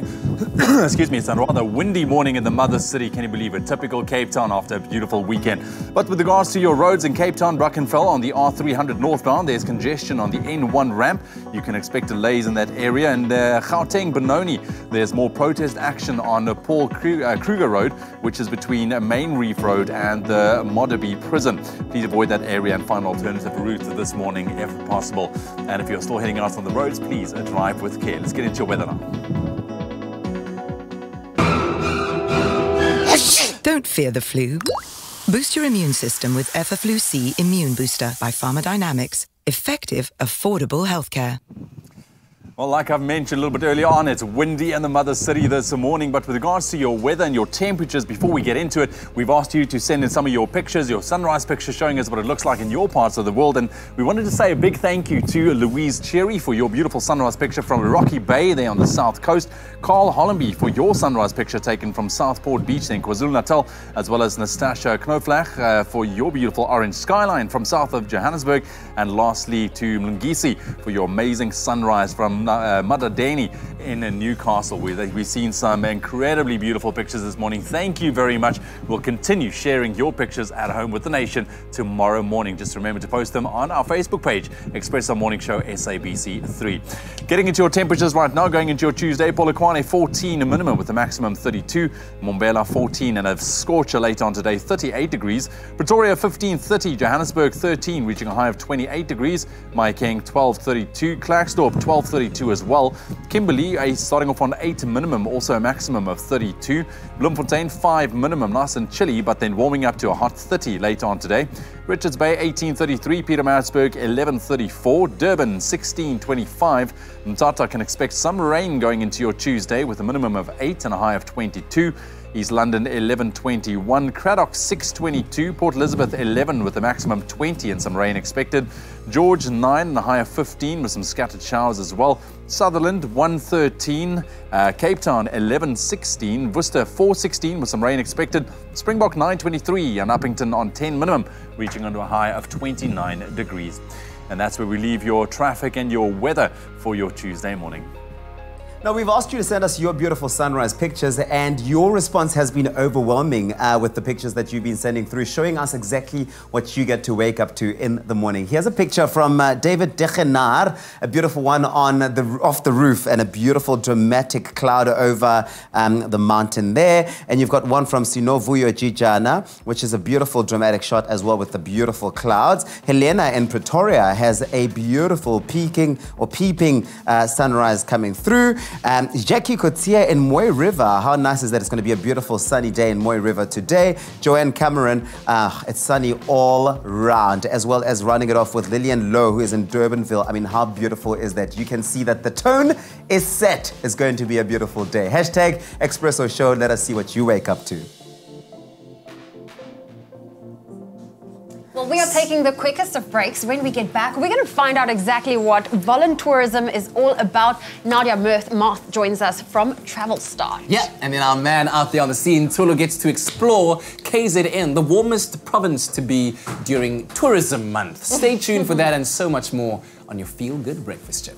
Excuse me, it's a rather windy morning in the mother city. Can you believe it? Typical Cape Town after a beautiful weekend. But with regards to your roads in Cape Town, Brackenfell on the R300 northbound, there's congestion on the N1 ramp. You can expect delays in that area. And Gauteng Benoni, there's more protest action on Paul Kruger Road, which is between Main Reef Road and the Modderby Prison. Please avoid that area and find alternative routes this morning if possible. And if you're still heading out on the roads, please drive with care. Let's get into your weather now.
Don't fear the flu. Boost your immune system with Effaflu C Immune Booster by Pharmadynamics. Effective, affordable healthcare.
Well, like I've mentioned a little bit earlier on, it's windy in the mother city this morning. But with regards to your weather and your temperatures, before we get into it, we've asked you to send in some of your pictures, your sunrise pictures, showing us what it looks like in your parts of the world. And we wanted to say a big thank you to Louise Cherry for your beautiful sunrise picture from Rocky Bay there on the south coast. Carl Hollenby for your sunrise picture taken from Southport Beach in KwaZulu-Natal, as well as Nastasia Knoflach for your beautiful orange skyline from south of Johannesburg. And lastly to Mlungisi for your amazing sunrise from Madadeni in Newcastle. We've seen some incredibly beautiful pictures this morning. Thank you very much. We'll continue sharing your pictures at home with the nation tomorrow morning. Just remember to post them on our Facebook page, Expresso Morning Show SABC 3. Getting into your temperatures right now, going into your Tuesday, Polokwane 14 minimum with a maximum 32, Mbombela 14 and a scorcher later on today, 38 degrees, Pretoria 15:30, Johannesburg 13 reaching a high of 28 degrees, Mahikeng 12:32, Klerksdorp 12:32 as well. Kimberley starting off on 8 minimum, also a maximum of 32. Bloemfontein 5 minimum, nice and chilly, but then warming up to a hot 30 later on today. Richards Bay 18:33, Pietermaritzburg 11:34, Durban 16:25. Mthatha can expect some rain going into your Tuesday with a minimum of 8 and a high of 22. East London 11:21, Craddock 6:22, Port Elizabeth 11 with a maximum 20 and some rain expected. George 9 and a high of 15 with some scattered showers as well. Sutherland 1:13, Cape Town 11:16, Worcester 4:16 with some rain expected. Springbok 9:23 and Uppington on 10 minimum, reaching under a high of 29 degrees. And that's where we leave your traffic and your weather for your Tuesday morning.
Now, we've asked you to send us your beautiful sunrise pictures, and your response has been overwhelming with the pictures that you've been sending through, showing us exactly what you get to wake up to in the morning. Here's a picture from David Degenaar, a beautiful one off the roof, and a beautiful dramatic cloud over the mountain there. And you've got one from Sinovuyo Jijana, which is a beautiful dramatic shot as well with the beautiful clouds. Helena in Pretoria has a beautiful peeping sunrise coming through. Jackie Kotia in Moy River. How nice is that? It's going to be a beautiful sunny day in Moy River today. Joanne Cameron, it's sunny all round, as well as running it off with Lillian Lowe, who is in Durbanville. I mean, how beautiful is that? You can see that the tone is set. It's going to be a beautiful day. Hashtag Expresso Show. Let us see what you wake up to.
Well, we are taking the quickest of breaks. When we get back, we're going to find out exactly what voluntourism is all about. Nadia Marth joins us from Travel Star.
Yeah, and then our man out there on the scene, Tulu, gets to explore KZN, the warmest province to be during tourism month. Stay tuned for that and so much more on your Feel Good Breakfast Show.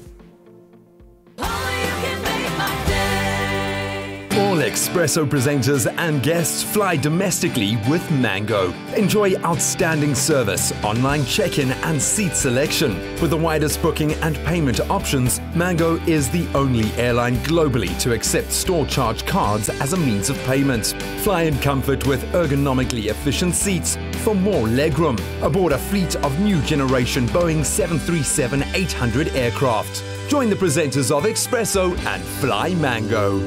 All Expresso presenters and guests fly domestically with Mango. Enjoy outstanding service, online check-in and seat selection. With the widest booking and payment options, Mango is the only airline globally to accept store charge cards as a means of payment. Fly in comfort with ergonomically efficient seats for more legroom aboard a fleet of new generation Boeing 737-800 aircraft. Join the presenters of Expresso and fly Mango.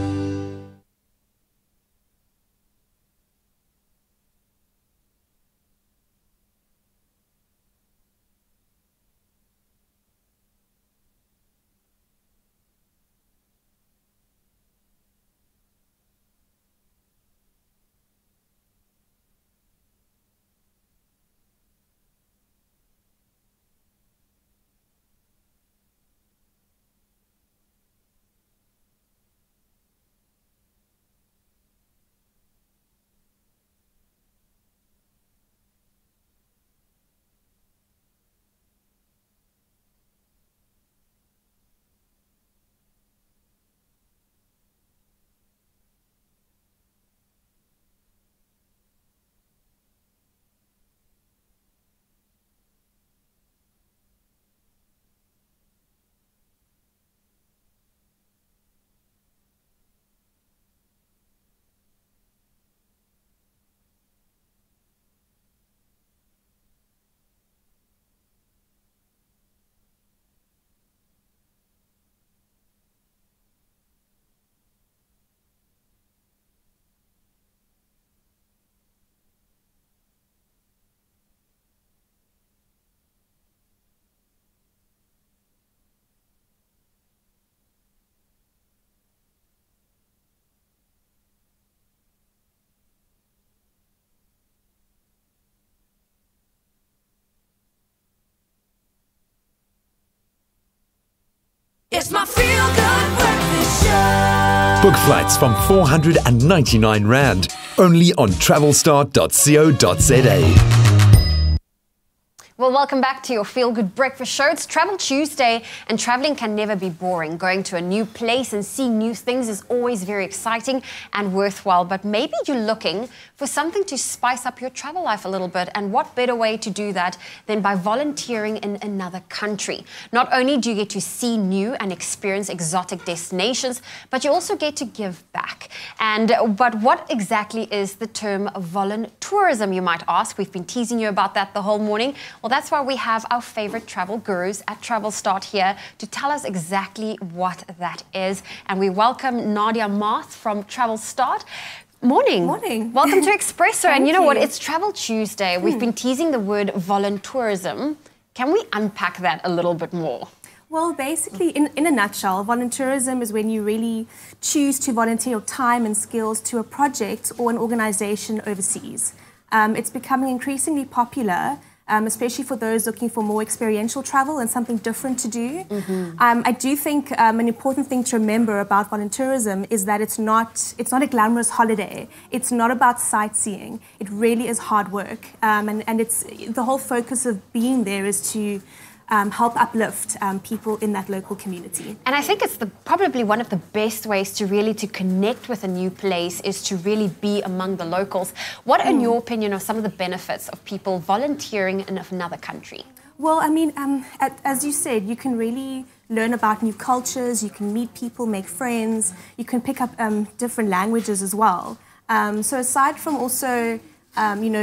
It's my feel-good breakfast show.
Book flights from 499 Rand, only on travelstar.co.za.
Well, welcome back to your Feel Good Breakfast Show. It's Travel Tuesday, and traveling can never be boring. Going to a new place and seeing new things is always very exciting and worthwhile. But maybe you're looking for something to spice up your travel life a little bit. And what better way to do that than by volunteering in another country? Not only do you get to see new and experience exotic destinations, but you also get to give back. But what exactly is the term voluntourism, you might ask? We've been teasing you about that the whole morning. Well, that's why we have our favorite travel gurus at Travel Start here to tell us exactly what that is. And we welcome Nadia Marth from Travel Start. Morning.
Morning.
Welcome to Expresso. And you know
you.
what? It's Travel Tuesday. We've been teasing the word voluntourism. Can we unpack that a little bit more?
Well, basically, in a nutshell, voluntourism is when you really choose to volunteer your time and skills to a project or an organization overseas. It's becoming increasingly popular, especially for those looking for more experiential travel and something different to do. I do think an important thing to remember about voluntourism is that it's not a glamorous holiday. It's not about sightseeing. It really is hard work. And it's the whole focus of being there is to help uplift people in that local community.
And I think it's probably one of the best ways to really connect with a new place is to really be among the locals. What, in your opinion, are some of the benefits of people volunteering in another country?
Well, I mean, as you said, you can really learn about new cultures, you can meet people, make friends, you can pick up different languages as well. So aside from also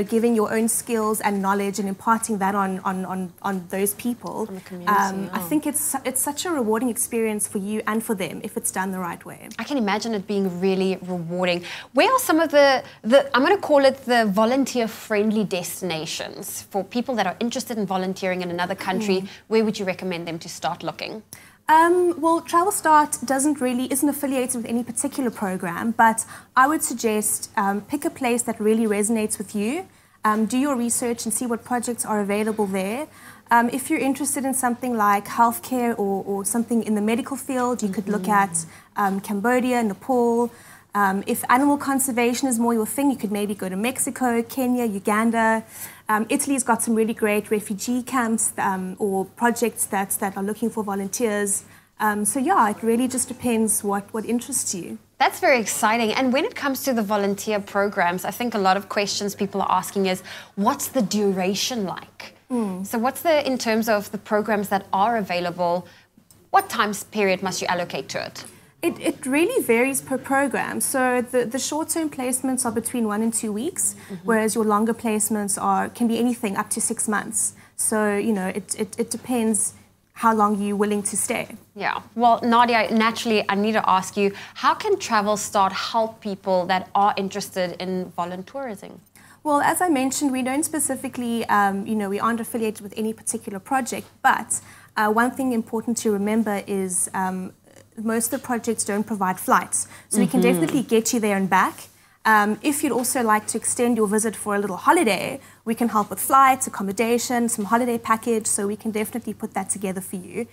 giving your own skills and knowledge and imparting that on those people, I think it's such a rewarding experience for you and for them if it's done the right way.
I can imagine it being really rewarding. Where are some of the I'm going to call it the volunteer-friendly destinations for people that are interested in volunteering in another country? Where would you recommend them to start looking?
Well, Travel Start isn't affiliated with any particular program, but I would suggest pick a place that really resonates with you. Do your research and see what projects are available there. If you're interested in something like healthcare or something in the medical field, you could look at Cambodia, Nepal. If animal conservation is more your thing, you could maybe go to Mexico, Kenya, Uganda. Italy's got some really great refugee camps or projects that are looking for volunteers. So yeah, it really just depends what interests you.
That's very exciting. And when it comes to the volunteer programs, I think a lot of questions people are asking is, what's the duration like? So what's in terms of the programs that are available, what time period must you allocate to it?
It really varies per program. So the short-term placements are between 1 and 2 weeks, whereas your longer placements can be anything up to 6 months. So, it depends how long you're willing to stay.
Yeah. Well, Nadia, naturally, I need to ask you, how can Travel Start help people that are interested in voluntourism?
Well, as I mentioned, we don't specifically, we aren't affiliated with any particular project, but one thing important to remember is most of the projects don't provide flights. So we can definitely get you there and back. If you'd also like to extend your visit for a little holiday, we can help with flights, accommodation, some holiday package, so we can definitely put that together for you.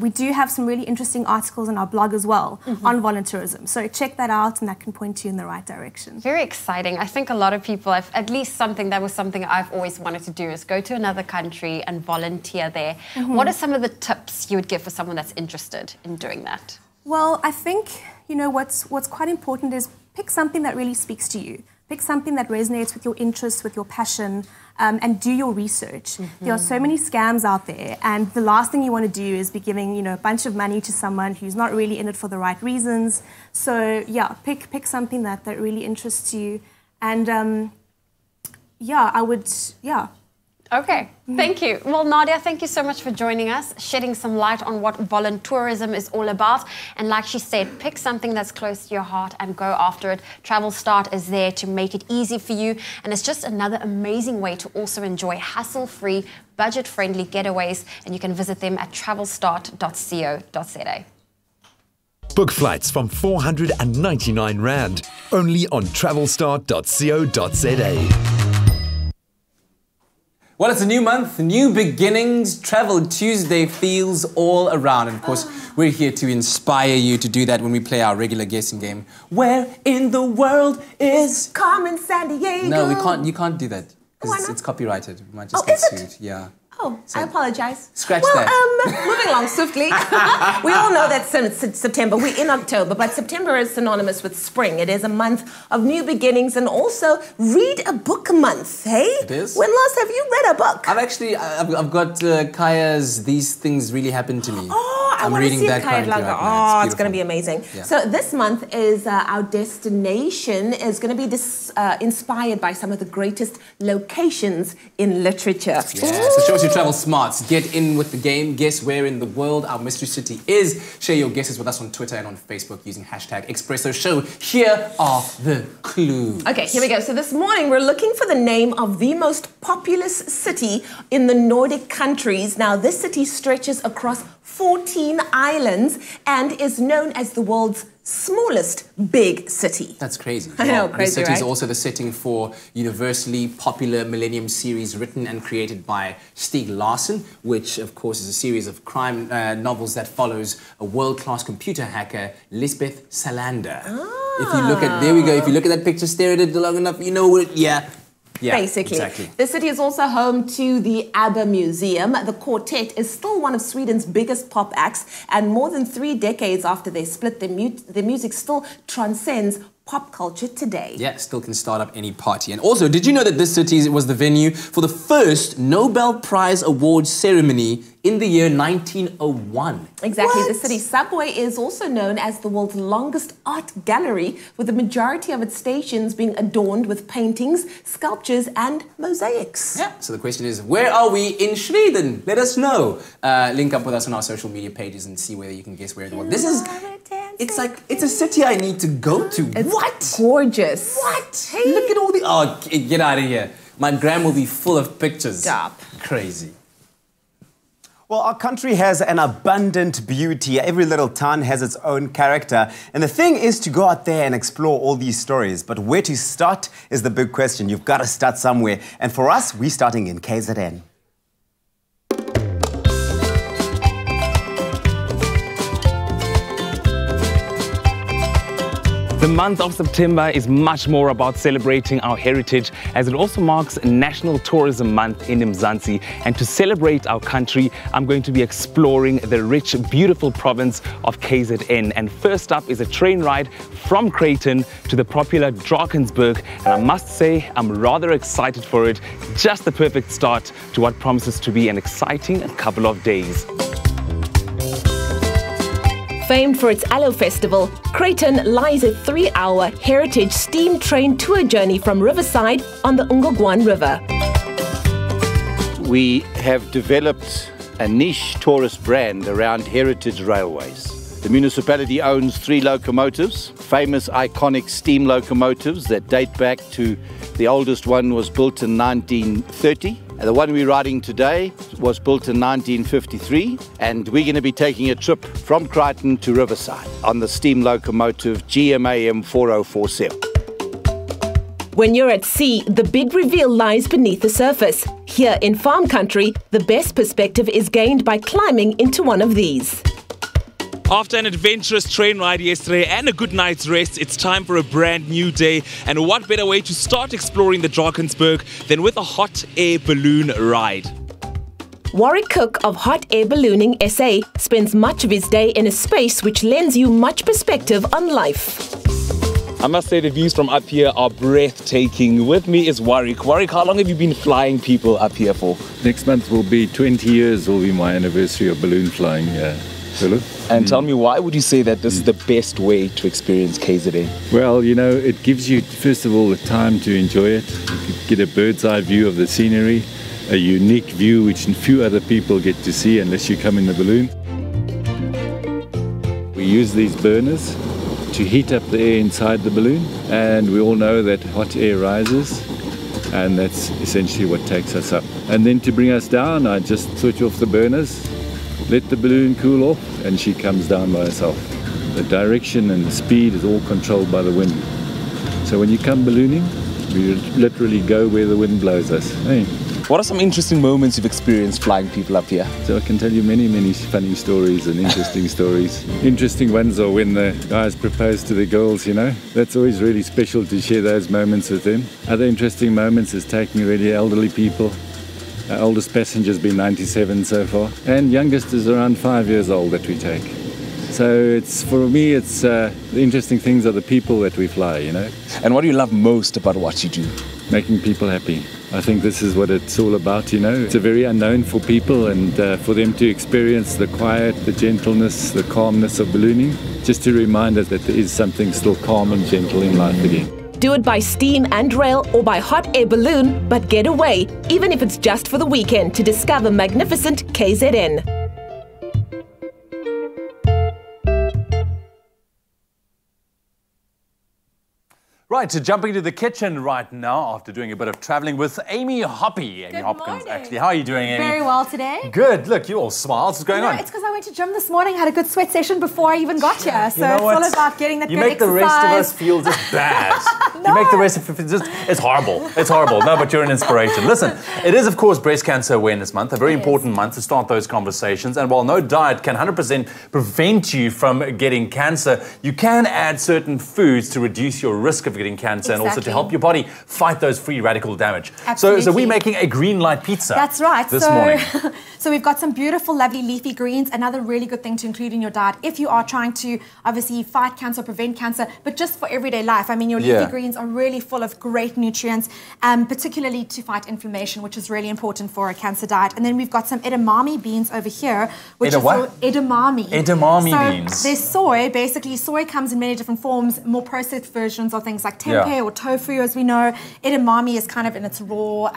We do have some really interesting articles on our blog as well on voluntourism. So check that out and that can point you in the right direction.
Very exciting. I think a lot of people have at least something I've always wanted to do is go to another country and volunteer there. What are some of the tips you would give for someone that's interested in doing that?
Well, I think, what's quite important is pick something that really speaks to you. Pick something that resonates with your interests, with your passion, and do your research. There are so many scams out there, and the last thing you want to do is be giving, a bunch of money to someone who's not really in it for the right reasons. So, yeah, pick something that really interests you, and
Okay, thank you. Well, Nadia, thank you so much for joining us, shedding some light on what voluntourism is all about. And like she said, pick something that's close to your heart and go after it. Travel Start is there to make it easy for you. And it's just another amazing way to also enjoy hassle-free, budget-friendly getaways. And you can visit them at travelsstart.co.za.
Book flights from 499 Rand, only on travelsstart.co.za.
Well, it's a new month, new beginnings, Travel Tuesday feels all around. And of course, we're here to inspire you to do that when we play our regular guessing game. Where in the world is
Carmen Sandiego?
No, we can't. You can't do that because it's copyrighted. We might just get sued. Yeah.
Oh, I apologize.
Scratch
that.
that.
Moving along swiftly. We all know that since September, we're in October, but September is synonymous with spring. It is a month of new beginnings and also read a book month, hey?
It is.
When last have you read a book?
I've got Kaya's These Things Really Happened to Me.
Oh, I want to see it, Kaya Blanca. Oh, it's going to be amazing. Yeah. So this month is our destination is going to be inspired by some of the greatest locations in literature.
Yeah, so show us your travel smarts. Get in with the game. Guess where in the world our mystery city is. Share your guesses with us on Twitter and on Facebook using hashtag Expresso Show. Here are the clues.
Okay, here we go. So this morning we're looking for the name of the most populous city in the Nordic countries. Now this city stretches across 14 islands and is known as the world's smallest big city.
That's crazy.
I know, crazy,
This city is
right?
also the setting for universally popular Millennium series written and created by Stieg Larsson, which of course is a series of crime novels that follows a world-class computer hacker, Lisbeth Salander. If you look at, there we go, if you look at that picture, stare at it long enough, you know what, yeah,
basically.
Exactly.
The city is also home to the ABBA Museum. The quartet is still one of Sweden's biggest pop acts, and more than 3 decades after they split, their music still transcends pop culture today.
Yeah, still can start up any party. And also, did you know that this city was the venue for the first Nobel Prize Award ceremony in the year 1901?
Exactly. The city's subway is also known as the world's longest art gallery, with the majority of its stations being adorned with paintings, sculptures, and mosaics.
Yeah. So the question is, where are we in Sweden? Let us know. Link up with us on our social media pages and see whether you can guess where in the world. This is... It's a city I need to go to.
It's
what?
Gorgeous.
What? Hey. Look at all the... Oh, get out of here. My gram will be full of pictures.
Stop.
Crazy.
Well, our country has an abundant beauty. Every little town has its own character. And the thing is to go out there and explore all these stories. But where to start is the big question. You've got to start somewhere. And for us, we're starting in KZN.
The month of September is much more about celebrating our heritage, as it also marks National Tourism Month in Mzansi. And to celebrate our country, I'm going to be exploring the rich, beautiful province of KZN. And first up is a train ride from Creighton to the popular Drakensberg. And I must say, I'm rather excited for it. Just the perfect start to what promises to be an exciting couple of days.
Famed for its Aloe Festival, Creighton lies a 3-hour heritage steam train tour journey from Riverside on the Ungogwan River.
We have developed a niche tourist brand around heritage railways. The municipality owns 3 locomotives, famous iconic steam locomotives that date back to, the oldest one was built in 1930. The one we're riding today was built in 1953, and we're going to be taking a trip from Creighton to Riverside on the steam locomotive GMAM 4047.
When you're at sea, the big reveal lies beneath the surface. Here in farm country, the best perspective is gained by climbing into one of these.
After an adventurous train ride yesterday and a good night's rest, it's time for a brand new day. And what better way to start exploring the Drakensberg than with a hot air balloon ride?
Warwick Cook of Hot Air Ballooning SA spends much of his day in a space which lends you much perspective on life.
I must say the views from up here are breathtaking. With me is Warwick. Warwick, how long have you been flying people up here for?
Next month will be 20 years, will be my anniversary of balloon flying. Philip.
And tell me, why would you say that this is the best way to experience KZN?
Well, you know, it gives you, first of all, the time to enjoy it. You get a bird's eye view of the scenery, a unique view which few other people get to see unless you come in the balloon. We use these burners to heat up the air inside the balloon, and we all know that hot air rises, and that's essentially what takes us up. And then to bring us down, I just switch off the burners, let the balloon cool off, and she comes down by herself. The direction and the speed is all controlled by the wind. So when you come ballooning, we literally go where the wind blows us. Hey.
What are some interesting moments you've experienced flying people up here?
So I can tell you many, many funny stories and interesting stories. Interesting ones are when the guys propose to the girls, you know. That's always really special to share those moments with them. Other interesting moments is taking really elderly people. Our oldest passenger's been 97 so far. And youngest is around 5 years old that we take. So it's, for me, it's the interesting things are the people that we fly, you know.
And what do you love most about what you do?
Making people happy. I think this is what it's all about, you know. It's a very unknown for people, and for them to experience the quiet, the gentleness, the calmness of ballooning, just to remind us that there is something still calm and gentle in life again.
Do it by steam and rail or by hot air balloon, but get away, even if it's just for the weekend, to discover magnificent KZN.
Right, so jumping into the kitchen right now after doing a bit of traveling with Amy Hoppy. Amy Hopkins,
morning.
actually. How are you doing, Amy?
Very well today.
Good. Look, you all smiles. What's going on?
It's because I went to gym this morning, had a good sweat session before I even got here. So
You know
it's
what?
all about getting that
You
good
make the rest of us
exercise.
feel just bad. You make the rest of it just, it's horrible. It's horrible. No, but you're an inspiration. Listen, it is, of course, Breast Cancer Awareness Month, a very important month to start those conversations. And while no diet can 100% prevent you from getting cancer, you can add certain foods to reduce your risk of getting cancer and also to
Exactly.
help your body fight those free radical damage.
Absolutely.
So we're making a green light pizza.
That's right.
This morning.
So we've got some beautiful, lovely leafy greens. Another really good thing to include in your diet if you are trying to obviously fight cancer, prevent cancer, but just for everyday life. I mean, your leafy greens are really full of great nutrients, particularly to fight inflammation, which is really important for a cancer diet. And then we've got some edamame beans over here, which is edamame.
Edamame beans.
There's soy. Basically, soy comes in many different forms. More processed versions are things like tempeh or tofu, as we know. Edamame is kind of in its raw,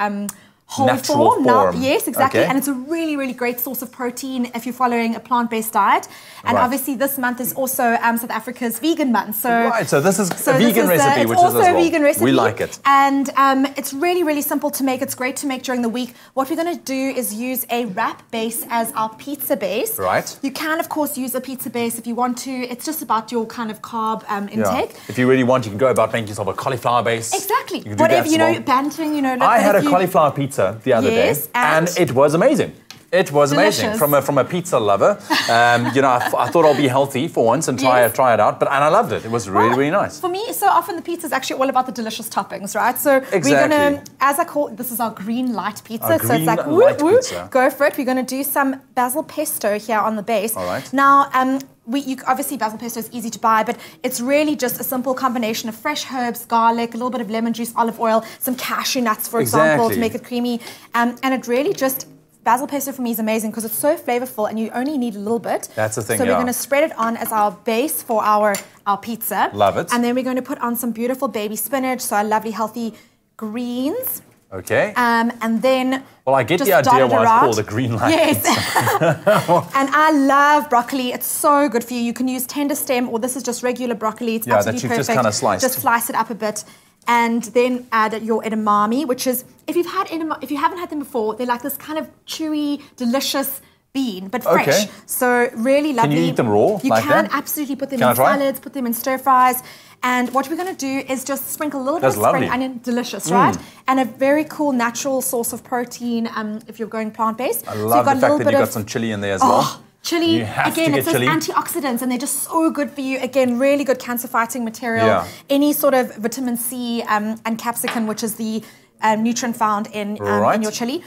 whole
Natural form.
Yes, exactly.
Okay.
And it's a really, really great source of protein if you're following a plant-based diet. And obviously, this month is also South Africa's vegan month. So
Right, so this is a vegan recipe,
it's
which is
also
as
a
well.
vegan recipe.
We like it.
And it's really, really simple to make. It's great to make during the week. What we're going to do is use a wrap base as our pizza base.
Right.
You can, of course, use a pizza base if you want to. It's just about your kind of carb intake.
If you really want, you can go about making yourself a cauliflower base.
Exactly.
You can do
Whatever,
that
you know,
as well.
bantering, you know.
I had a cauliflower pizza the other day, and it was amazing. It was amazing.
Delicious.
From a pizza lover, you know, I thought I'll be healthy for once and try it out, and I loved it. It was really, really nice.
For me, so often the pizza is actually all about the delicious toppings, right? So we're
Exactly.
gonna, as I call, this is our green light pizza.
Our
So it's like
green
woo
light
woo,
pizza.
go for it. We're gonna do some basil pesto here on the base.
All right.
Now, obviously basil pesto is easy to buy, but it's really just a simple combination of fresh herbs, garlic, a little bit of lemon juice, olive oil, some cashew nuts, for example, to make it creamy, and it really just. Basil pesto for me is amazing because it's so flavorful and you only need a little bit.
That's the thing,
So we're going to spread it on as our base for our pizza.
Love it.
And then we're going to put on some beautiful baby spinach, so our lovely healthy greens.
Okay.
And then
Well, I get
just
the idea
dot it
why it's
around.
called a green light
Yes.
pizza.
And I love broccoli. It's so good for you. You can use tender stem or this is just regular broccoli. It's absolutely
that you've
perfect.
just kind of sliced.
Just slice it up a bit. And then add your edamame, which is, if you haven't had them before, they're like this kind of chewy, delicious bean, but fresh.
Okay.
So really lovely.
Can you eat them raw
You
like
can
that?
absolutely put them
Can I
in
try?
salads, put them in stir fries. And what we're going to do is just sprinkle a little bit
That's
of spring
lovely.
onion, delicious, right? And a very cool natural source of protein if you're going plant-based.
I love the fact that you got some chili in there as well.
Chili,
You have
again,
to
it's
get chili.
antioxidants and they're just so good for you. Again, really good cancer-fighting material.
Yeah.
Any sort of vitamin C and capsicum, which is the nutrient found in your chili.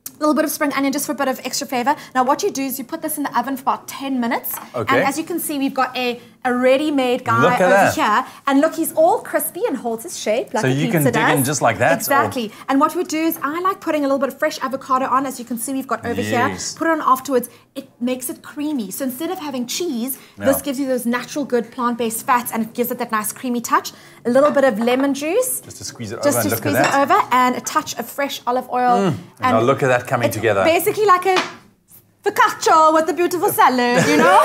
A little bit of spring onion just for a bit of extra flavor. Now what you do is you put this in the oven for about 10 minutes.
Okay.
And as you can see, we've got a ready-made guy
Look at
over
that.
here. And look, he's all crispy and holds his shape like
So
a
you
pizza
can dig
does.
in just like that, or-
Exactly. And what we do is I like putting a little bit of fresh avocado on. As you can see, we've got over here.
Yes.
Put it on afterwards. It makes it creamy. So instead of having cheese, this gives you those natural good plant-based fats and it gives it that nice creamy touch. A little bit of lemon juice.
Just to squeeze it over
Just
and
to
look
squeeze
at
it
that.
over and a touch of fresh olive oil.
And now look at that coming
it's
together.
Basically like a focaccia with the beautiful salad, you know?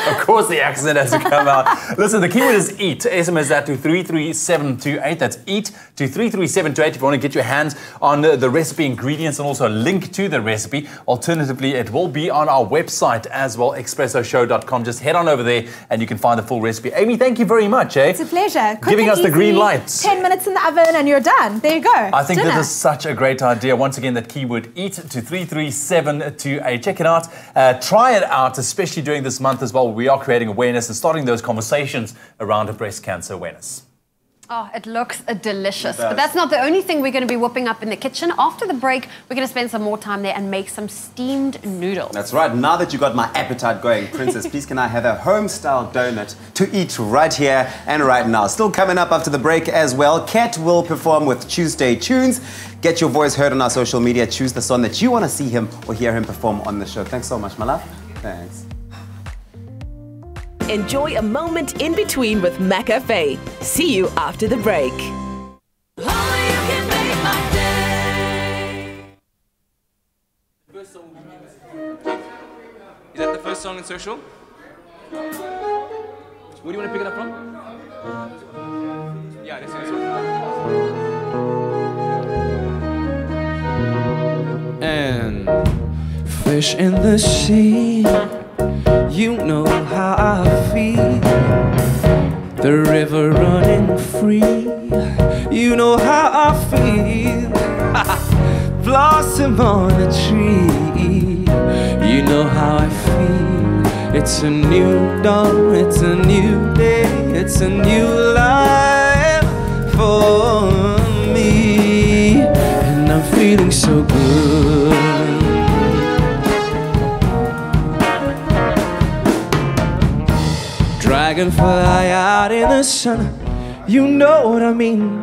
Of course the accent has to come out. Listen, the keyword is eat. SMS that to 33728. That's eat to 33728 if you want to get your hands on the recipe ingredients and also a link to the recipe. Alternatively, it will be on our website as well, expressoshow.com. Just head on over there and you can find the full recipe. Amy, thank you very much.
It's a pleasure. Quick
Giving
and
us the
easy,
green light.
10 minutes in the oven and you're done. There you go.
I think
Dinner.
this is such a great idea. Once again, that keyword eat to 33728. Check it out. Try it out, especially during this month as well. We are creating awareness and starting those conversations around breast cancer awareness.
Oh, it looks delicious.
It does.
But that's not the only thing we're going to be whipping up in the kitchen. After the break, we're going to spend some more time there and make some steamed noodles.
That's right. Now that you got my appetite going, Princess, please can I have a home-style donut to eat right here and right now. Still coming up after the break as well. Kat will perform with Tuesday Tunes. Get your voice heard on our social media. Choose the song that you want to see him or hear him perform on the show. Thanks so much, my love. Thanks.
Enjoy a moment in between with McCafe. See you after the break.
Is
that the first song in social? Where do you want to pick it up from? Yeah, this is it.
And fish in the sea, you know how I feel. The river running free, you know how I feel. Blossom on a tree, you know how I feel. It's a new dawn, it's a new day, it's a new life for me. And I'm feeling so good. Dragonfly out in the sun, you know what I mean.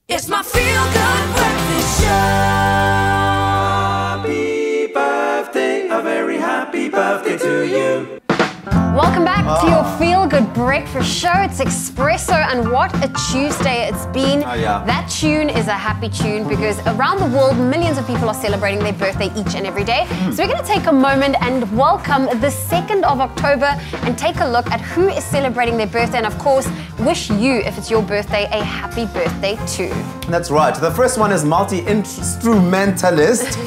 It's my feel-good breakfast show.
Happy birthday, a very happy birthday to you.
Welcome back to your feel-good breakfast show. It's Expresso, and what a Tuesday it's been.
Oh, yeah.
That tune is a happy tune because around the world, millions of people are celebrating their birthday each and every day. So we're going to take a moment and welcome the 2nd of October and take a look at who is celebrating their birthday, and of course, wish you, if it's your birthday, a happy birthday too.
That's right. The first one is multi-instrumentalist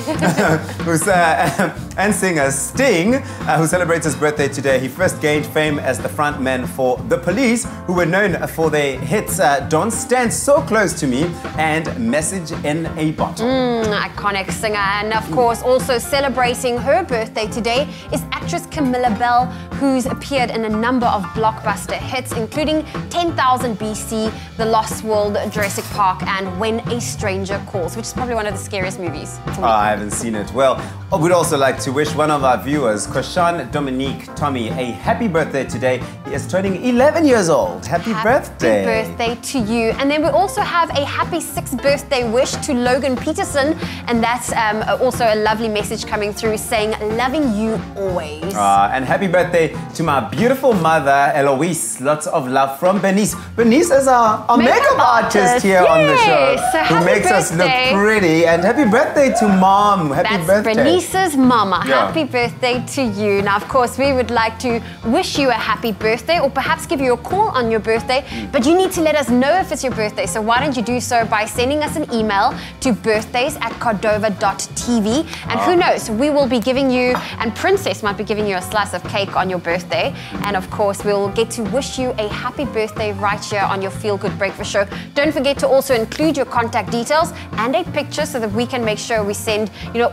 and singer Sting, who celebrates his birthday today. He first gained fame as the frontman for The Police, who were known for their hits Don't Stand So Close to Me and Message in a Bottle.
Iconic singer. And of course, also celebrating her birthday today is actress Camilla Bell, who's appeared in a number of blockbuster hits, including 10,000 BC, The Lost World, Jurassic Park, and When a Stranger Calls, which is probably one of the scariest movies for me.
I haven't seen it. Well, we'd also like to wish one of our viewers, Koshan Dominique Tommy, a happy birthday today. He is turning 11 years old. Happy birthday.
Happy birthday to you. And then we also have a happy 6th birthday wish to Logan Peterson, and that's also a lovely message coming through saying, loving you always.
And happy birthday to my beautiful mother, Eloise. Lots of love from Bernice. Bernice is our makeup artist here on the show,
So
who makes us look pretty. And happy birthday to Mom. Happy birthday.
Bernice's mama.
Yeah.
Happy birthday to you. Now, of course, we would like to wish you a happy birthday, or perhaps give you a call on your birthday, but you need to let us know if it's your birthday. So why don't you do so by sending us an email to birthdays@cordova.tv, and who knows, we will be giving you, and Princess might be giving you a slice of cake on your birthday, and of course we'll get to wish you a happy birthday right here on your Feel Good Breakfast Show. Don't forget to also include your contact details and a picture so that we can make sure we send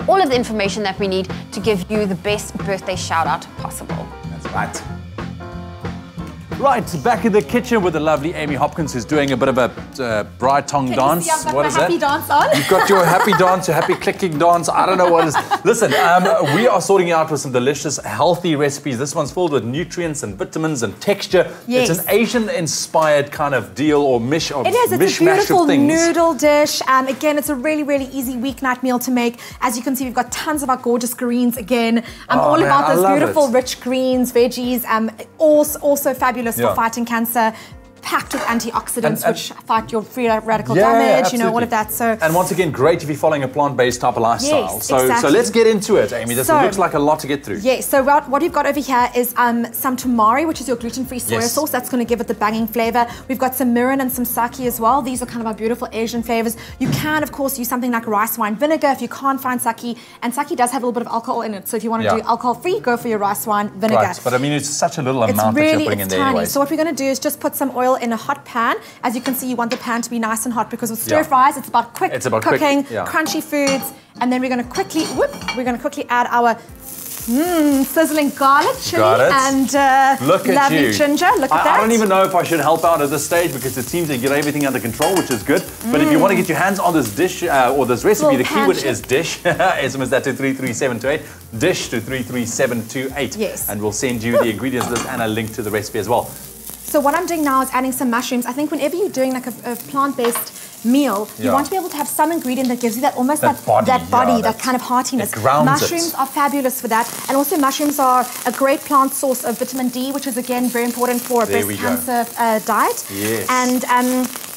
all of the information that we need to give you the best birthday shout out possible.
That's right.
Right, back in the kitchen with the lovely Amy Hopkins, who's doing a bit of a bride tongue dance.
I've got
What
my
is
happy
that?
dance on.
You've got your happy dance, your happy clicking dance. I don't know what it is. Listen, we are sorting out with some delicious, healthy recipes. This one's filled with nutrients and vitamins and texture.
Yes.
It's an Asian-inspired kind of deal or
It is. It's a
mishmash
beautiful
of things.
noodle dish. Again, it's a really, really easy weeknight meal to make. As you can see, we've got tons of our gorgeous greens again. All
man,
about
I
those
love
beautiful,
it.
rich greens, veggies. Also fabulous for
Yeah.
fighting cancer. Packed with antioxidants,
And-
which fight your free radical
Yeah,
damage. You know, all
absolutely.
of that. So.
And once again, great if you're following a plant-based type of lifestyle.
Yes,
so
exactly.
let's get into it, Amy. This
So-
looks like a lot to get through.
Yes, so what we've got over here is some tamari, which is your gluten-free soy
Yes.
sauce. That's going to give it the banging flavor. We've got some mirin and some sake as well. These are kind of our beautiful Asian flavors. You can, of course, use something like rice wine vinegar if you can't find sake. And sake does have a little bit of alcohol in it. So if you want to
Yeah.
do alcohol-free, go for your rice wine vinegar.
Right, but I mean, it's such a little
It's
amount that you're
really,
putting in
it's
there
tiny.
anyway.
So what we're going to do is just put some oil in a hot pan. As you can see, you want the pan to be nice and hot because with stir
Yeah.
fries, it's about quick
It's about quick,
cooking,
yeah.
crunchy foods. And then we're going to quickly, add our sizzling garlic, chili,
Got it.
and
Look at
lovely
you.
ginger. Look at that.
I don't even know if I should help out at this stage because it seems to get everything under control, which is good. But if you want to get your hands on this dish or this recipe,
Little
the keyword
pan
is dish. SMS that to 33728. Dish to 33728.
Yes.
And we'll send you the ingredients list and a link to the recipe as well.
So what I'm doing now is adding some mushrooms. I think whenever you're doing like a plant-based meal, you
Yeah.
want to be able to have some ingredient that gives you that almost
That body, yeah,
that kind of heartiness.
it grounds
Mushrooms
it.
are fabulous for that. And also mushrooms are a great plant source of vitamin D, which is again very important for a
There
breast
we go.
cancer diet.
Yes.
And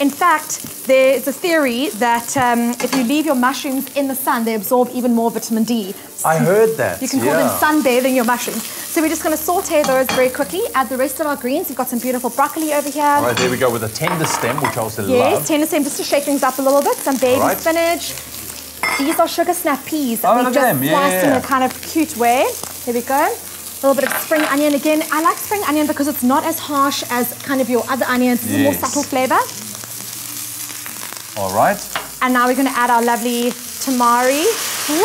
in fact, there's a theory that if you leave your mushrooms in the sun, they absorb even more vitamin D.
I heard that.
You can call them sunbathing your mushrooms. So we're just going to saute those very quickly. Add the rest of our greens. We've got some beautiful broccoli over here.
All right, there we go with a tender stem, which I also
Yes,
love.
tender stem, just to shake things up a little bit. Some baby
All right.
spinach. These are sugar snap peas that
Oh,
we
look
just
at them. Yeah,
sliced in
yeah.
a kind of cute way. There we go. A little bit of spring onion again. I like spring onion because it's not as harsh as kind of your other onions. It's a more
Yes.
subtle flavor.
All right.
And now we're going to add our lovely tamari. Woo!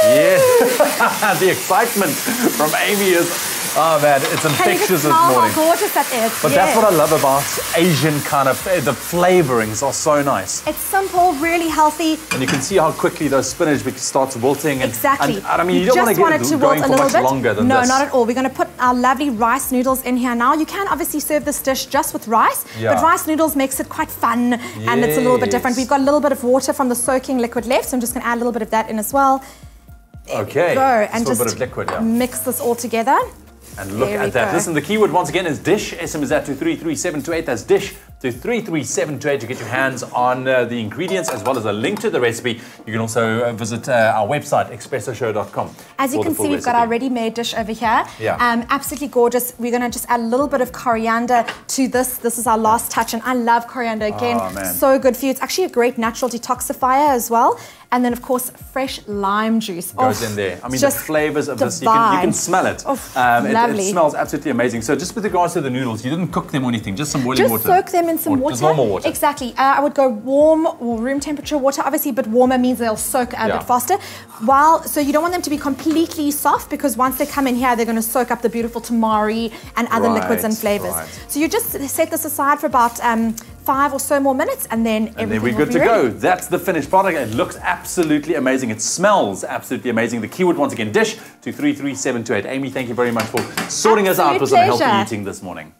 Yeah. The excitement from Amy is, oh man, it's
Can you
infectious
just
this
smell
morning.
how gorgeous that is?
But that's what I love about Asian kind of, the flavorings are so nice.
It's simple, really healthy.
And you can see how quickly those spinach starts wilting. And,
Exactly.
And, I mean, you don't want
just
to
want
get
it
it
to
going
wilt
for
a little
much
bit.
longer than
no,
this.
not at all. We're going to put our lovely rice noodles in here now. You can obviously serve this dish just with rice,
Yeah.
but rice noodles makes it quite fun and it's a little bit different.
Yes.
We've got a little bit of water from the soaking liquid left, so I'm just going to add a little bit of that in as well.
Okay.
Go and
Just a
just
bit of liquid, yeah.
mix this all together.
And look
There we
at that.
go.
Listen, the keyword once again is dish. SMS that to 33728. That's dish to 33728 to get your hands on the ingredients as well as a link to the recipe. You can also visit our website, expressoshow.com.
As you
for the
can
full
see, we've got our
recipe.
ready-made dish over here.
Yeah.
Absolutely gorgeous. We're going to just add a little bit of coriander to this. This is our last touch, and I love coriander again.
Oh, man.
So good for you. It's actually a great natural detoxifier as well. And then, of course, fresh lime juice.
Goes
Oh,
in there. I mean, the
just
flavors of this, you can
divine.
smell it.
Oh,
It
lovely.
smells absolutely amazing. So just with regards to the noodles, you didn't cook them or anything, just some boiling
Just
water.
soak them in some
Or
water.
Just normal water.
Exactly. I would go warm or room temperature water. Obviously, a bit warmer means they'll soak a
Yeah.
bit faster. So you don't want them to be completely soft because once they come in here, they're going to soak up the beautiful tamari and other liquids and
Right,
flavors.
right.
So you just set this aside for about 5 or so more minutes, and then everything
And then we're
will
good
be
to
ready.
go. That's the finished product. It looks absolutely amazing. It smells absolutely amazing. The keyword once again, dish to 33728. Amy, thank you very much for sorting us out
Absolute
with some healthy
pleasure.
eating this morning.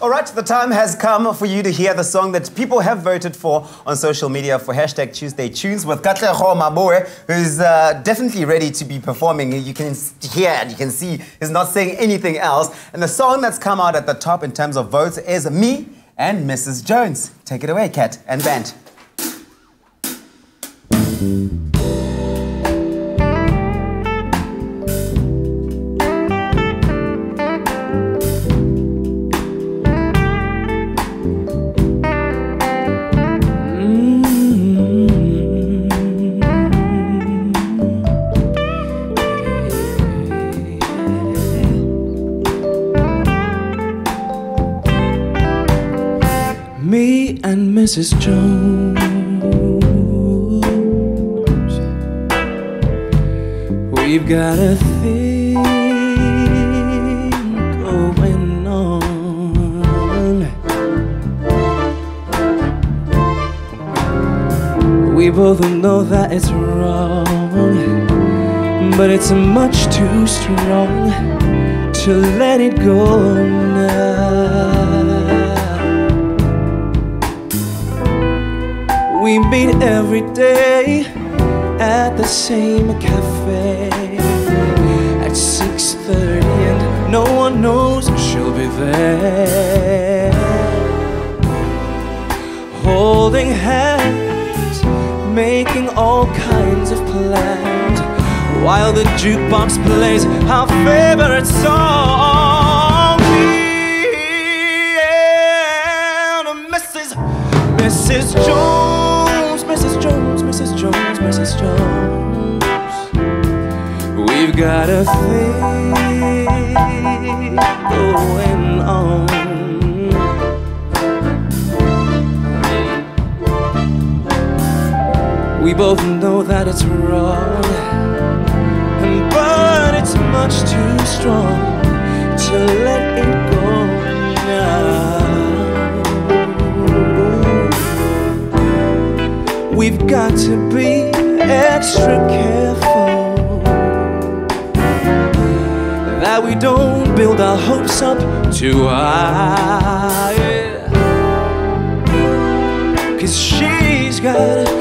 All right, the time has come for you to hear the song that people have voted for on social media for hashtag Tuesday Tunes with Katleho Maboe, who's definitely ready to be performing. You can hear and you can see he's not saying anything else. And the song that's come out at the top in terms of votes is Me and Mrs. Jones. Take it away, Kat and band.
Me and Mrs. Jones, we've got a thing going both know that it's wrong, but it's much too strong to let it go now. We meet every day at the same cafe at 6:30, and no one knows she'll be there. Holding hands, making all kinds of plans, while the jukebox plays our favorite song. Me and Mrs. Jones, Mrs. Jones, Mrs. Jones, Mrs. Jones. We've got a thing going on. We both know that it's wrong, but it's much too strong to let it go now. We've got to be extra careful that we don't build our hopes up too high. 'Cause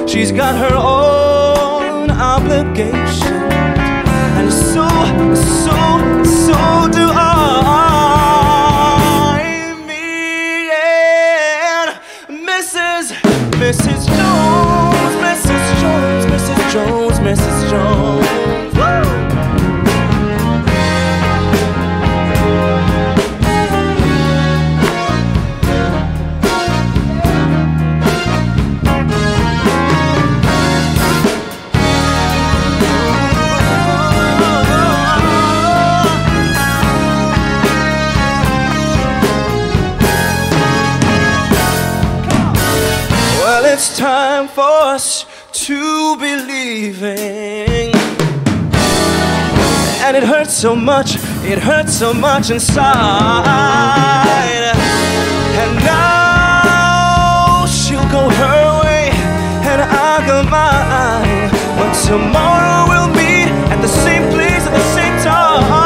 she's got her own obligations, and so do I. Me and Mrs. Jones, Mrs. Jones, Mrs. Jones, Mrs. Jones. Woo! It's time for us to be leaving, and it hurts so much inside. And now she'll go her way and I'll go mine, but tomorrow we'll meet at the same place at the same time.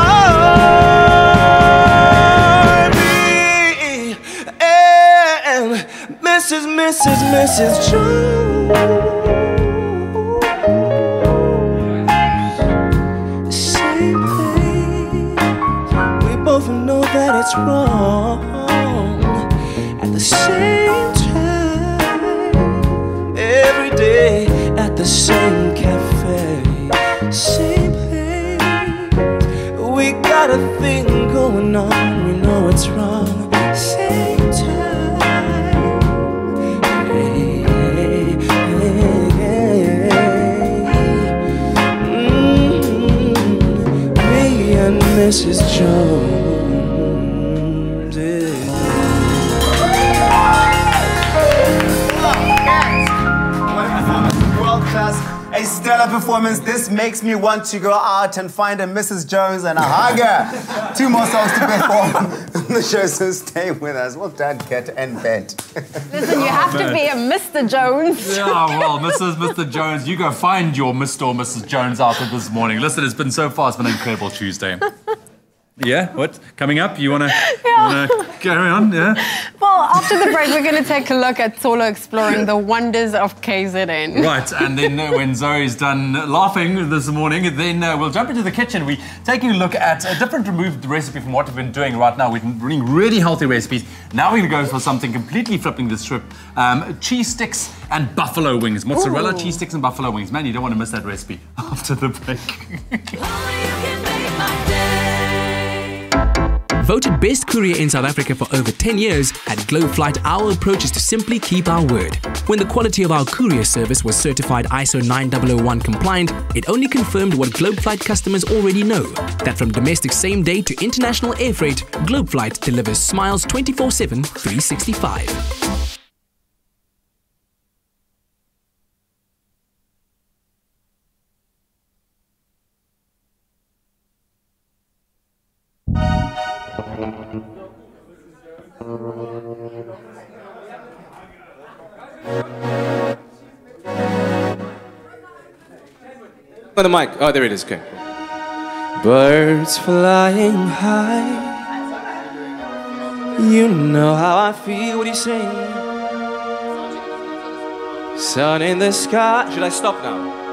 Me and Mrs. Jones. Same thing. We both know that it's wrong. At the same time, every day at the same cafe. Same thing. We got a thing going on. We know it's wrong. Same time. Mrs. Jones,
World class, a stellar performance. This makes me want to go out and find a Mrs. Jones and a hug her. 2 more songs to perform on the show, so stay with us. Well done, Kat and Bet.
Listen, you have to be a Mr. Jones.
Yeah, well, Mr. Jones, you go find your Mr. or Mrs. Jones outfit this morning. Listen, it's been so far. It's been an incredible Tuesday. Yeah, what? Coming up? You wanna carry on? Yeah.
Well, after the break, we're going to take a look at Solo exploring the wonders of KZN.
Right, and then when Zoe's done laughing this morning, then we'll jump into the kitchen. We're taking a look at a different removed recipe from what we've been doing right now. We've been bringing really healthy recipes. Now we're going to go for something completely flipping the script. Cheese sticks and buffalo wings. Mozzarella, cheese sticks and buffalo wings. Man, you don't want to miss that recipe after the break.
Voted best courier in South Africa for over 10 years, at Globe Flight our approach is to simply keep our word. When the quality of our courier service was certified ISO 9001 compliant, it only confirmed what Globe Flight customers already know, that from domestic same day to international air freight, Globe Flight delivers smiles 24/7, 365.
Oh, the mic. Oh, there it is. Okay. Birds flying high. You know how I feel. What are you saying? Sun in the sky. Should I stop now?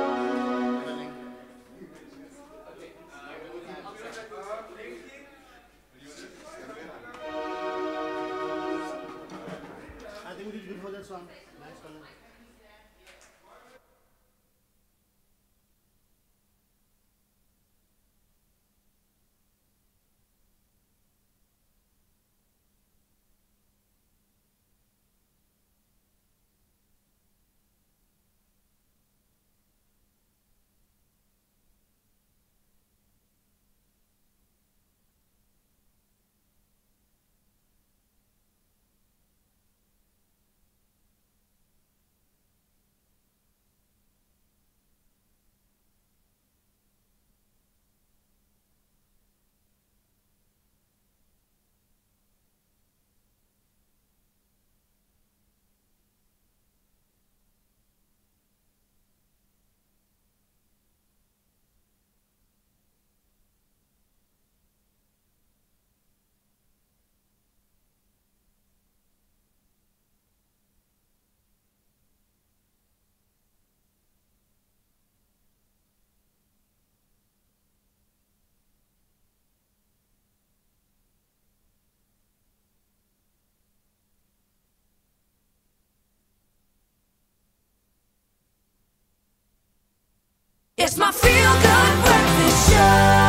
It's my feel-good breakfast show.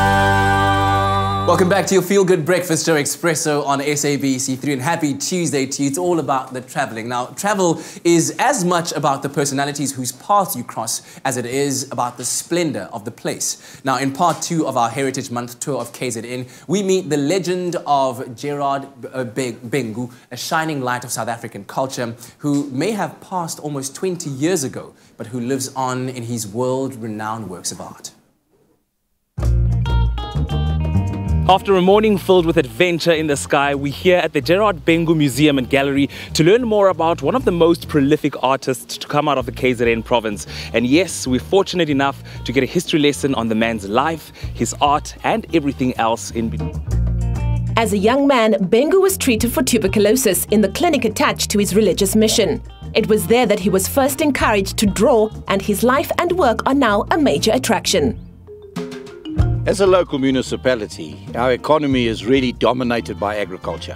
Welcome back to your Feel Good Breakfast Show, Expresso on SABC3, and happy Tuesday to you. It's all about the traveling. Now, travel is as much about the personalities whose paths you cross as it is about the splendor of the place. Now, in part 2 of our Heritage Month tour of KZN, we meet the legend of Gerard Bengu, a shining light of South African culture, who may have passed almost 20 years ago, but who lives on in his world-renowned works of art.
After a morning filled with adventure in the sky, we're here at the Gerard Bengu Museum and Gallery to learn more about one of the most prolific artists to come out of the KZN province. And yes, we're fortunate enough to get a history lesson on the man's life, his art, and everything else in between.
As a young man, Bengu was treated for tuberculosis in the clinic attached to his religious mission. It was there that he was first encouraged to draw, and his life and work are now a major attraction.
As a local municipality, our economy is really dominated by agriculture.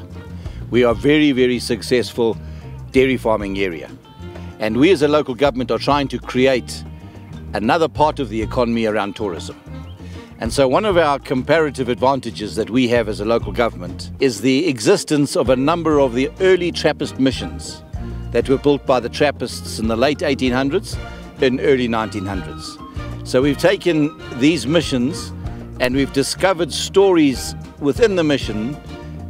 We are very, very successful dairy farming area. And we as a local government are trying to create another part of the economy around tourism. And so one of our comparative advantages that we have as a local government is the existence of a number of the early Trappist missions that were built by the Trappists in the late 1800s and early 1900s. So we've taken these missions and we've discovered stories within the mission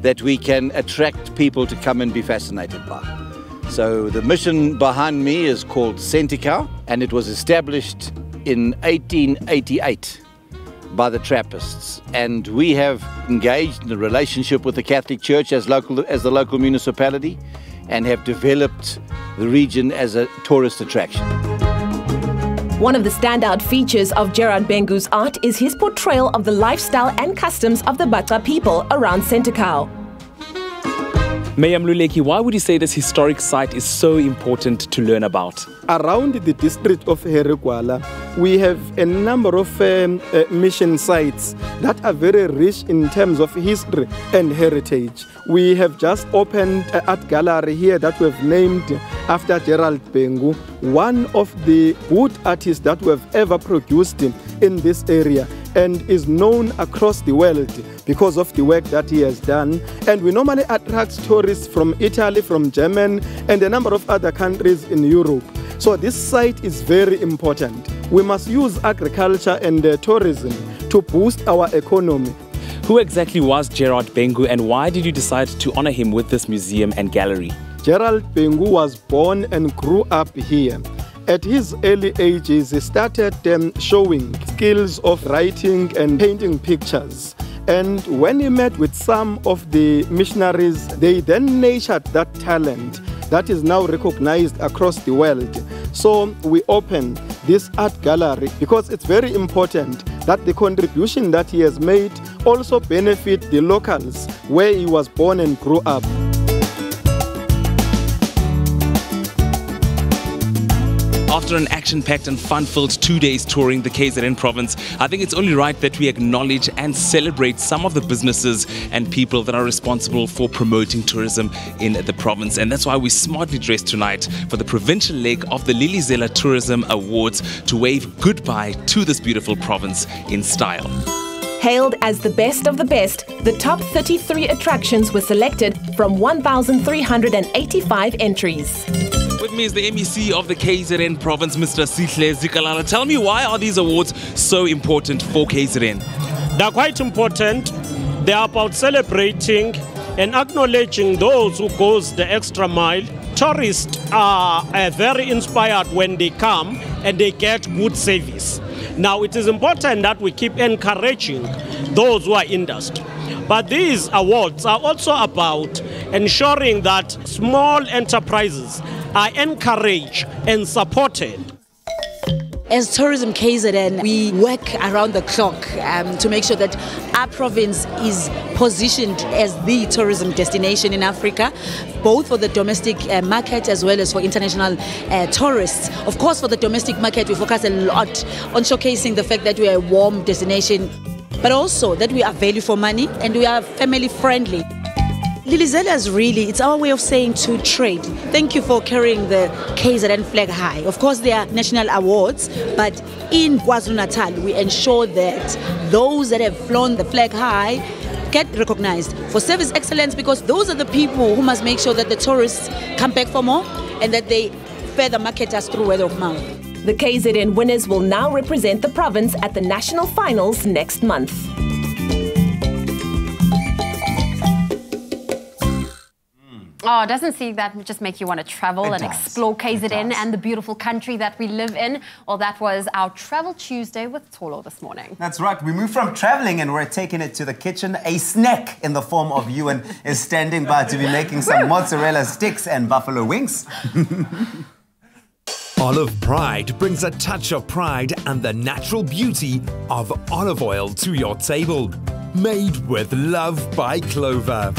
that we can attract people to come and be fascinated by. So the mission behind me is called Sentikau, and it was established in 1888 by the Trappists. And we have engaged in a relationship with the Catholic Church as the local municipality, and have developed the region as a tourist attraction.
One of the standout features of Gerard Bengu's art is his portrayal of the lifestyle and customs of the Baca people around Sentikau.
Mayor Mluleki, why would you say this historic site is so important to learn about?
Around the district of Herekwala, we have a number of mission sites that are very rich in terms of history and heritage. We have just opened an art gallery here that we've named after Gerard Bengu, one of the good artists that we've ever produced in this area, and is known across the world because of the work that he has done. And we normally attract tourists from Italy, from Germany, and a number of other countries in Europe. So this site is very important. We must use agriculture and tourism to boost our economy.
Who exactly was Gerard Bengu, and why did you decide to honor him with this museum and gallery?
Gerard Bengu was born and grew up here. At his early ages, he started showing skills of writing and painting pictures. And when he met with some of the missionaries, they then nurtured that talent that is now recognized across the world. So we opened this art gallery because it's very important that the contribution that he has made also benefit the locals where he was born and grew up.
After an action-packed and fun-filled 2 days touring the KZN province, I think it's only right that we acknowledge and celebrate some of the businesses and people that are responsible for promoting tourism in the province. And that's why we smartly dressed tonight for the provincial leg of the Lilizela Tourism Awards to wave goodbye to this beautiful province in style.
Hailed as the best of the best, the top 33 attractions were selected from 1,385 entries.
With me is the MEC of the KZN province, Mr. Sihle Zikalala. Tell me, why are these awards so important for KZN?
They're quite important. They are about celebrating and acknowledging those who goes the extra mile. Tourists are very inspired when they come and they get good service. Now, it is important that we keep encouraging those who are in industry. But these awards are also about ensuring that small enterprises are encouraged and supported.
As Tourism KZN, we work around the clock to make sure that our province is positioned as the tourism destination in Africa, both for the domestic market as well as for international tourists. Of course, for the domestic market, we focus a lot on showcasing the fact that we are a warm destination, but also that we are value for money and we are family friendly. Lilizela is really, it's our way of saying to trade. Thank you for carrying the KZN flag high. Of course, there are national awards, but in KwaZulu-Natal, we ensure that those that have flown the flag high get recognized for service excellence, because those are the people who must make sure that the tourists come back for more and that they further market us through word of mouth.
The KZN winners will now represent the province at the national finals next month.
Oh, doesn't seeing that just make you want to travel and explore KZN and the beautiful country that we live in? Well, that was our Travel Tuesday with Tolo this morning.
That's right. We moved from traveling and we're taking it to the kitchen. A snack in the form of Ewan is standing by to be making some mozzarella sticks and buffalo wings.
Olive Pride brings a touch of pride and the natural beauty of olive oil to your table. Made with love by Clover.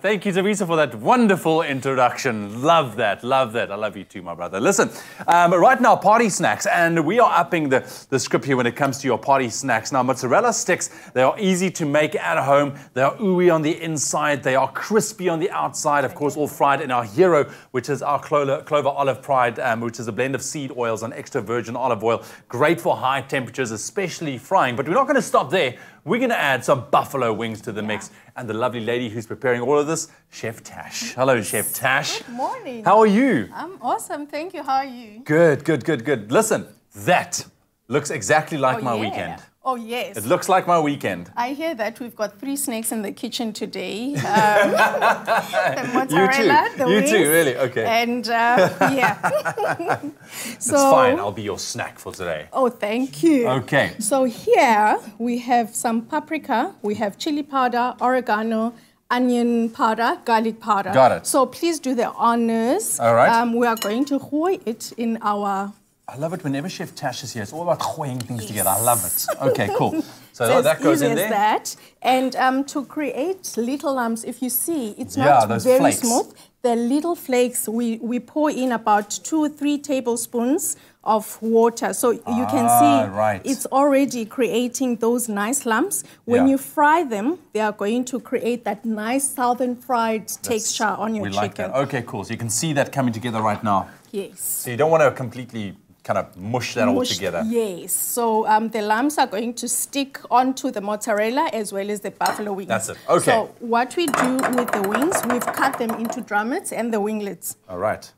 Thank you, Teresa, for that wonderful introduction. Love that, love that. I love you too, my brother. Listen, right now, party snacks, and we are upping the script here when it comes to your party snacks. Now, mozzarella sticks, they are easy to make at home. They are ooey on the inside. They are crispy on the outside, of course, all fried in our hero, which is our Clover Olive Pride, which is a blend of seed oils and extra virgin olive oil. Great for high temperatures, especially frying. But we're not going to stop there. We're going to add some buffalo wings to the mix. And the lovely lady who's preparing all of this, Chef Tash. Hello, Chef Tash.
Good morning.
How are you?
I'm awesome. Thank you. How are you?
Good, good, good, good. Listen, that looks exactly like my weekend.
Oh, yes.
It looks like my weekend.
I hear that we've got 3 snacks in the kitchen today. The mozzarella, the wings.
You too, really? Okay.
And, yeah.
It's fine. I'll be your snack for today.
Oh, thank you.
Okay.
So here we have some paprika, we have chili powder, oregano, onion powder, garlic powder.
Got it.
So please do the honors.
All right.
We are going to hoy it in our...
I love it whenever Chef Tash is here. It's all about hoying things together. I love it. Okay, cool. So that goes in there.
That. And to create little lumps, if you see, it's not very
flakes.
smooth. The little flakes, we pour in about 2 or 3 tablespoons of water. So you can see it's already creating those nice lumps. When you fry them, they are going to create that nice southern fried texture on your chicken.
We like that. Okay, cool. So you can see that coming together right now.
Yes.
So you don't want to completely kind of mush that all together.
Yes. So the lumps are going to stick onto the mozzarella as well as the buffalo wings.
That's it. Okay.
So what we do with the wings, we've cut them into drumettes and the winglets.
All right.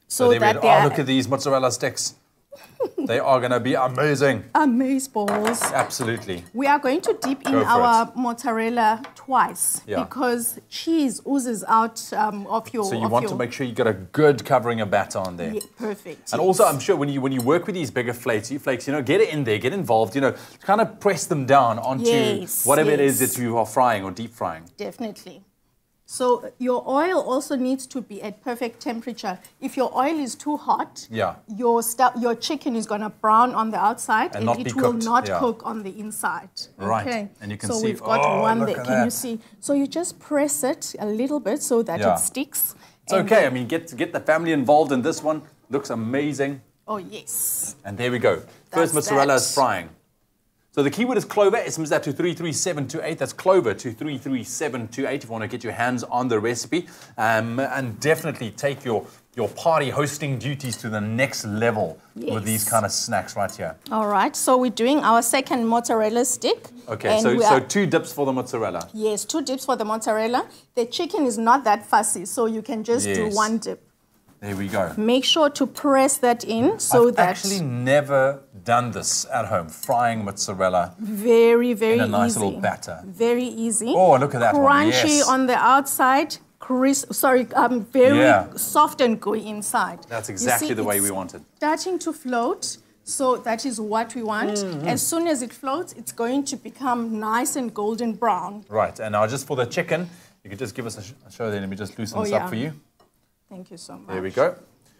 So there we are. Look at these mozzarella sticks. They are going to be amazing.
Amazeballs.
Absolutely.
We are going to dip in our mozzarella twice because cheese oozes out of your...
So you want to make sure you got a good covering of batter on there.
Yeah, perfect.
And also, I'm sure when you work with these bigger flakes, you know, get it in there, get involved, you know, kind of press them down onto whatever it is that you are frying or deep frying.
Definitely. So your oil also needs to be at perfect temperature. If your oil is too hot, your chicken is going to brown on the outside and it will not cook on the inside.
Right.
Okay.
And you can
so
see,
we've got one there. Can you see? So you just press it a little bit so that it sticks.
It's okay. I mean, get the family involved in this one. Looks amazing.
Oh, yes.
And there we go. First mozzarella is frying. So the keyword is Clover. SMS that to 33728. That's Clover to 33728 if you want to get your hands on the recipe. And definitely take your party hosting duties to the next level with these kind of snacks right here.
All right. So we're doing our second mozzarella stick.
Okay, so 2 dips for the mozzarella.
Yes, 2 dips for the mozzarella. The chicken is not that fussy, so you can just do 1 dip.
There we go.
Make sure to press that in so
I've actually never done this at home, frying mozzarella.
Very, very easy.
In a nice little batter.
Very easy.
Oh, look at that
Crunchy on the outside, crisp, very soft and gooey inside.
That's exactly the way we want it.
Starting to float. So that is what we want. As soon as it floats, it's going to become nice and golden brown.
Right, and now just for the chicken, you can just give us a show there. Let me just loosen this up for you.
Thank you so much.
There we go.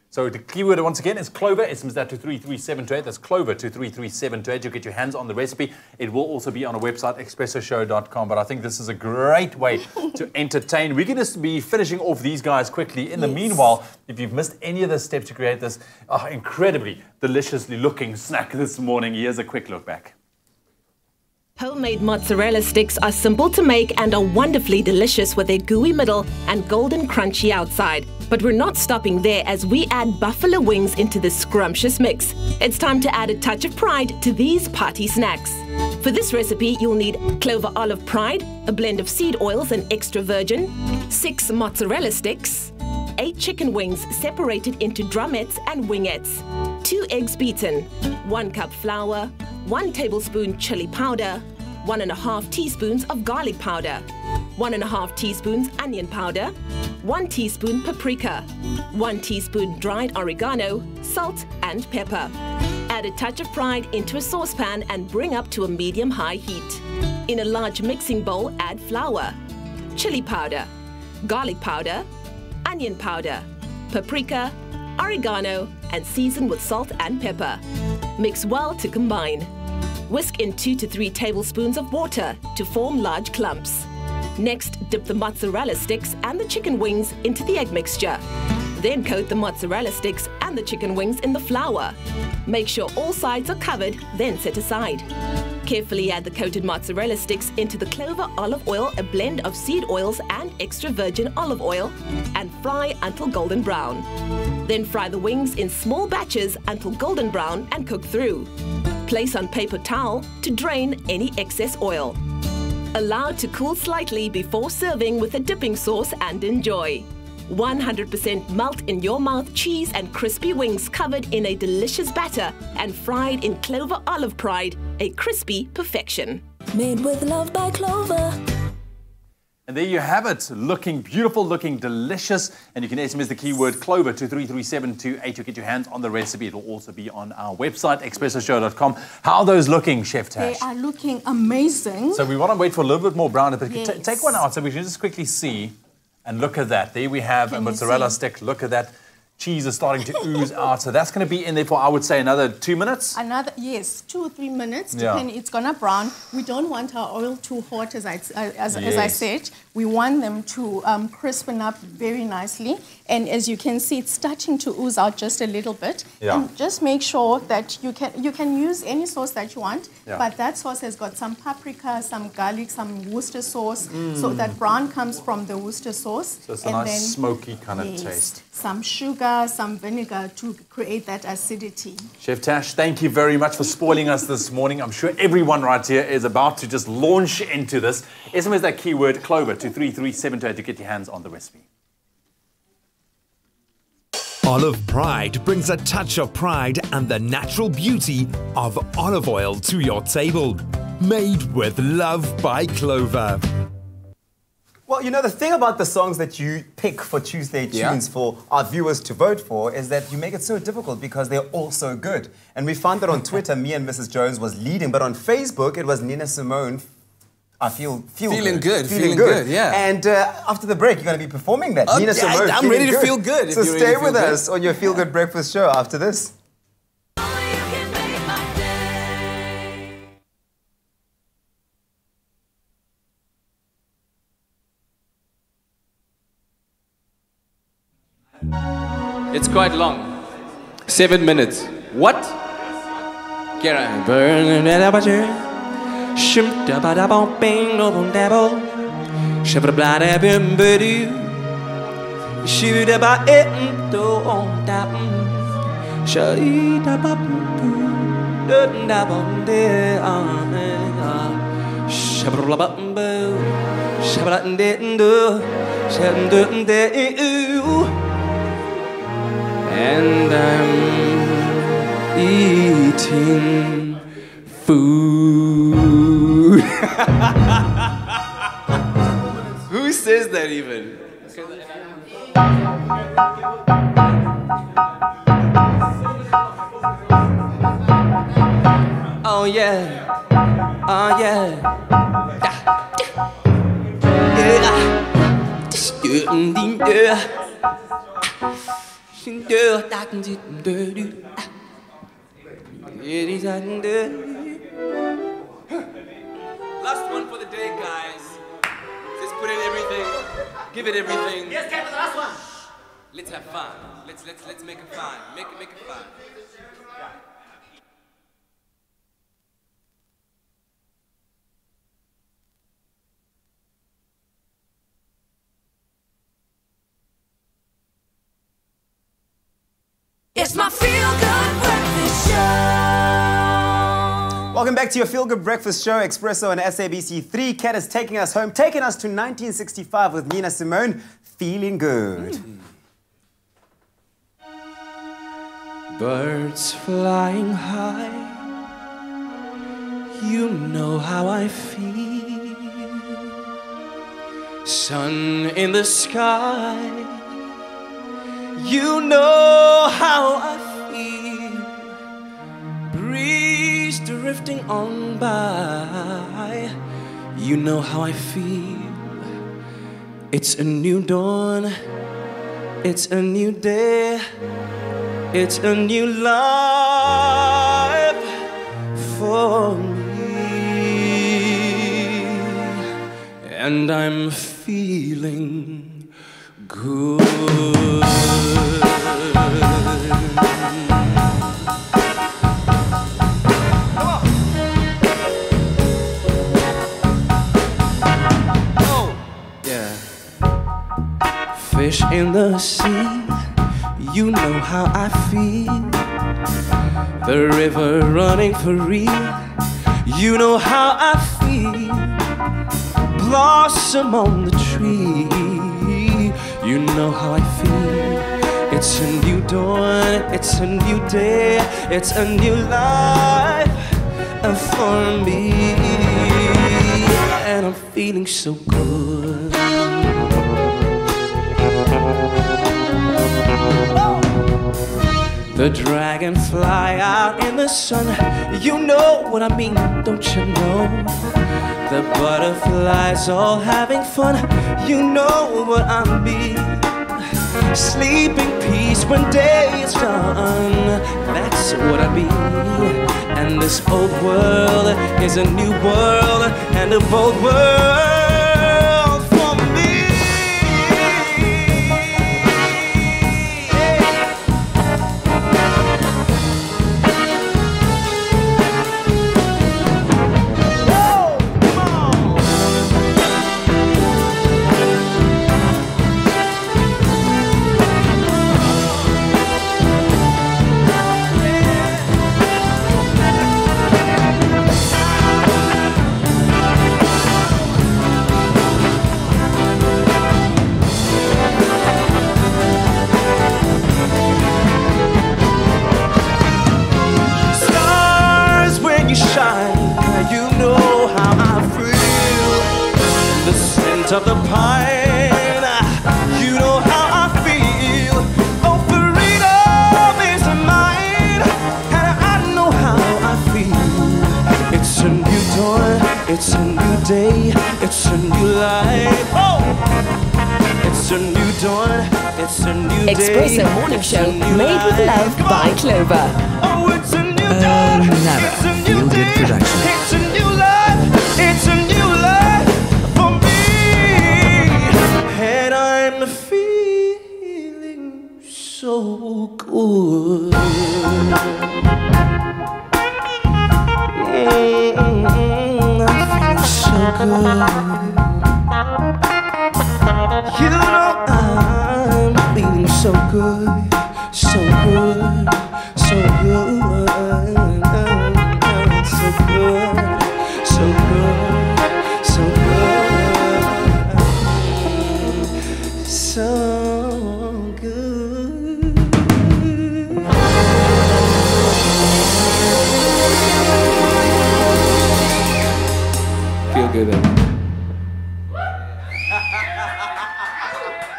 So the keyword once again is Clover. SMS that to 33728. That's Clover to 33728. You'll get your hands on the recipe. It will also be on our website, expressoshow.com. But I think this is a great way to entertain. We're going to be finishing off these guys quickly. In the meanwhile, if you've missed any of the steps to create this incredibly deliciously looking snack this morning, here's a quick look back.
Homemade mozzarella sticks are simple to make and are wonderfully delicious with their gooey middle and golden crunchy outside. But we're not stopping there as we add buffalo wings into this scrumptious mix. It's time to add a touch of pride to these party snacks. For this recipe, you'll need Clover Olive Pride, a blend of seed oils and extra virgin, 6 mozzarella sticks, 8 chicken wings separated into drumettes and wingettes, 2 eggs beaten, 1 cup flour, 1 tablespoon chili powder, 1½ teaspoons of garlic powder, 1½ teaspoons onion powder, 1 teaspoon paprika, 1 teaspoon dried oregano, salt and pepper. Add a touch of pride into a saucepan and bring up to a medium-high heat. In a large mixing bowl, add flour, chili powder, garlic powder, onion powder, paprika, oregano, and season with salt and pepper. Mix well to combine. Whisk in 2 to 3 tablespoons of water to form large clumps. Next, dip the mozzarella sticks and the chicken wings into the egg mixture. Then coat the mozzarella sticks and the chicken wings in the flour. Make sure all sides are covered, then set aside. Carefully add the coated mozzarella sticks into the Clover olive oil, a blend of seed oils and extra virgin olive oil, and fry until golden brown. Then fry the wings in small batches until golden brown and cook through. Place on paper towel to drain any excess oil. Allow to cool slightly before serving with a dipping sauce and enjoy. 100% melt in your mouth cheese and crispy wings covered in a delicious batter and fried in Clover Olive Pride, a crispy perfection.
Made with love by Clover.
And there you have it, looking beautiful, looking delicious. And you can SMS the keyword Clover to 33728 to get your hands on the recipe. It will also be on our website, expressoshow.com. How are those looking, Chef Tash?
They are looking amazing.
So we want to wait for a little bit more brown, but take one out so we can just quickly see. And look at that. There we have a mozzarella stick. Look at that. Cheese is starting to ooze out. So that's going to be in there for, I would say, another 2 minutes?
Yes, 2 or 3 minutes. Depending, it's going to brown. We don't want our oil too hot, as I said. We want them to crispen up very nicely. And as you can see, it's starting to ooze out just a little bit. And just make sure that you can use any sauce that you want. But that sauce has got some paprika, some garlic, some Worcester sauce. So that brown comes from the Worcester sauce.
So it's a nice smoky kind of taste.
Some sugar, some vinegar to create that acidity.
Chef Tash, thank you very much for spoiling us this morning. I'm sure everyone right here is about to just launch into this. SMS that keyword Clover to 33728 to get your hands on the recipe.
Olive Pride brings a touch of pride and the natural beauty of olive oil to your table. Made with love by Clover.
Well, you know, the thing about the songs that you pick for Tuesday Tunes for our viewers to vote for is that you make it so difficult because they're all so good. And we found that on Twitter, me and Mrs. Jones was leading, but on Facebook, it was Nina Simone I feel
Feeling
good.
good, feeling good, yeah.
And after the break, you're going to be performing that. Nina Simone,
I'm ready to feel good.
So stay with us on your Feel Good Breakfast show after this.
It's quite long. 7 minutes. What? Get on. Burn it up, shim da ba da bom bing no bom da bo. Shabba bla da bim badu. Shoot da ba it do on da. Shari da ba boo. Da bom de on. Shabba bla ba boo. Shabba de do. Shabba de ooh. And I'm eating food. Who says that even? Oh yeah, oh yeah. Last one for the day, guys. Let's put in everything. Give it everything.
Yes, Ken, the last one.
Let's have fun. Let's make it fun. Make it fun.
It's my Feel Good Breakfast Show.
Welcome back to your Feel Good Breakfast Show, Expresso and SABC3. Kat is taking us home, taking us to 1965 with Nina Simone, Feeling Good.
Birds flying high, you know how I feel. Sun in the sky, you know how I feel. Breeze drifting on by, you know how I feel. It's a new dawn, it's a new day, it's a new life for me. And I'm feeling good. Yeah. Fish in the sea, you know how I feel. The river running free, you know how I feel. Blossom on the tree, you know how I feel. It's a new dawn, it's a new day, it's a new life for me. And I'm feeling so good. The dragonfly out in the sun, you know what I mean, don't you know? The butterflies all having fun, you know what I mean. Sleep in peace when day is done, that's what I mean. And this old world is a new world, and a bold world for me. day, it's a new life. Oh! It's a new dawn, it's a new day.
Expresso Morning Show, made with love by Clover.
Oh, it's a new dawn, it's a new day. It's a new life, it's a new life for me. And I'm feeling so good. I'm feeling so good. You know I'm feeling so good, so good, so good, so good, so good, so good, so